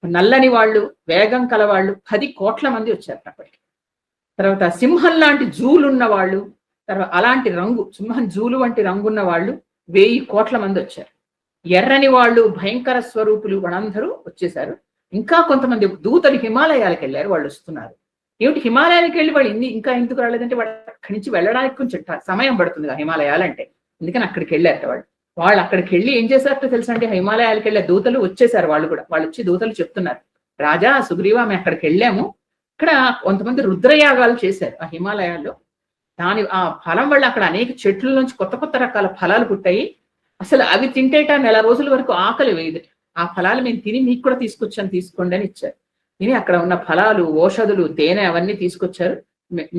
నల్లని వాళ్ళు, వేగం కలవాళ్ళు 10 కోట్ల మంది వచ్చారు అప్పటికి. తర్వాత సింహం లాంటి జూలున్న వాళ్ళు, తర్వాత అలాంటి రంగు సింహం జూలు వంటి రంగున్న వాళ్ళు 1000 కోట్ల మంది వచ్చారు. ఎర్రని వాళ్ళు, భయంకర స్వరూపులు వాళ్ళందరూ వచ్చేసారు. ఇంకా కొంతమంది దూతలు హిమాలయాలకు వెళ్ళారు, వాళ్ళు వస్తున్నారు. ఏమిటి హిమాలయాలకు వెళ్ళి వాళ్ళు ఇంకా ఎందుకు రాలేదంటే వాళ్ళు అక్కడి నుంచి వెళ్ళడానికి కొంచెం సమయం పడుతుంది హిమాలయాలంటే, అందుకని అక్కడికి వెళ్ళారు. వాళ్ళు అక్కడికి వెళ్ళి ఏం చేశారో తెలుసా అండి, హిమాలయాలకు వెళ్ళే దూతలు వచ్చేసారు. వాళ్ళు వచ్చి దూతలు చెప్తున్నారు, రాజా సుగ్రీవా మేము అక్కడికి వెళ్ళాము, ఇక్కడ కొంతమంది రుద్రయాగాలు చేశారు ఆ హిమాలయాల్లో. ఆ ఫలం వల్ల అక్కడ అనేక చెట్ల నుంచి కొత్త కొత్త రకాల ఫలాలు పుట్టాయి. అసలు అవి తింటేట 1 రోజుల వరకు ఆకలి వేయదు. ఆ ఫలాలు మేము తిని మీకు కూడా తీసుకొచ్చాను, తీసుకోండి అని ఇచ్చారు. తిని అక్కడ ఉన్న ఫలాలు, ఓషధులు, తేనె అవన్నీ తీసుకొచ్చారు.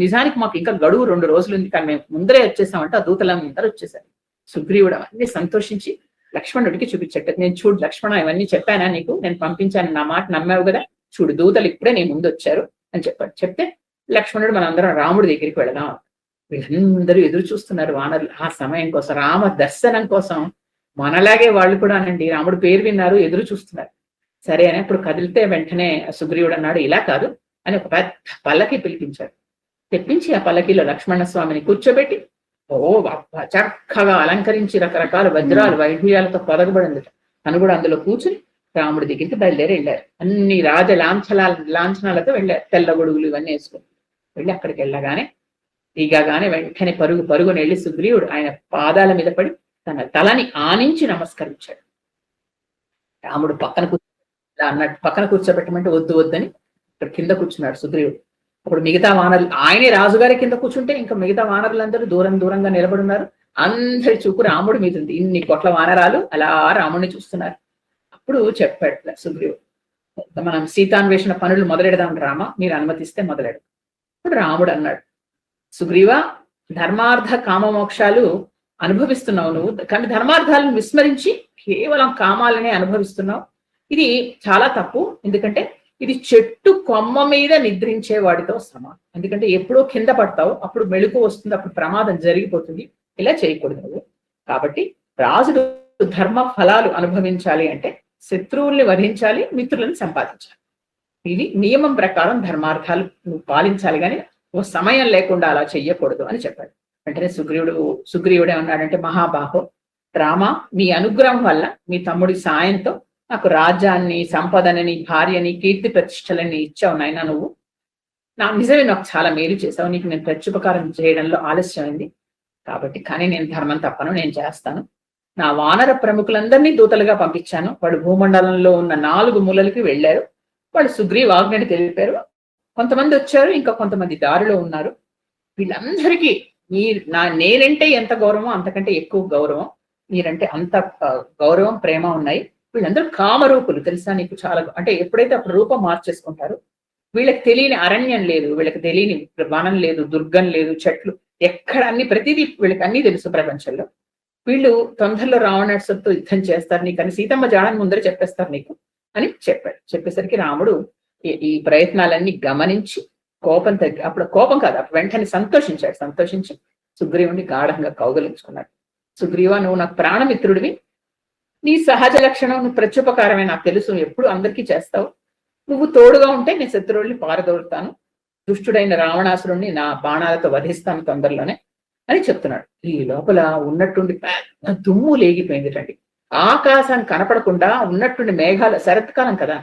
నిజానికి మాకు ఇంకా గడువు 2 రోజులు ఉంది, కానీ మేము ముందరే వచ్చేసామంటే ఆ దూతలందరూ వచ్చేసారు. సుగ్రీవుడు అవన్నీ సంతోషించి లక్ష్మణుడికి చూపించట్టు, నేను చూడు లక్ష్మణ ఇవన్నీ చెప్పానా నీకు, నేను పంపించాను, నా మాట నమ్మావు కదా, చూడు దూతలు ఇప్పుడే నీ ముందు వచ్చారు అని చెప్పాడు. చెప్తే లక్ష్మణుడు మనందరం రాముడి దగ్గరికి వెళదాం. వీళ్ళందరూ ఎదురు చూస్తున్నారు వానరులు ఆ సమయం కోసం, రామ దర్శనం కోసం. మనలాగే వాళ్ళు కూడా అనండి, రాముడు పేరు విన్నారు, ఎదురు చూస్తున్నారు. సరే అని అప్పుడు కదిలితే వెంటనే సుగ్రీవుడు అన్నాడు, ఇలా కాదు అని ఒక పెద్ద పల్లకి పిలిపించాడు. తెప్పించి ఆ పల్లకిలో లక్ష్మణ స్వామిని కూర్చోబెట్టి చక్కగా అలంకరించి రకరకాల వజ్రాలు వైఢూర్యాలతో పొదగబడింది. తను కూడా అందులో కూర్చుని రాముడి దగ్గరికి బయలుదేరి వెళ్ళారు. అన్ని లాంఛనాలతో వెళ్ళారు, తెల్ల గొడుగులు ఇవన్నీ వేసుకుని వెళ్ళి అక్కడికి వెళ్ళగానే దిగగానే వెంటనే పరుగుని వెళ్ళి సుగ్రీవుడు ఆయన పాదాల మీద పడి తన తలని ఆనించి నమస్కరించాడు. రాముడు పక్కన కూర్చోబెట్టమంటే వద్దు వద్దని ఇక్కడ కింద కూర్చున్నాడు సుగ్రీవుడు. అప్పుడు మిగతా వానరులు, ఆయనే రాజుగారి కింద కూర్చుంటే ఇంకా మిగతా వానరులందరూ దూరంగా నిలబడున్నారు. అందరి చూపు రాముడి మీద ఉంది. ఇన్ని కోట్ల వానరాలు అలా రాముడిని చూస్తున్నారు. అప్పుడు చెప్పాడు సుగ్రీవుడు, మనం సీతాన్వేషణ పనులు మొదలెడదాం రామ, మీరు అనుమతిస్తే మొదలెడదాం. ఇప్పుడు రాముడు అన్నాడు, సుగ్రీవా ధర్మార్థ కామ మోక్షాలు అనుభవిస్తున్నావు నువ్వు, కానీ ధర్మార్థాలను విస్మరించి కేవలం కామాలనే అనుభవిస్తున్నావు. ఇది చాలా తప్పు. ఎందుకంటే ఇది చెట్టు కొమ్మ మీద నిద్రించే వాడితో సమానం. ఎందుకంటే ఎప్పుడో కింద పడతావు, అప్పుడు మెళుకు వస్తుంది, అప్పుడు ప్రమాదం జరిగిపోతుంది. ఇలా చేయకూడదు నువ్వు. కాబట్టి రాజుడు ధర్మ ఫలాలు అనుభవించాలి అంటే శత్రువుల్ని వధించాలి, మిత్రులను సంపాదించాలి. ఇది నియమం ప్రకారం ధర్మార్థాలు నువ్వు పాలించాలి, కానీ ఓ సమయం లేకుండా అలా చెయ్యకూడదు అని చెప్పాడు. వెంటనే సుగ్రీవుడే ఉన్నాడంటే, మహాబాహో రామ, మీ అనుగ్రహం వల్ల మీ తమ్ముడి సాయంతో నాకు రాజ్యాన్ని, సంపదనని, భార్యని, కీర్తి ప్రతిష్టలని ఇచ్చావు నాయన. నువ్వు నిజమే నాకు చాలా మేలు చేశావు. నీకు నేను ప్రత్యుపకారం చేయడంలో ఆలస్యమైంది కాబట్టి, కానీ నేను ధర్మం తప్పను, నేను చేస్తాను. నా వానర ప్రముఖులందరినీ దూతలుగా పంపించాను. వాళ్ళు భూమండలంలో ఉన్న 4 మూలలకి వెళ్ళారు. వాళ్ళు సుగ్రీవ ఆజ్ఞని తెలిపారు. కొంతమంది వచ్చారు, ఇంకా కొంతమంది దారిలో ఉన్నారు. వీళ్ళందరికీ నేనంటే ఎంత గౌరవం, అంతకంటే ఎక్కువ గౌరవం. మీరంటే అంత గౌరవం, ప్రేమ ఉన్నాయి. వీళ్ళందరూ కామరూపులు తెలుసా నీకు చాలా. అంటే ఎప్పుడైతే అప్పుడు రూపం మార్చేసుకుంటారు, వీళ్ళకి తెలియని అరణ్యం లేదు, వీళ్ళకి తెలియని వనం లేదు, దుర్గం లేదు, చెట్లు ఎక్కడ ప్రతిదీ వీళ్ళకి అన్ని తెలుసు ప్రపంచంలో. వీళ్ళు తొందరలో రావణాసుడితో యుద్ధం చేస్తారు నీకు అని, సీతమ్మ జాడని ముందర చెప్పేస్తారు నీకు అని చెప్పాడు. చెప్పేసరికి రాముడు ఈ ప్రయత్నాలన్నీ గమనించి కోపం తగ్గి, అప్పుడు కోపం కాదు, అప్పుడు వెంటనే సంతోషించాడు. సంతోషించి సుగ్రీవుని గాఢంగా కౌగలించుకున్నాడు. సుగ్రీవా, నువ్వు నాకు ప్రాణమిత్రుడివి, నీ సహజ లక్షణం, నువ్వు ప్రత్యుపకారమే నాకు తెలుసు, ఎప్పుడు అందరికీ చేస్తావు. నువ్వు తోడుగా ఉంటే నేను శత్రువుల్ని పారదోలుతాను, దుష్టుడైన రావణాసురుణ్ణి నా బాణాలతో వధిస్తాను తొందరలోనే అని చెప్తున్నాడు. ఈ లోపల ఉన్నట్టుండి పెద్ద దుమ్ము లేగిపోయిందిటండి. ఆకాశం కనపడకుండా ఉన్నట్టుండి మేఘాలు, శరత్కాలం కదా,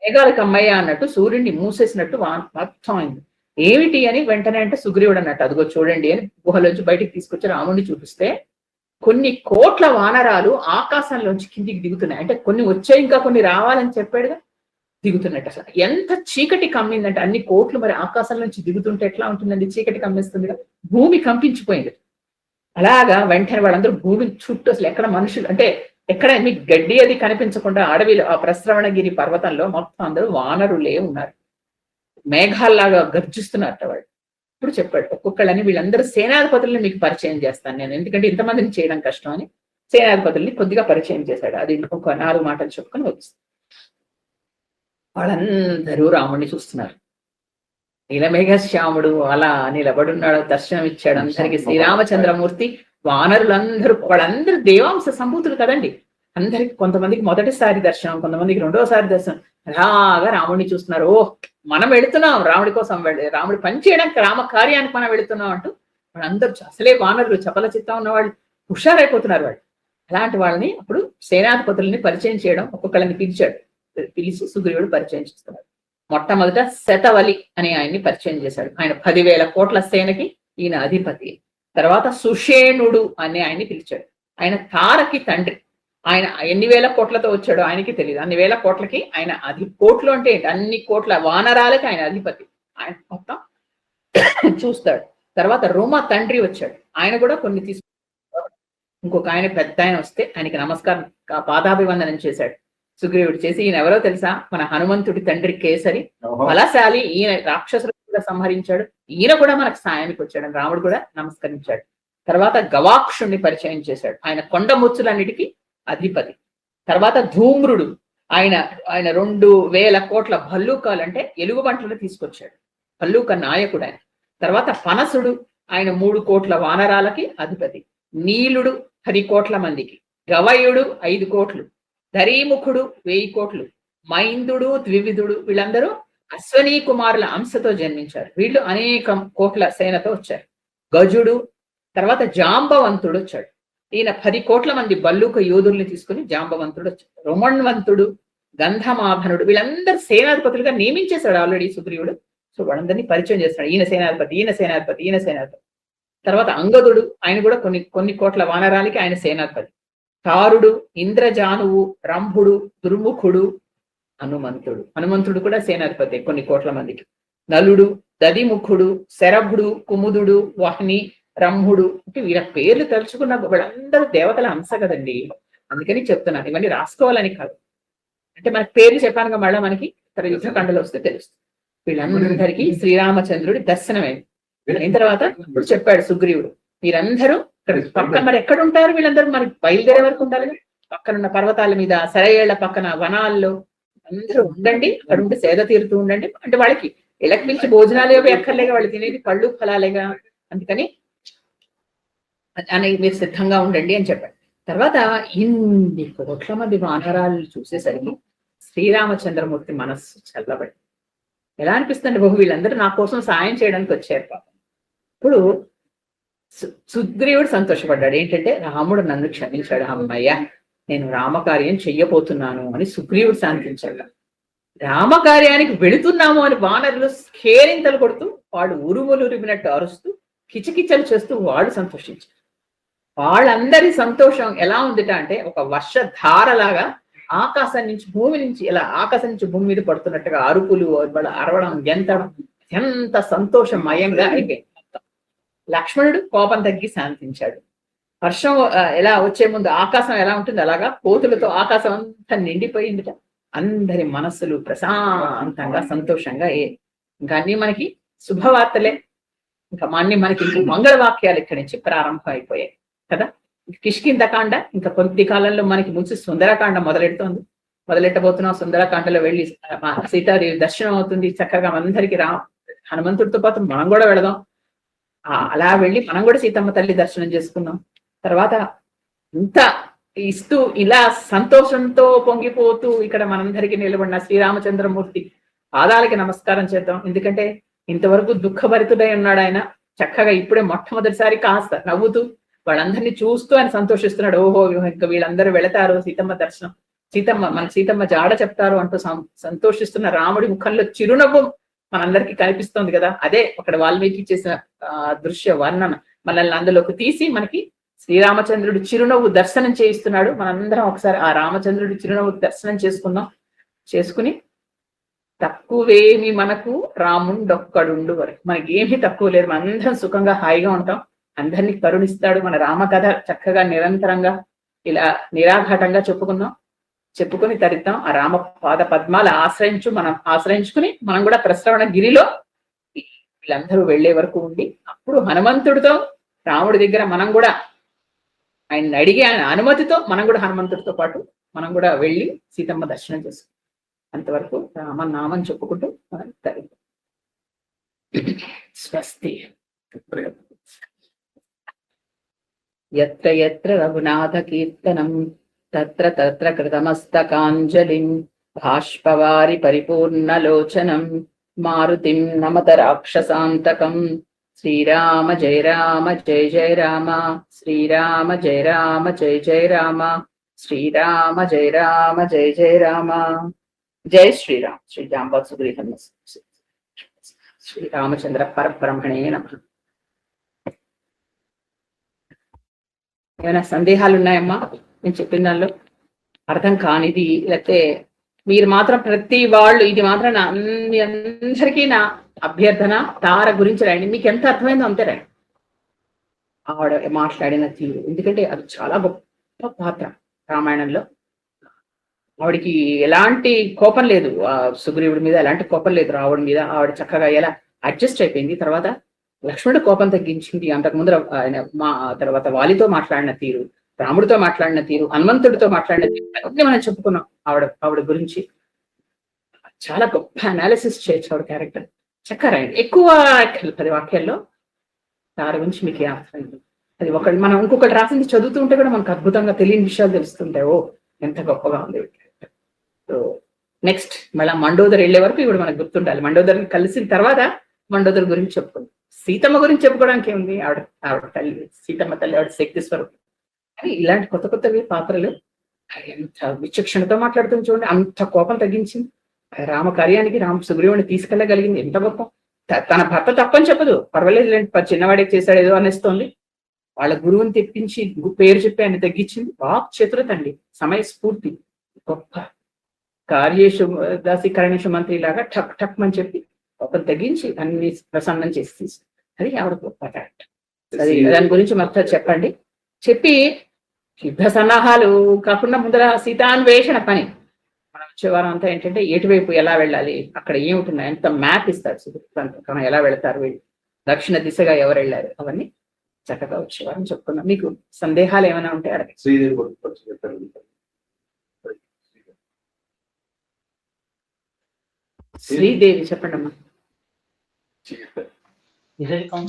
మేఘాలు కమ్మయ్య అన్నట్టు సూర్యుడిని మూసేసినట్టు మొత్తం అయింది. ఏమిటి అని వెంటనే అంటే సుగ్రీవుడు అన్నట్టు, అదిగో చూడండి అని గుహలోంచి బయటికి తీసుకొచ్చి రాముడిని చూపిస్తే కొన్ని కోట్ల వానరాలు ఆకాశంలోంచి కిందికి దిగుతున్నాయి. అంటే కొన్ని వచ్చాయి, ఇంకా కొన్ని రావాలని చెప్పాడుగా, దిగుతున్నట్టు. అసలు ఎంత చీకటి కమ్మిందంటే, అన్ని కోట్లు మరి ఆకాశంలోంచి దిగుతుంటే ఎట్లా ఉంటుందండి, చీకటి కమ్మేస్తుందిగా, భూమి కంపించిపోయింది. అలాగా వెంటనే వాళ్ళందరూ భూమి చుట్టూ, అసలు ఎక్కడ మనుషులు అంటే ఎక్కడ మీకు గడ్డి అది కనిపించకుండా అడవిలో ఆ ప్రస్రవణగిరి పర్వతంలో మొత్తం అందరూ వానరులే ఉన్నారు. మేఘాల్లాగా గర్జిస్తున్నారు వాళ్ళు. ఇప్పుడు చెప్పాడు ఒక్కొక్కళ్ళని, వీళ్ళందరూ సేనాధిపతుల్ని మీకు పరిచయం చేస్తాను నేను, ఎందుకంటే ఇంతమందిని చేయడం కష్టం అని సేనాధిపతుల్ని కొద్దిగా పరిచయం చేశాడు. అది ఇంకొక 4 మాటలు చెప్పుకొని వస్తుంది. వాళ్ళందరూ రాముడిని చూస్తున్నారు. నీలమేఘశ్యాముడు అలా నిలబడున్నాడు, దర్శనం ఇచ్చాడు అందరికి శ్రీరామచంద్రమూర్తి. వానరులందరూ వాళ్ళందరూ దేవాంశ సంభూతులు కదండి. అందరికి కొంతమందికి మొదటిసారి దర్శనం, కొంతమందికి రెండోసారి దర్శనం. అలాగా రాముడిని చూస్తున్నారు. ఓ మనం వెళుతున్నాం రాముడి కోసం, రాముడి పని చేయడానికి, రామ కార్యానికి మనం వెళుతున్నాం అంటూ వాళ్ళందరూ అసలే వానరులు చపల చిత్తం ఉన్న వాళ్ళు హుషారైపోతున్నారు. వాళ్ళు అలాంటి వాళ్ళని అప్పుడు సేనాధిపతుల్ని పరిచయం చేయడం, ఒక్కొక్కళ్ళని పిలిచి సుగ్రీవుడు పరిచయం చేస్తున్నాడు. మొట్టమొదట శతవలి అని ఆయన్ని పరిచయం చేశాడు. ఆయన 10,000 కోట్ల సేనకి ఈయన అధిపతి. తర్వాత సుషేణుడు అని ఆయన్ని పిలిచాడు. ఆయన తారకి తండ్రి. ఆయన ఎన్ని వేల కోట్లతో వచ్చాడో ఆయనకి తెలియదు. అన్ని వేల కోట్లకి ఆయన కోట్లు అంటే ఏంటి, అన్ని కోట్ల వానరాలకి ఆయన అధిపతి. ఆయన మొత్తం చూస్తాడు. తర్వాత రోమ తండ్రి వచ్చాడు. ఆయన కూడా కొన్ని ఇంకొక ఆయన పెద్ద ఆయన వస్తే ఆయనకి నమస్కారం పాదాభివందనం చేశాడు సుగ్రీవుడు. చేసి ఈయన ఎవరో తెలుసా, మన హనుమంతుడి తండ్రి కేసరి, బలశాలి, ఈయన రాక్షసులు కూడా సంహరించాడు, ఈయన కూడా మనకు సాయానికి వచ్చాడు. రాముడు కూడా నమస్కరించాడు. తర్వాత గవాక్షుణ్ణి పరిచయం చేశాడు. ఆయన కొండ ముచ్చులన్నిటికీ అధిపతి. తర్వాత ధూమ్రుడు, ఆయన 2,000 కోట్ల భల్లూకాలు అంటే ఎలుగుబంట్లను తీసుకొచ్చాడు. భల్లూక నాయకుడు ఆయన. తర్వాత పనసుడు, ఆయన 3 కోట్ల వానరాలకి అధిపతి. నీలుడు 10 కోట్ల మందికి. గవయుడు 5 కోట్లు. ధరీముఖుడు 1000 కోట్లు. మైందుడు, ద్వివిధుడు, వీళ్ళందరూ అశ్వనీ కుమారుల అంశతో జన్మించారు. వీళ్ళు అనేక కోట్ల సేనతో వచ్చారు. గజుడు, తర్వాత జాంబవంతుడు వచ్చాడు. ఈయన 10 కోట్ల మంది బల్లూక యోధుల్ని తీసుకుని జాంబవంతుడు వచ్చాడు. రోమణ్వంతుడు, గంధమాభనుడు, వీళ్ళందరూ సేనాధిపతులుగా నియమించేశాడు ఆల్రెడీ సుగ్రీవుడు. సో వాళ్ళందరినీ పరిచయం చేస్తున్నాడు. ఈయన సేనాధిపతి, ఈయన సేనాధిపతి, ఈయన సేనాధిపతి. తర్వాత అంగదుడు, ఆయన కూడా కొన్ని కోట్ల వానరాలకి ఆయన సేనాధిపతి. తారుడు, ఇంద్రజానువు, రంభుడు, దుర్ముఖుడు, హనుమంతుడు కూడా సేనాధిపతి కొన్ని కోట్ల మందికి. నలుడు, దదిముఖుడు, శరభుడు, కుముదుడు, వహ్ని, రంభుడు, అంటే వీళ్ళ పేర్లు తలుచుకున్న వీళ్ళందరూ దేవతల అంశ కదండి. అందుకని చెప్తున్నాను, ఇవన్నీ రాసుకోవాలని కాదు. అంటే మనకి పేర్లు చెప్పానుగా, మళ్ళీ మనకి యుద్ధకాండలో వస్తే తెలుస్తుంది. వీళ్ళందరికీ శ్రీరామచంద్రుడి దర్శనమైంది. అయిన తర్వాత ఇప్పుడు చెప్పాడు సుగ్రీవుడు, మీరందరూ పక్కన మరి ఎక్కడ ఉంటారు వీళ్ళందరూ, మరి బయలుదేరే వరకు ఉండాలి. పక్కనున్న పర్వతాల మీద, సరయేళ్ల పక్కన వనాల్లో అందరూ ఉండండి. అక్కడ ఉండి సేద తీరుతూ ఉండండి. అంటే వాళ్ళకి ఇళ్ళకి మించి భోజనాలు అవి ఎక్కర్లేగా, వాళ్ళు తినేది పళ్ళు ఫలాలేగా. అందుకని అని మీరు సిద్ధంగా ఉండండి అని చెప్పాడు. తర్వాత ఇన్ని కోట్ల మంది వానరాలు చూసేసరికి శ్రీరామచంద్రమూర్తి మనస్సు చల్లబడి ఎలా అనిపిస్తుంది, బహు వీళ్ళందరూ నా కోసం సాయం చేయడానికి వచ్చారు పాపం. ఇప్పుడు సుగ్రీవుడు సంతోషపడ్డాడు. ఏంటంటే రాముడు నన్ను క్షమించాడు, అమ్మయ్య నేను రామకార్యం చెయ్యబోతున్నాను అని సుగ్రీవుడు శాంతించాడు. రామకార్యానికి వెళుతున్నాము అని వానరులు కేరింతలు కొడుతూ, వాడు ఉరుములు ఉరిమినట్టు అరుస్తూ, కిచకిచలు చేస్తూ వాడు సంతోషించాడు. వాళ్ళందరి సంతోషం ఎలా ఉందిట అంటే, ఒక వర్షధారలాగా ఆకాశం నుంచి భూమి నుంచి, ఇలా ఆకాశం నుంచి భూమి మీద పడుతున్నట్టుగా అరుపులు, వాళ్ళ అరవడం, గెంతడం, ఎంత సంతోషమయంగా అయిపోయింది. లక్ష్మణుడు కోపం తగ్గి శాంతించాడు. వర్షం ఎలా వచ్చే ముందు ఆకాశం ఎలా ఉంటుంది అలాగా కోతులతో ఆకాశం అంతా నిండిపోయిందిట. అందరి మనస్సులు ప్రశాంతంగా సంతోషంగా ఇంకా అన్ని మనకి శుభవార్తలే, ఇంకా మనకి మంగళవాక్యాలు ఇక్కడి నుంచి ప్రారంభం అయిపోయాయి కదా. కిష్కింధకాండ ఇంకా కొద్ది కాలంలో మనకి ముందు సుందరకాండ మొదలెట్టబోతున్నాం. సుందరకాండలో వెళ్ళి సీతాదేవి దర్శనం అవుతుంది. చక్కగా అందరికి హనుమంతుడితో పాటు మనం కూడా వెళదాం. అలా వెళ్ళి మనం కూడా సీతమ్మ తల్లి దర్శనం చేసుకున్నాం. తర్వాత ఇంత ఇస్తూ ఇలా సంతోషంతో పొంగిపోతూ ఇక్కడ మనందరికీ నిలబడిన శ్రీరామచంద్రమూర్తి పాదాలకి నమస్కారం చేద్దాం. ఎందుకంటే ఇంతవరకు దుఃఖభరితుడై ఉన్నాడు ఆయన. చక్కగా ఇప్పుడే మొట్టమొదటిసారి కాస్త నవ్వుతూ వాళ్ళందరినీ చూస్తూ ఆయన సంతోషిస్తున్నాడు. ఓహో ఇంకా వీళ్ళందరూ వెళతారు సీతమ్మ దర్శనం, మన సీతమ్మ జాడ చెప్తారు అంటూ సంతోషిస్తున్న రాముడి ముఖంలో చిరునవ్వు మనందరికీ కనిపిస్తోంది కదా. అదే అక్కడ వాల్మీకి చేసిన దృశ్య వర్ణన మనల్ని అందులోకి తీసి మనకి శ్రీరామచంద్రుడు చిరునవ్వు దర్శనం చేయిస్తున్నాడు. మనందరం ఒకసారి ఆ రామచంద్రుడి చిరునవ్వు దర్శనం చేసుకుని తక్కువేమి మనకు రాముండొక్కడుండు వరకు మనకి ఏమీ తక్కువ లేదు. మనందరం సుఖంగా హాయిగా ఉంటాం. అందరినీ కరుణిస్తాడు. మన రామకథ చక్కగా నిరంతరంగా ఇలా నిరాఘాటంగా చెప్పుకుని తరిద్దాం. ఆ రామ పాద పద్మాలు ఆశ్రయించుకుని మనం కూడా ప్రశ్రవణ గిరిలో వీళ్ళందరూ వెళ్లే వరకు ఉండి, అప్పుడు హనుమంతుడితో రాముడి దగ్గర మనం కూడా ఆయన అడిగి ఆయన అనుమతితో మనం కూడా హనుమంతుడితో పాటు మనం కూడా వెళ్ళి సీతమ్మ దర్శనం చేసుకుంటాం. అంతవరకు రామనామం చెప్పుకుంటూ స్వస్తి. యత్ర యత్ర రఘునాథ కీర్తనం తత్ర తత్ర కృతమస్తకాంజలిం బాష్పవారి పరిపూర్ణలోచనం మారుతిం నమత రాక్షసాంతకం. శ్రీరామ జయ రామ జయ జయ రామ, శ్రీరామ జయ రామ జయ జయ రామ, శ్రీరామ జయ రామ జయ జయ రామ. జై శ్రీరామ్. శ్రీ జాంబవత్ సుగ్రీవం శ్రీరామచంద్ర పరబ్రహ్మణే నమః. ఏమైనా సందేహాలు ఉన్నాయమ్మా నేను చెప్పిన దానిలో? అర్థం కానిది లేకపోతే మీరు మాత్రం ప్రతి వాళ్ళు ఇది మాత్రం అందరికీ నా అభ్యర్థన, తార గురించి రాయండి. మీకు ఎంత అర్థమైందో అంతే రాయండి. ఆవిడ మాట్లాడిన తీరు, ఎందుకంటే అది చాలా గొప్ప పాత్ర రామాయణంలో. ఆవిడికి ఎలాంటి కోపం లేదు, సుగ్రీవుడి మీద ఎలాంటి కోపం లేదు, రావుడి మీద. ఆవిడ చక్కగా ఎలా అడ్జస్ట్ అయిపోయింది. తర్వాత లక్ష్మణుడు కోపం తగ్గించింది. అంతకుముందు ఆయన తర్వాత వాలితో మాట్లాడిన తీరు, రాముడితో మాట్లాడిన తీరు, హనుమంతుడితో మాట్లాడిన తీరు అన్నీ మనం చెప్పుకున్నాం. ఆవిడ గురించి చాలా గొప్ప అనాలిసిస్ చేయొచ్చు ఆవిడ క్యారెక్టర్. చక్కగా రాయండి. ఎక్కువ 10 వాక్యాల్లో దాని గురించి మీకు అర్థమైంది. అది ఒకటి మనం ఇంకొకటి రాసింది చదువుతూ ఉంటే కూడా మనకు అద్భుతంగా తెలియని విషయాలు తెలుస్తుంటాయి. ఓ ఎంత గొప్పగా ఉంది. సో నెక్స్ట్ మళ్ళీ మండోదరి వెళ్ళే వరకు ఇప్పుడు మనకు గుర్తుండాలి. మండోదరిని కలిసిన తర్వాత మండోదరి గురించి చెప్పుకుందాం. సీతమ్మ గురించి చెప్పుకోవడానికి ఏముంది, ఆవిడ తల్లి, సీతమ్మ తల్లి, ఆవిడ శక్తి స్వరూపం. కానీ ఇలాంటి కొత్త కొత్తవి పాత్రలు ఎంత విచక్షణతో మాట్లాడుతుంది చూడండి. అంత కోపం తగ్గించింది. రామ కార్యానికి సుగ్రీవుని తీసుకెళ్ళగలిగింది. ఎంత గొప్ప. తన భర్త తప్పని చెప్పదు, పర్వాలేదు చిన్నవాడికి చేశాడు ఏదో అనేస్తోంది. వాళ్ళ గురువుని తెప్పించి పేరు చెప్పి ఆయన తగ్గించింది. వాక్ చతురతండి, సమయస్ఫూర్తి, గొప్ప. కార్యేషు దాసి కరణేషు మంత్రి లాగా ఠక్ ఠక్ అని చెప్పి కోపం తగ్గించి అన్ని ప్రసన్నం చేసి అది ఆవిడ గొప్ప క్యారెక్టర్. అది దాని గురించి మొత్తం చెప్పండి. చెప్పి యుద్ధ సన్నాహాలు కాకుండా ముందర సీతాన్వేషణ పని. మనం వచ్చే వారం అంతా ఏంటంటే ఎటువైపు ఎలా వెళ్ళాలి, అక్కడ ఏముంటుంది, ఎంత మ్యాప్ ఇస్తారు సుగ్రీవుడు, ఎలా వెళ్తారు వీళ్ళు, దక్షిణ దిశగా ఎవరు వెళ్ళారు, అవన్నీ చక్కగా వచ్చేవారం చెప్పుకున్నాం. మీకు సందేహాలు ఏమైనా ఉంటే అడగండి. శ్రీదేవి చెప్పండి అమ్మా.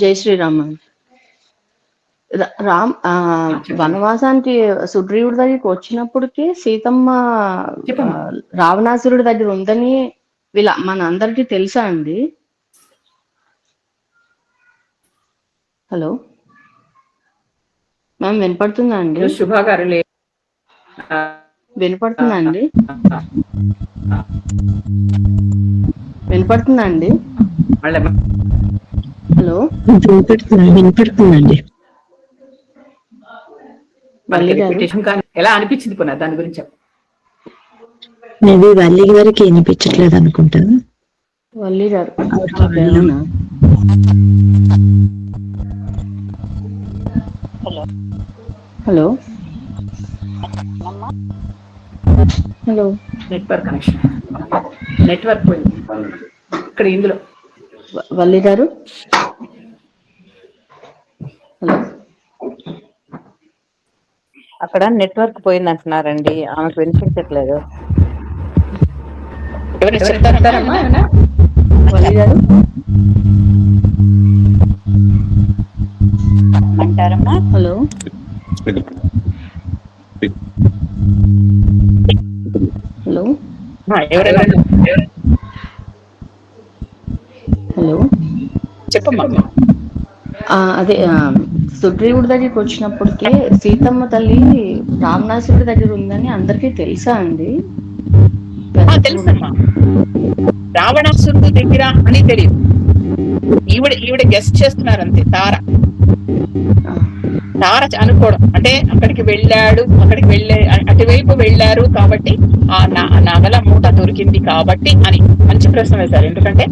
జై శ్రీరామ్. వనవాసానికి సుగ్రీవుడి దగ్గరికి వచ్చినప్పటికీ సీతమ్మ రావణాసురుడి దగ్గర ఉందని మన అందరికీ తెలుసా అండి? హలో మ్యామ్, వినపడుతుందా అండి? శుభాగారు వినపడుతుందా అండి? వినపడుతుందా అండి? హలో వినపడుతుందండి. ఎలా అనిపించింది కొన్నా దాని గురించి? మేబీ వల్లి గారికి వినిపించట్లేదు అనుకుంటా. వల్లి గారు hello hello network connection, network పోయింది ఇక్కడ ఇందులో. వల్లి గారు హలో, అక్కడ నెట్వర్క్ పోయింది అంటున్నారండి, ఆమెకు వినిపించట్లేదు. చెప్తారమ్మా వల్లి గారు అంటారమ్మా? హలో హలో ఎవరైనా హలో చెప్పమ్మా. అదే సుగ్రీవుడి దగ్గరికి వచ్చినప్పటికీ సీతమ్మ తల్లి రావణాసురుడి దగ్గర ఉందని అందరికీ తెలుసా అండి? తెలుసమ్మా, రావణాసురుడి దగ్గర అని తెలియదు. ఈవిడ గెస్ట్ చేస్తున్నారు అంతే. తార అనుకోవడం అంటే అక్కడికి వెళ్ళే అటువైపు వెళ్ళారు కాబట్టి ఆ నగల మూట దొరికింది కాబట్టి అని మంచి ప్రశ్న వేశారు. ఎందుకంటే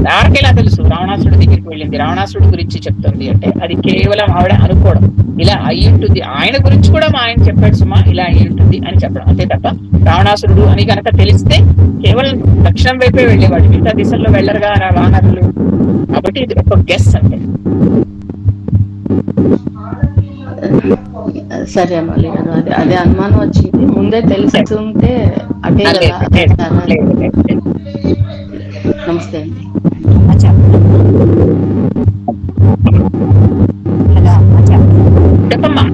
తారకి ఎలా తెలుసు రావణాసురుడి దగ్గరికి వెళ్ళింది, రావణాసురుడి గురించి చెప్తుంది అంటే అది కేవలం ఆవిడ అనుకోవడం. ఇలా అయి ఉంటుంది, ఆయన గురించి కూడా ఆయన చెప్పాడు సుమా, ఇలా అయి ఉంటుంది అని చెప్పడం అంతే తప్ప రావణాసురుడు అని కనుక తెలిస్తే కేవలం దక్షిణం వైపే వెళ్ళేవాడు, మిగతా దిశల్లో వెళ్ళరుగా వానరులు. కాబట్టి ఇది ఒక గెస్ అంటే. సరే మళ్ళీ అదే అనుమానం వచ్చింది. ముందే తెలుస్తుంటే అటే లేదు, కదా లేదు, చాలా. లేదు, లేదు. నమస్తే అండి. అమ్మ చెప్పండి. హలో అమ్మ చెప్పండి. చెప్పమ్మా.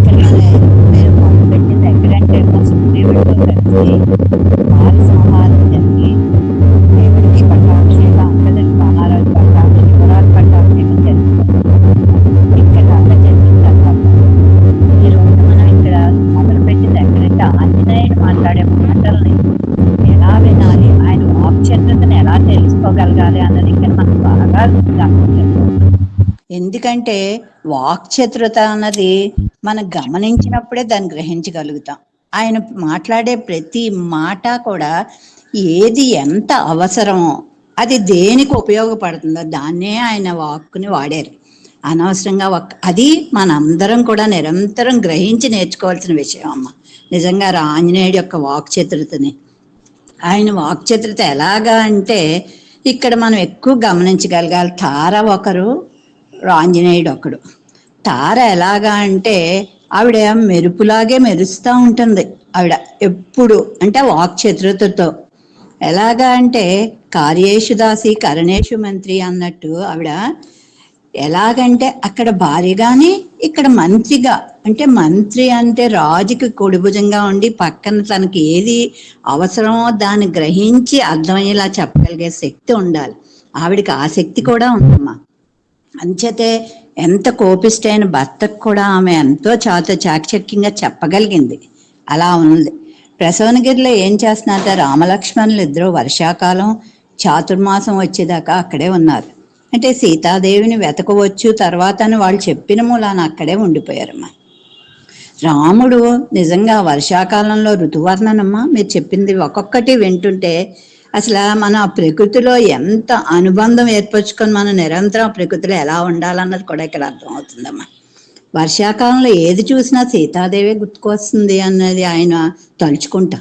పిల్లలే మీరు మొదలుపెట్టింది ఎక్కడంటే సుగ్రీవుడితో కలిసి వారి సంహారం జరిగి దేవుడికి పట్టాభిషేకం, అంగదుడికి మహారాజు పట్టాభిషేకం, యువరాజు పట్టాభిషేకం జరుగుతుంది. ఇక్కడ అంతా జరిగిన తర్వాత ఈ రోజు మనం ఇక్కడ మొదలుపెట్టింది ఎక్కడంటే ఆంజనేయుడు మాట్లాడే మాటల్ని ఎలా వినాలి, ఆయన వాక్చతురతను ఎలా తెలుసుకోగలగాలి అన్నది ఇక్కడ మనకు బాగా గమనించాలి. ఎందుకంటే వాక్చతురత అన్నది మనం గమనించినప్పుడే దాన్ని గ్రహించగలుగుతాం. ఆయన మాట్లాడే ప్రతి మాట కూడా ఏది ఎంత అవసరమో, అది దేనికి ఉపయోగపడుతుందో దాన్నే ఆయన వాక్కుని వాడారు. అనవసరంగా అది మనందరం కూడా నిరంతరం గ్రహించి నేర్చుకోవాల్సిన విషయం అమ్మ. నిజంగా ఆంజనేయుడి యొక్క వాక్చతురతని, ఆయన వాక్చతురత ఎలాగా అంటే ఇక్కడ మనం ఎక్కువ గమనించగలగాలి. తార ఒకరు, ఆంజనేయుడు ఒకడు. తార ఎలాగా అంటే ఆవిడ మెరుపులాగే మెరుస్తూ ఉంటుంది. ఆవిడ ఎప్పుడు అంటే వాక్చతురతతో. ఎలాగా అంటే కార్యేషు దాసి కరణేషు మంత్రి అన్నట్టు ఆవిడ ఎలాగంటే అక్కడ భార్యగానే ఇక్కడ మంత్రిగా, అంటే మంత్రి అంటే రాజుకి కొడిభుజంగా ఉండి పక్కన తనకి ఏది అవసరమో దాన్ని గ్రహించి అర్థమయ్యేలా చెప్పగలిగే శక్తి ఉండాలి. ఆవిడకి ఆ శక్తి కూడా ఉందమ్మా. అంచేతే ఎంత కోపిష్టైన భర్తకు కూడా ఆమె ఎంతో చాకచక్యంగా చెప్పగలిగింది. అలా ఉంది. ప్రసవనగిరిలో ఏం చేస్తున్నారంటే రామలక్ష్మణులు ఇద్దరు వర్షాకాలం చాతుర్మాసం వచ్చేదాకా అక్కడే ఉన్నారు. అంటే సీతాదేవిని వెతకవచ్చు తర్వాత అని వాళ్ళు చెప్పిన మూలాన అక్కడే ఉండిపోయారమ్మా. రాముడు నిజంగా వర్షాకాలంలో ఋతువర్ణనమ్మా మీరు చెప్పింది ఒక్కొక్కటి వింటుంటే అసలు మన ప్రకృతిలో ఎంత అనుబంధం ఏర్పరచుకొని మనం నిరంతరం ప్రకృతిలో ఎలా ఉండాలన్నది కూడా ఇక్కడ అర్థమవుతుందమ్మా. వర్షాకాలంలో ఏది చూసినా సీతాదేవి గుర్తుకొస్తుంది అన్నది ఆయన తలుచుకుంటా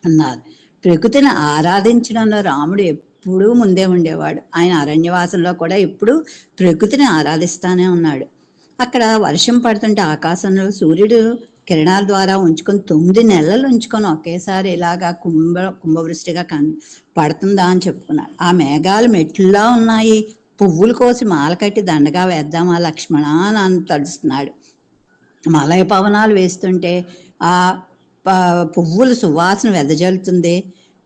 అన్నారు. ప్రకృతిని ఆరాధించడంలో రాముడు ఎప్పుడూ ముందే ఉండేవాడు. ఆయన అరణ్యవాసంలో కూడా ఎప్పుడు ప్రకృతిని ఆరాధిస్తానే ఉన్నాడు. అక్కడ వర్షం పడుతుంటే ఆకాశంలో సూర్యుడు కిరణాల ద్వారా ఉంచుకొని 9 నెలలు ఉంచుకొని ఒకేసారి ఇలాగా కుంభవృష్టిగా పడుతుందా అని చెప్పుకున్నాడు. ఆ మేఘాలు మెట్లులా ఉన్నాయి, పువ్వులు కోసి మాల కట్టి దండగా వేద్దామా లక్ష్మణ అని తలుస్తున్నాడు. మలయ పవనాలు వేస్తుంటే ఆ పువ్వులు సువాసన వెదజల్లుతుంది.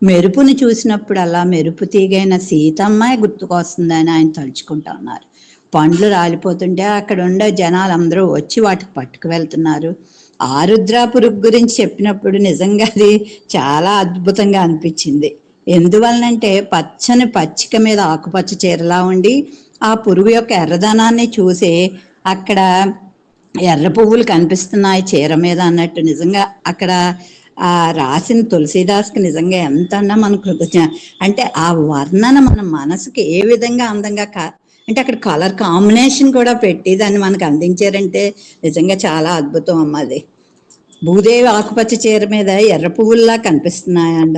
మెరుపుని చూసినప్పుడు అలా మెరుపు తీగైన సీతమ్మాయి గుర్తుకొస్తుందని ఆయన తలుచుకుంటా ఉన్నారు. పండ్లు రాలిపోతుంటే అక్కడ ఉండే జనాలు అందరూ వచ్చి వాటికి పట్టుకు వెళ్తున్నారు. ఆరుద్ర పురుగు గురించి చెప్పినప్పుడు నిజంగా అది చాలా అద్భుతంగా అనిపించింది. ఎందువలనంటే పచ్చని పచ్చిక మీద ఆకుపచ్చ చీరలా ఉండి ఆ పురుగు యొక్క ఎర్రదనాన్ని చూసి అక్కడ ఎర్ర పువ్వులు కనిపిస్తున్నాయి చీర మీద అన్నట్టు నిజంగా అక్కడ ఆ రాసిన తులసీదాస్కి నిజంగా ఎంత అన్నా మన కృతజ్ఞ. అంటే ఆ వర్ణన మన మనసుకి ఏ విధంగా అందంగా అంటే అక్కడ కలర్ కాంబినేషన్ కూడా పెట్టి దాన్ని మనకు అందించారంటే నిజంగా చాలా అద్భుతం అమ్మ. అది భూదేవి ఆకుపచ్చ చీర మీద ఎర్ర పువ్వుల్లా కనిపిస్తున్నాయండ.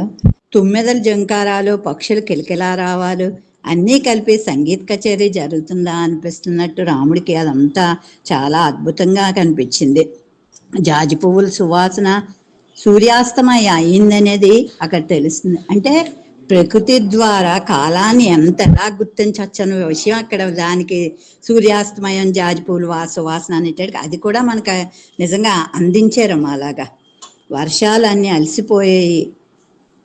తుమ్మెదల జంకారాలు, పక్షులు కిలకిలారావాలు అన్నీ కలిపి సంగీత కచేరీ జరుగుతుందా అనిపిస్తున్నట్టు రాముడికి అదంతా చాలా అద్భుతంగా కనిపించింది. జాజి పువ్వుల సువాసన సూర్యాస్తమయం అయిందనేది అక్కడ తెలుస్తుంది. అంటే ప్రకృతి ద్వారా కాలాన్ని ఎంతలా గుర్తించవచ్చు అనే విషయం అక్కడ దానికి సూర్యాస్తమయం జాజి పువ్వులు సువాసన అనేటికి అది కూడా మనకు నిజంగా అందించారమ్మా. అలాగా వర్షాలన్నీ అలసిపోయాయి,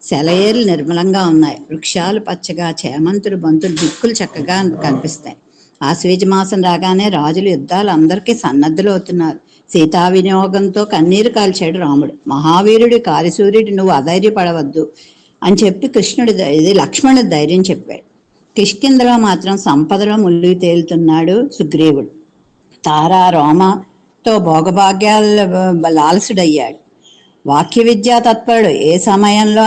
సెలయేర్లు నిర్మలంగా ఉన్నాయి, వృక్షాలు పచ్చగా, చేమంతులు బంతులు దిక్కులు చక్కగా కనిపిస్తాయి. ఆశ్వేజ మాసం రాగానే రాజులు యుద్ధాలు అందరికీ సన్నద్ధులు అవుతున్నారు. సీతా వినియోగంతో కన్నీరు కాల్చాడు రాముడు. మహావీరుడి కారిసూర్యుడు నువ్వు అధైర్యపడవద్దు అని చెప్పి లక్ష్మణుడు ధైర్యం చెప్పాడు. కిష్కిందలో మాత్రం సంపదలో ముల్లి తేలుతున్నాడు సుగ్రీవుడు. తారా రోమతో భోగభాగ్యాల లాలసుడయ్యాడు. వాక్య విద్యా తత్పరుడు. ఏ సమయంలో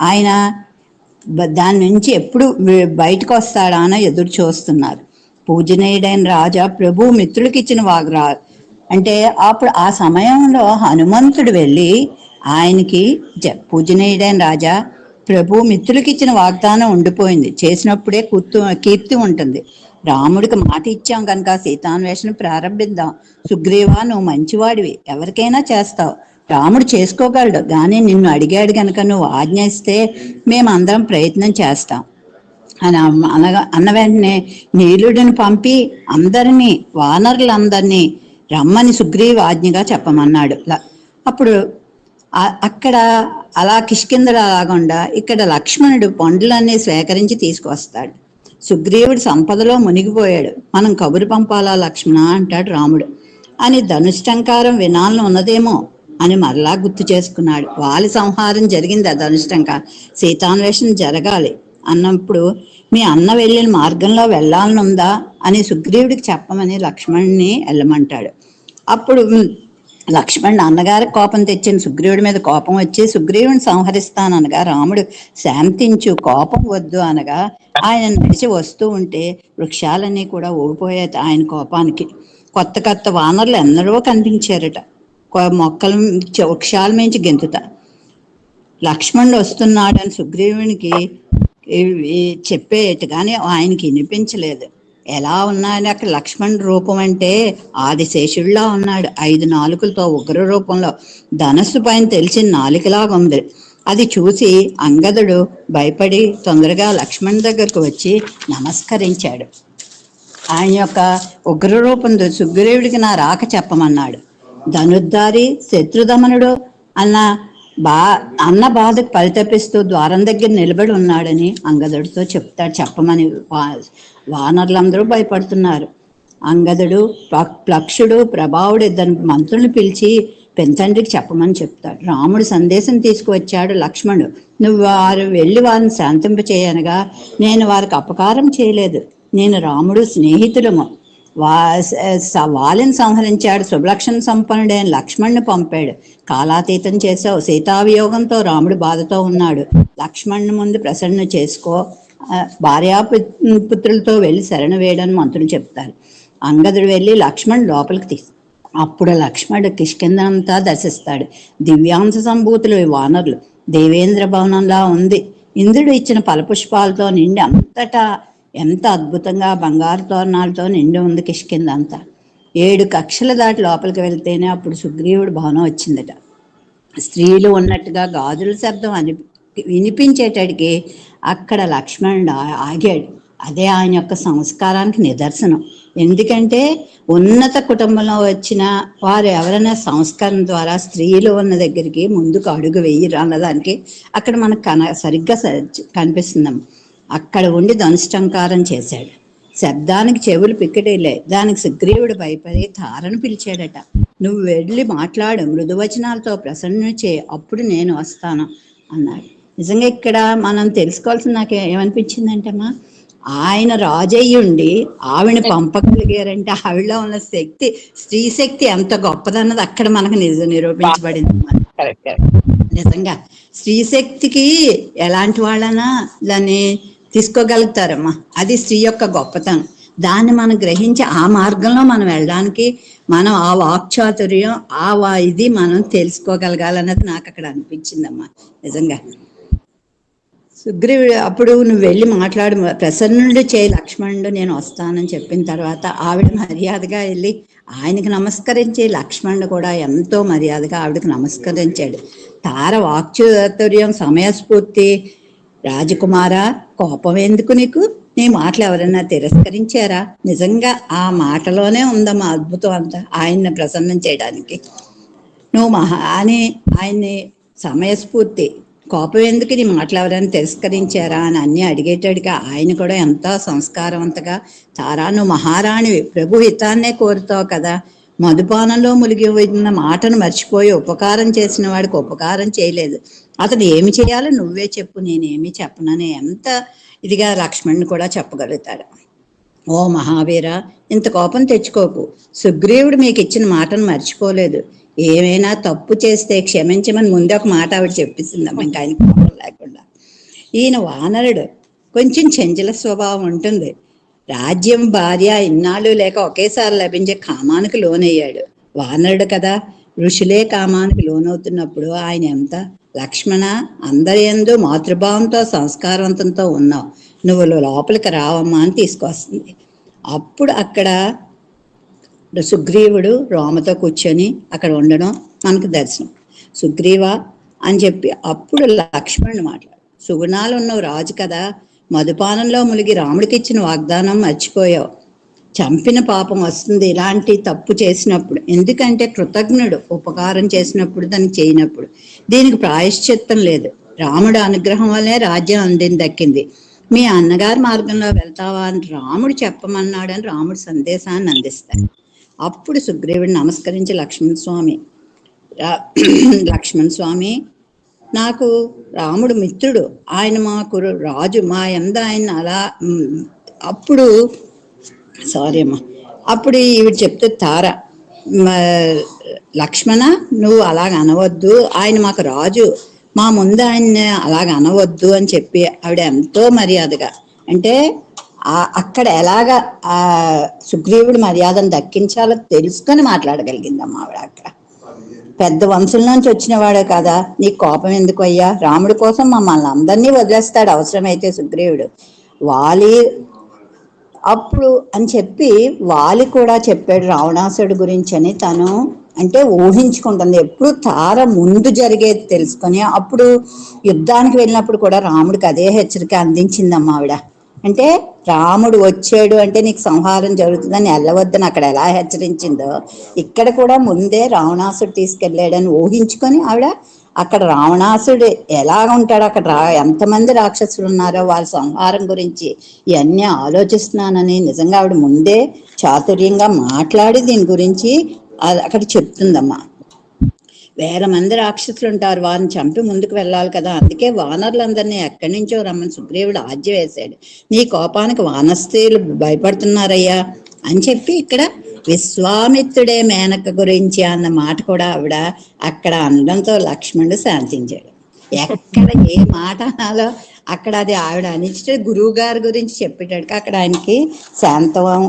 ఆయన దాని నుంచి ఎప్పుడు బయటకు వస్తాడా అని ఎదురు చూస్తున్నారు. పూజనీయుడైన రాజా ప్రభు మిత్రులకి ఇచ్చిన అంటే అప్పుడు ఆ సమయంలో హనుమంతుడు వెళ్ళి ఆయనకి పూజనీయుడైన రాజా ప్రభు మిత్రులకి ఇచ్చిన వాగ్దానం ఉండిపోయింది, చేసినప్పుడే కీర్తి ఉంటుంది. రాముడికి మాట ఇచ్చాం కనుక సీతాన్వేషణ ప్రారంభిద్దాం. సుగ్రీవా, నువ్వు మంచివాడివి, ఎవరికైనా చేస్తావు, రాముడు చేసుకోగలడు, కానీ నిన్ను అడిగాడు కనుక నువ్వు ఆజ్ఞ ఇస్తే మేమందరం ప్రయత్నం చేస్తాం అని అన్న వెంటనే నీలుడిని పంపి అందరినీ, వానరులందరినీ రమ్మని సుగ్రీవ ఆజ్ఞగా చెప్పమన్నాడు. అప్పుడు అక్కడ అలా కిష్కింధుడు అలాగుండా ఇక్కడ లక్ష్మణుడు పండ్లన్నీ స్వీకరించి తీసుకువస్తాడు. సుగ్రీవుడు సంపదలో మునిగిపోయాడు. మనం కబురు పంపాలా లక్ష్మణ అంటాడు రాముడు. అని ధనుష్టంకారం వినాలని ఉన్నదేమో అని మరలా గుర్తు చేసుకున్నాడు. వాలి సంహారం జరిగింది, ఆ ధనుష్టంకారం, సీతాన్వేషణ జరగాలి అన్నప్పుడు మీ అన్న వెళ్ళిన మార్గంలో వెళ్ళాలని ఉందా అని సుగ్రీవుడికి చెప్పమని లక్ష్మణుని వెళ్ళమంటాడు. అప్పుడు లక్ష్మణుడు అన్నగారి కోపం తెచ్చిన సుగ్రీవుడి మీద కోపం వచ్చి సుగ్రీవుని సంహరిస్తాననగా రాముడు శాంతించు, కోపం వద్దు అనగా ఆయన నడిచి వస్తూ ఉంటే వృక్షాలన్నీ కూడా ఊడిపోయాయి ఆయన కోపానికి. కొత్త కొత్త వానరులు ఎన్నడో కనిపించారట. మొక్కల వృక్షాల మించి గెంతుతా లక్ష్మణుడు వస్తున్నాడని సుగ్రీవునికి చెప్పేట కానీ ఆయనకి వినిపించలేదు. ఎలా ఉన్నాయని అక్కడ లక్ష్మణుడు రూపం అంటే ఆదిశేషుడిలా ఉన్నాడు. 5 నాలుకలతో ఉగ్ర రూపంలో, ధనస్సు పైన తెలిసిన నాలుకలాగా ఉంది. అది చూసి అంగదుడు భయపడి తొందరగా లక్ష్మణ్ దగ్గరకు వచ్చి నమస్కరించాడు. ఆయన యొక్క ఉగ్ర రూపం సుగ్రీవుడికి నా రాక చెప్పమన్నాడు. ధనుర్ధారి శత్రుదమనుడు అన్న బాధకు పరితపిస్తూ ద్వారం దగ్గర నిలబడి ఉన్నాడని అంగదుడితో చెప్పమని వానరులందరూ భయపడుతున్నారు. అంగదుడు, ప్లక్షుడు, ప్రభావుడు 2 మంత్రులను పిలిచి పెంతండ్రికి చెప్పమని చెప్తాడు. రాముడు సందేశం తీసుకువచ్చాడు. లక్ష్మణుడు, నువ్వు వారు వెళ్ళి వారిని శాంతింపచేయనగా నేను వారికి అపకారం చేయలేదు, నేను రాముడు స్నేహితులము. వాలిని సంహరించాడు. శుభలక్షణ సంపన్నుడైన లక్ష్మణ్ని పంపాడు. కాలాతీతం చేసావు. సీతావియోగంతో రాముడు బాధతో ఉన్నాడు. లక్ష్మణ్ని ముందు ప్రసన్న చేసుకో, భార్యాపుత్రులతో వెళ్ళి శరణ వేయడని మంత్రులు చెప్తారు. అంగదుడు వెళ్ళి లక్ష్మణ్ లోపలికి అప్పుడు లక్ష్మణుడు కిష్కింధనంతా దర్శిస్తాడు. దివ్యాంశ సంభూతులు వానరులు, దేవేంద్ర భవనంలా ఉంది. ఇంద్రుడు ఇచ్చిన ఫలపుష్పాలతో నిండి అంతటా ఎంత అద్భుతంగా బంగారు తోరణాలతో నిండి ఉంది కిష్కింధ అంతా. 7 కక్షల దాటి లోపలికి వెళ్తేనే అప్పుడు సుగ్రీవుడు భవనం వచ్చిందట. స్త్రీలు ఉన్నట్టుగా గాజుల శబ్దం వినిపించేటడికి అక్కడ లక్ష్మణుడు ఆగాడు. అదే ఆయన యొక్క సంస్కారానికి నిదర్శనం. ఎందుకంటే ఉన్నత కుటుంబంలో వచ్చిన వారు ఎవరైనా సంస్కారం ద్వారా స్త్రీలు ఉన్న దగ్గరికి ముందుకు అడుగు వేయరు అన్నదానికి అక్కడ మనకు సరిగ్గా కనిపిస్తుందమ్మ. అక్కడ ఉండి ధనుష్టంకారం చేశాడు. శబ్దానికి చెవులు పిక్కటిలే. దానికి సుగ్రీవుడు భయపడి తారను పిలిచాడట. నువ్వు వెళ్ళి మాట్లాడు, మృదువచనాలతో ప్రసన్న చేయి, అప్పుడు నేను వస్తాను అన్నాడు. నిజంగా ఇక్కడ మనం తెలుసుకోవాల్సిన నాకు ఏమనిపించిందంటమ్మా, ఆయన రాజయ్యుండి ఆవిడని పంపగలిగారంటే ఆవిడలో ఉన్న శక్తి, స్త్రీ శక్తి ఎంత గొప్పదన్నది అక్కడ మనకు నిరూపించబడింది. నిజంగా స్త్రీ శక్తికి ఎలాంటి వాళ్ళనా దాన్ని తీసుకోగలుగుతారమ్మా. అది స్త్రీ యొక్క గొప్పతనం. దాన్ని మనం గ్రహించి ఆ మార్గంలో మనం వెళ్ళడానికి మనం ఆ వాక్చాతుర్యం ఇది మనం తెలుసుకోగలగాలన్నది నాకు అక్కడ అనిపించిందమ్మా. నిజంగా సుగ్రీవుడు అప్పుడు నువ్వు వెళ్ళి మాట్లాడు, ప్రసన్నుడు చేయి లక్ష్మణుడు, నేను వస్తానని చెప్పిన తర్వాత ఆవిడ మర్యాదగా వెళ్ళి ఆయనకి నమస్కరించి లక్ష్మణుడు కూడా ఎంతో మర్యాదగా ఆవిడకి నమస్కరించాడు. తార వాక్చాతుర్యం, సమయస్ఫూర్తి, రాజకుమారా కోపం ఎందుకు నీకు? నీ మాటలు ఎవరైనా తిరస్కరించారా? నిజంగా ఆ మాటలోనే ఉందమ్మా అద్భుతం అంతా, ఆయన్ని ప్రసన్నం చేయడానికి. నువ్వు అని ఆయన్ని సమయస్ఫూర్తి, కోపం ఎందుకు, నీ మాటలు ఎవరైనా తిరస్కరించారా అని అన్ని అడిగేటట్టుగా ఆయన కూడా ఎంతో సంస్కారవంతగా, తారా నువ్వు మహారాణివి, ప్రభు హితాన్నే కోరుతావు కదా, మధుపానంలో మునిగి ఉన్న మాటను మర్చిపోయి ఉపకారం చేసిన వాడికి ఉపకారం చేయలేదు, అతను ఏమి చేయాలో నువ్వే చెప్పు, నేనేమి చెప్పనని ఎంత ఇదిగా లక్ష్మణుని కూడా చెప్పగలుగుతాడు. ఓ మహావీర, ఇంత కోపం తెచ్చుకోకు, సుగ్రీవుడు మీకు ఇచ్చిన మాటను మర్చిపోలేదు, ఏమైనా తప్పు చేస్తే క్షమించమని ముందే ఒక మాట ఆవిడ చెప్పిస్తుందమ్మ, ఇంకా ఆయన కోపం లేకుండా. ఈయన వానరుడు, కొంచెం చంచల స్వభావం ఉంటుంది. రాజ్యం, భార్య ఇన్నాళ్ళు లేక ఒకేసారి లభించే కామానికి లోనయ్యాడు. వానరుడు కదా, ఋషులే కామానికి లోనవుతున్నప్పుడు ఆయన ఎంత లక్ష్మణ, అందరి యందు మాతృభావంతో సంస్కారవంతంతో ఉన్నావు, నువ్వు లోపలికి రావమ్మా అని తీసుకొస్తుంది. అప్పుడు అక్కడ సుగ్రీవుడు రామతో కూర్చొని అక్కడ ఉండడం మనకు దర్శనం. సుగ్రీవ అని చెప్పి అప్పుడు లక్ష్మణుడు మాట్లాడు, సుగుణాలు ఉన్నవు రాజు కదా, మధుపానంలో మునిగి రాముడికి ఇచ్చిన వాగ్దానం మర్చిపోయావు, చంపిన పాపం వస్తుంది ఇలాంటి తప్పు చేసినప్పుడు. ఎందుకంటే కృతజ్ఞుడు ఉపకారం చేసినప్పుడు దాన్ని చేయనప్పుడు. దీనికి ప్రాయశ్చిత్తం లేదు. రాముడు అనుగ్రహం వల్లే రాజ్యం దక్కింది. మీ అన్నగారి మార్గంలో వెళ్తావా అని రాముడు చెప్పమన్నాడని రాముడు సందేశాన్ని అందిస్తాడు. అప్పుడు సుగ్రీవుడు నమస్కరించి లక్ష్మణ స్వామి నాకు రాముడు మిత్రుడు, ఆయన మాకు రాజు, మా యంద ఆయన అలా అప్పుడు ఈవిడ చెప్తే తార, లక్ష్మణ నువ్వు అలాగ అనవద్దు, ఆయన మాకు రాజు, మా ముందు ఆయన్ని అలాగ అనవద్దు అని చెప్పి ఆవిడ ఎంతో మర్యాదగా, అంటే అక్కడ ఎలాగా ఆ సుగ్రీవుడి మర్యాదను దక్కించాలో తెలుసుకొని మాట్లాడగలిగిందమ్మా ఆవిడ. అక్కడ పెద్ద వంశం నుంచి వచ్చిన వాడే కదా, నీకు కోపం ఎందుకు అయ్యా, రాముడి కోసం మమ్మల్ని అందరినీ వదిలేస్తాడు అవసరమైతే సుగ్రీవుడు. వాలి అప్పుడు అని చెప్పి వాలి కూడా చెప్పాడు రావణాసుడి గురించి అని తను అంటే ఊహించుకుంటుంది. ఎప్పుడు తార ముందు జరిగేది తెలుసుకొని అప్పుడు యుద్ధానికి వెళ్ళినప్పుడు కూడా రాముడికి అదే హెచ్చరిక అందించిందమ్మా ఆవిడ. అంటే రాముడు వచ్చాడు అంటే నీకు సంహారం జరుగుతుందని వెళ్ళవద్దని అక్కడ ఎలా హెచ్చరించిందో ఇక్కడ కూడా ముందే రావణాసుడు తీసుకెళ్ళాడని ఊహించుకొని ఆవిడ అక్కడ రావణాసుడు ఎలా ఉంటాడు, అక్కడ ఎంతమంది రాక్షసులు ఉన్నారో వాళ్ళ సంహారం గురించి ఇవన్నీ ఆలోచిస్తున్నానని నిజంగా ఆవిడ ముందే చాతుర్యంగా మాట్లాడి దీని గురించి అక్కడ చెప్తుందమ్మా. వేల మంది రాక్షసులు ఉంటారు, వారిని చంపి ముందుకు వెళ్ళాలి కదా, అందుకే వానరులందరినీ ఎక్కడి నుంచో రమ్మని సుగ్రీవుడు ఆజ్ఞ వేశాడు. నీ కోపానికి వానస్త్రీలు భయపడుతున్నారయ్యా అని చెప్పి ఇక్కడ విశ్వామిత్రుడే మేనక గురించి అన్న మాట కూడా ఆవిడ అక్కడ అనడంతో లక్ష్మణుడు శాంతించాడు. ఎక్కడ ఏ మాట అనాలో అక్కడ అది ఆవిడ అనిచ్చే గురువు గారి గురించి చెప్పేటట్టుగా అక్కడ ఆయనకి శాంతవం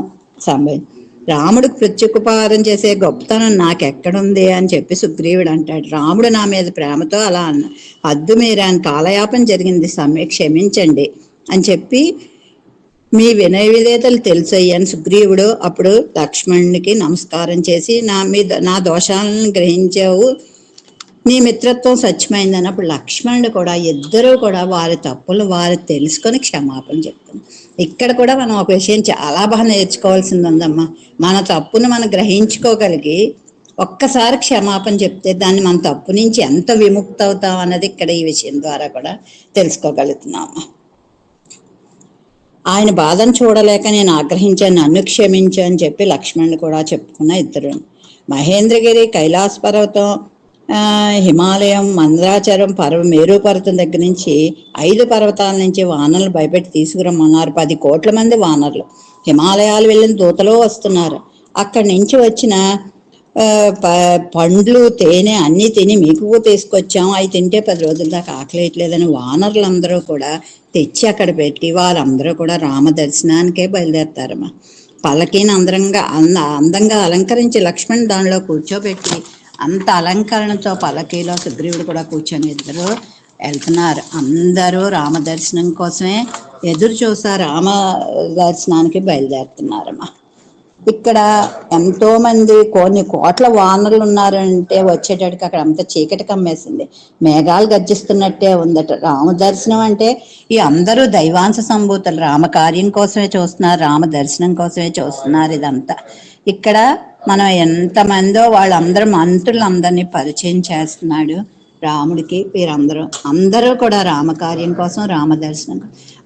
సంభవించింది. రాముడికి ప్రత్యుపకారం చేసే గొప్పతనం నాకెక్కడుంది అని చెప్పి సుగ్రీవుడు అంటాడు. రాముడు నా మీద ప్రేమతో అలా అన్న, హద్దు మీరాని కాలయాపన జరిగింది, క్షమించండి అని చెప్పి మీ వినయ విధేతలు తెలుసయ్యని సుగ్రీవుడు అప్పుడు లక్ష్మణునికి నమస్కారం చేసి నా దోషాలను గ్రహించావు, నీ మిత్రత్వం సత్యమైంది అన్నప్పుడు లక్ష్మణుడు కూడా ఇద్దరూ కూడా వారి తప్పులు వారు తెలుసుకొని క్షమాపణ చెప్తుంది. ఇక్కడ కూడా మనం ఒక విషయం చాలా బాగా నేర్చుకోవాల్సింది ఉందమ్మా. మన తప్పును మనం గ్రహించుకోగలిగి ఒక్కసారి క్షమాపణ చెప్తే దాన్ని మన తప్పు నుంచి ఎంత విముక్తి అవుతాం అన్నది ఇక్కడ ఈ విషయం ద్వారా కూడా తెలుసుకోగలుగుతున్నామా. ఆయన బాధను చూడలేక నేను ఆగ్రహించాను, నన్ను క్షమించు అని చెప్పి లక్ష్మణుడు కూడా చెప్పుకున్న ఇద్దరు. మహేంద్రగిరి, కైలాస పర్వతం, హిమాలయం, మందరాచలం మేరు పర్వతం దగ్గర నుంచి 5 పర్వతాల నుంచి వానరులు భయపెట్టి తీసుకురమ్మన్నారు. 10 కోట్ల మంది వానరులు హిమాలయాలు వెళ్ళిన దూతలో వస్తున్నారు. అక్కడి నుంచి వచ్చిన పండ్లు తేనె అన్ని తిని మీకు తీసుకొచ్చాము, అవి తింటే 10 రోజుల దాకా ఆకలేయట్లేదని వానరులందరూ కూడా తెచ్చి అక్కడ పెట్టి వాళ్ళందరూ కూడా రామ దర్శనానికే బయలుదేరతారమ్మా. పల్లకీని అందంగా అలంకరించి లక్ష్మణ్ దానిలో కూర్చోబెట్టి అంత అలంకరణతో పల్లకీలో సుగ్రీవుడు కూడా కూర్చొని ఇద్దరు వెళ్తున్నారు. అందరూ రామ దర్శనం కోసమే ఎదురు చూసా రామ దర్శనానికి బయలుదేరుతున్నారమ్మా. ఇక్కడ ఎంతో మంది కొన్ని కోట్ల వానరులు ఉన్నారంటే వచ్చేటట్టుగా అక్కడ అంత చీకటి కమ్మేసింది, మేఘాలు గర్జిస్తున్నట్టే ఉందట. రామ దర్శనం అంటే ఈ అందరూ దైవాంశ సంభూతులు, రామ కార్యం కోసమే చూస్తున్నారు, రామ దర్శనం కోసమే చూస్తున్నారు. ఇదంతా ఇక్కడ మనం ఎంతమందో వాళ్ళందరూ మంత్రులందరినీ పరిచయం చేస్తున్నాడు రాముడికి. అందరూ కూడా రామకార్యం కోసం రామ దర్శనం.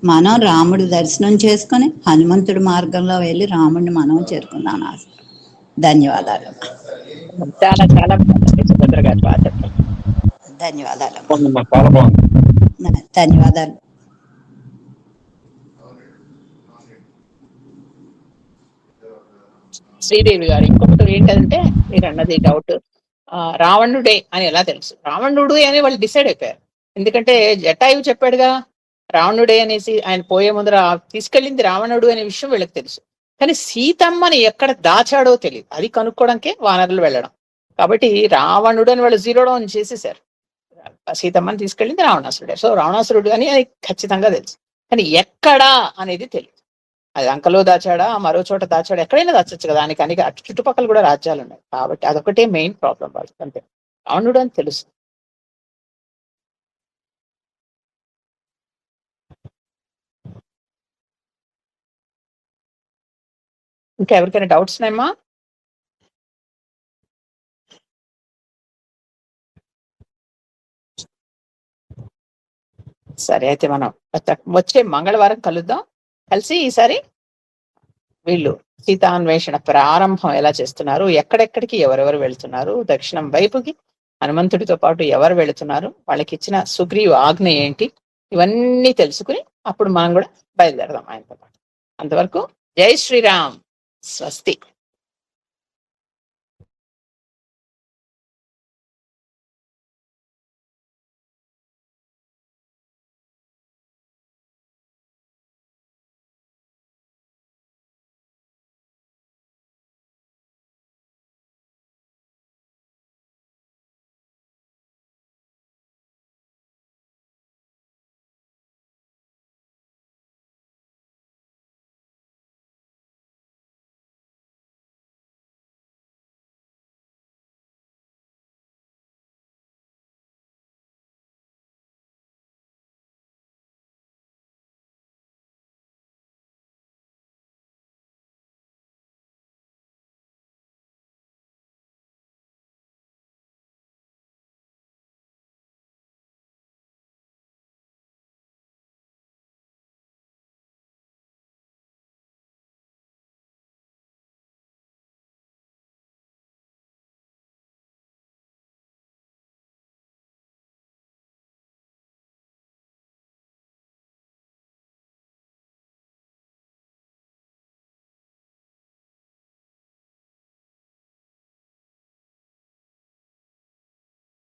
మనం రాముడి దర్శనం చేసుకొని హనుమంతుడి మార్గంలో వెళ్ళి రాముడిని మనం చేరుకుందాం. ధన్యవాదాలు. చాలా చాలా సుభద్ర గారు బాగా చెప్పారు. ధన్యవాదాలు. ధన్యవాదాలు. శ్రీదేవి గారు ఇంకొకటి ఏంటంటే మీరు అన్నది డౌట్, రావణుడే అని ఎలా తెలుసు? రావణుడు అని వాళ్ళు డిసైడ్ అయిపోయారు. ఎందుకంటే జటాయువు చెప్పాడుగా రావణుడే అనేసి, ఆయన పోయే ముందర తీసుకెళ్ళింది రావణుడు అనే విషయం వీళ్ళకి తెలుసు. కానీ సీతమ్మని ఎక్కడ దాచాడో తెలియదు, అది కనుక్కోవడానికే వానరులు వెళ్ళడం. కాబట్టి రావణుడు అని వాళ్ళు జీరో డౌన్ చేసేసారు. సీతమ్మని తీసుకెళ్ళింది రావణాసురుడే. సో రావణాసురుడు అని ఖచ్చితంగా తెలుసు, కానీ ఎక్కడా అనేది తెలియదు. అది లంకలో దాచాడా, మరో చోట దాచాడా, ఎక్కడైనా దాచొచ్చు కదా. దానికి అన్ని అటు చుట్టుపక్కల కూడా రాజ్యాలు ఉన్నాయి. కాబట్టి అదొకటే మెయిన్ ప్రాబ్లం వాళ్ళకి, అంతే. రావణుడు అని తెలుసు. ఇంకా ఎవరికైనా డౌట్స్ ఉన్నాయమ్మా? సరే, అయితే మనం వచ్చే మంగళవారం కలుద్దాం. కలిసి ఈసారి వీళ్ళు సీతాన్వేషణ ప్రారంభం ఎలా చేస్తున్నారు, ఎక్కడెక్కడికి ఎవరెవరు వెళుతున్నారు, దక్షిణం వైపుకి హనుమంతుడితో పాటు ఎవరు వెళుతున్నారు, వాళ్ళకి ఇచ్చిన సుగ్రీవ ఆజ్ఞ ఏంటి, ఇవన్నీ తెలుసుకుని అప్పుడు మనం కూడా బయలుదేరదాం ఆయనతో పాటు. అంతవరకు జై శ్రీరామ్. స్వస్తి.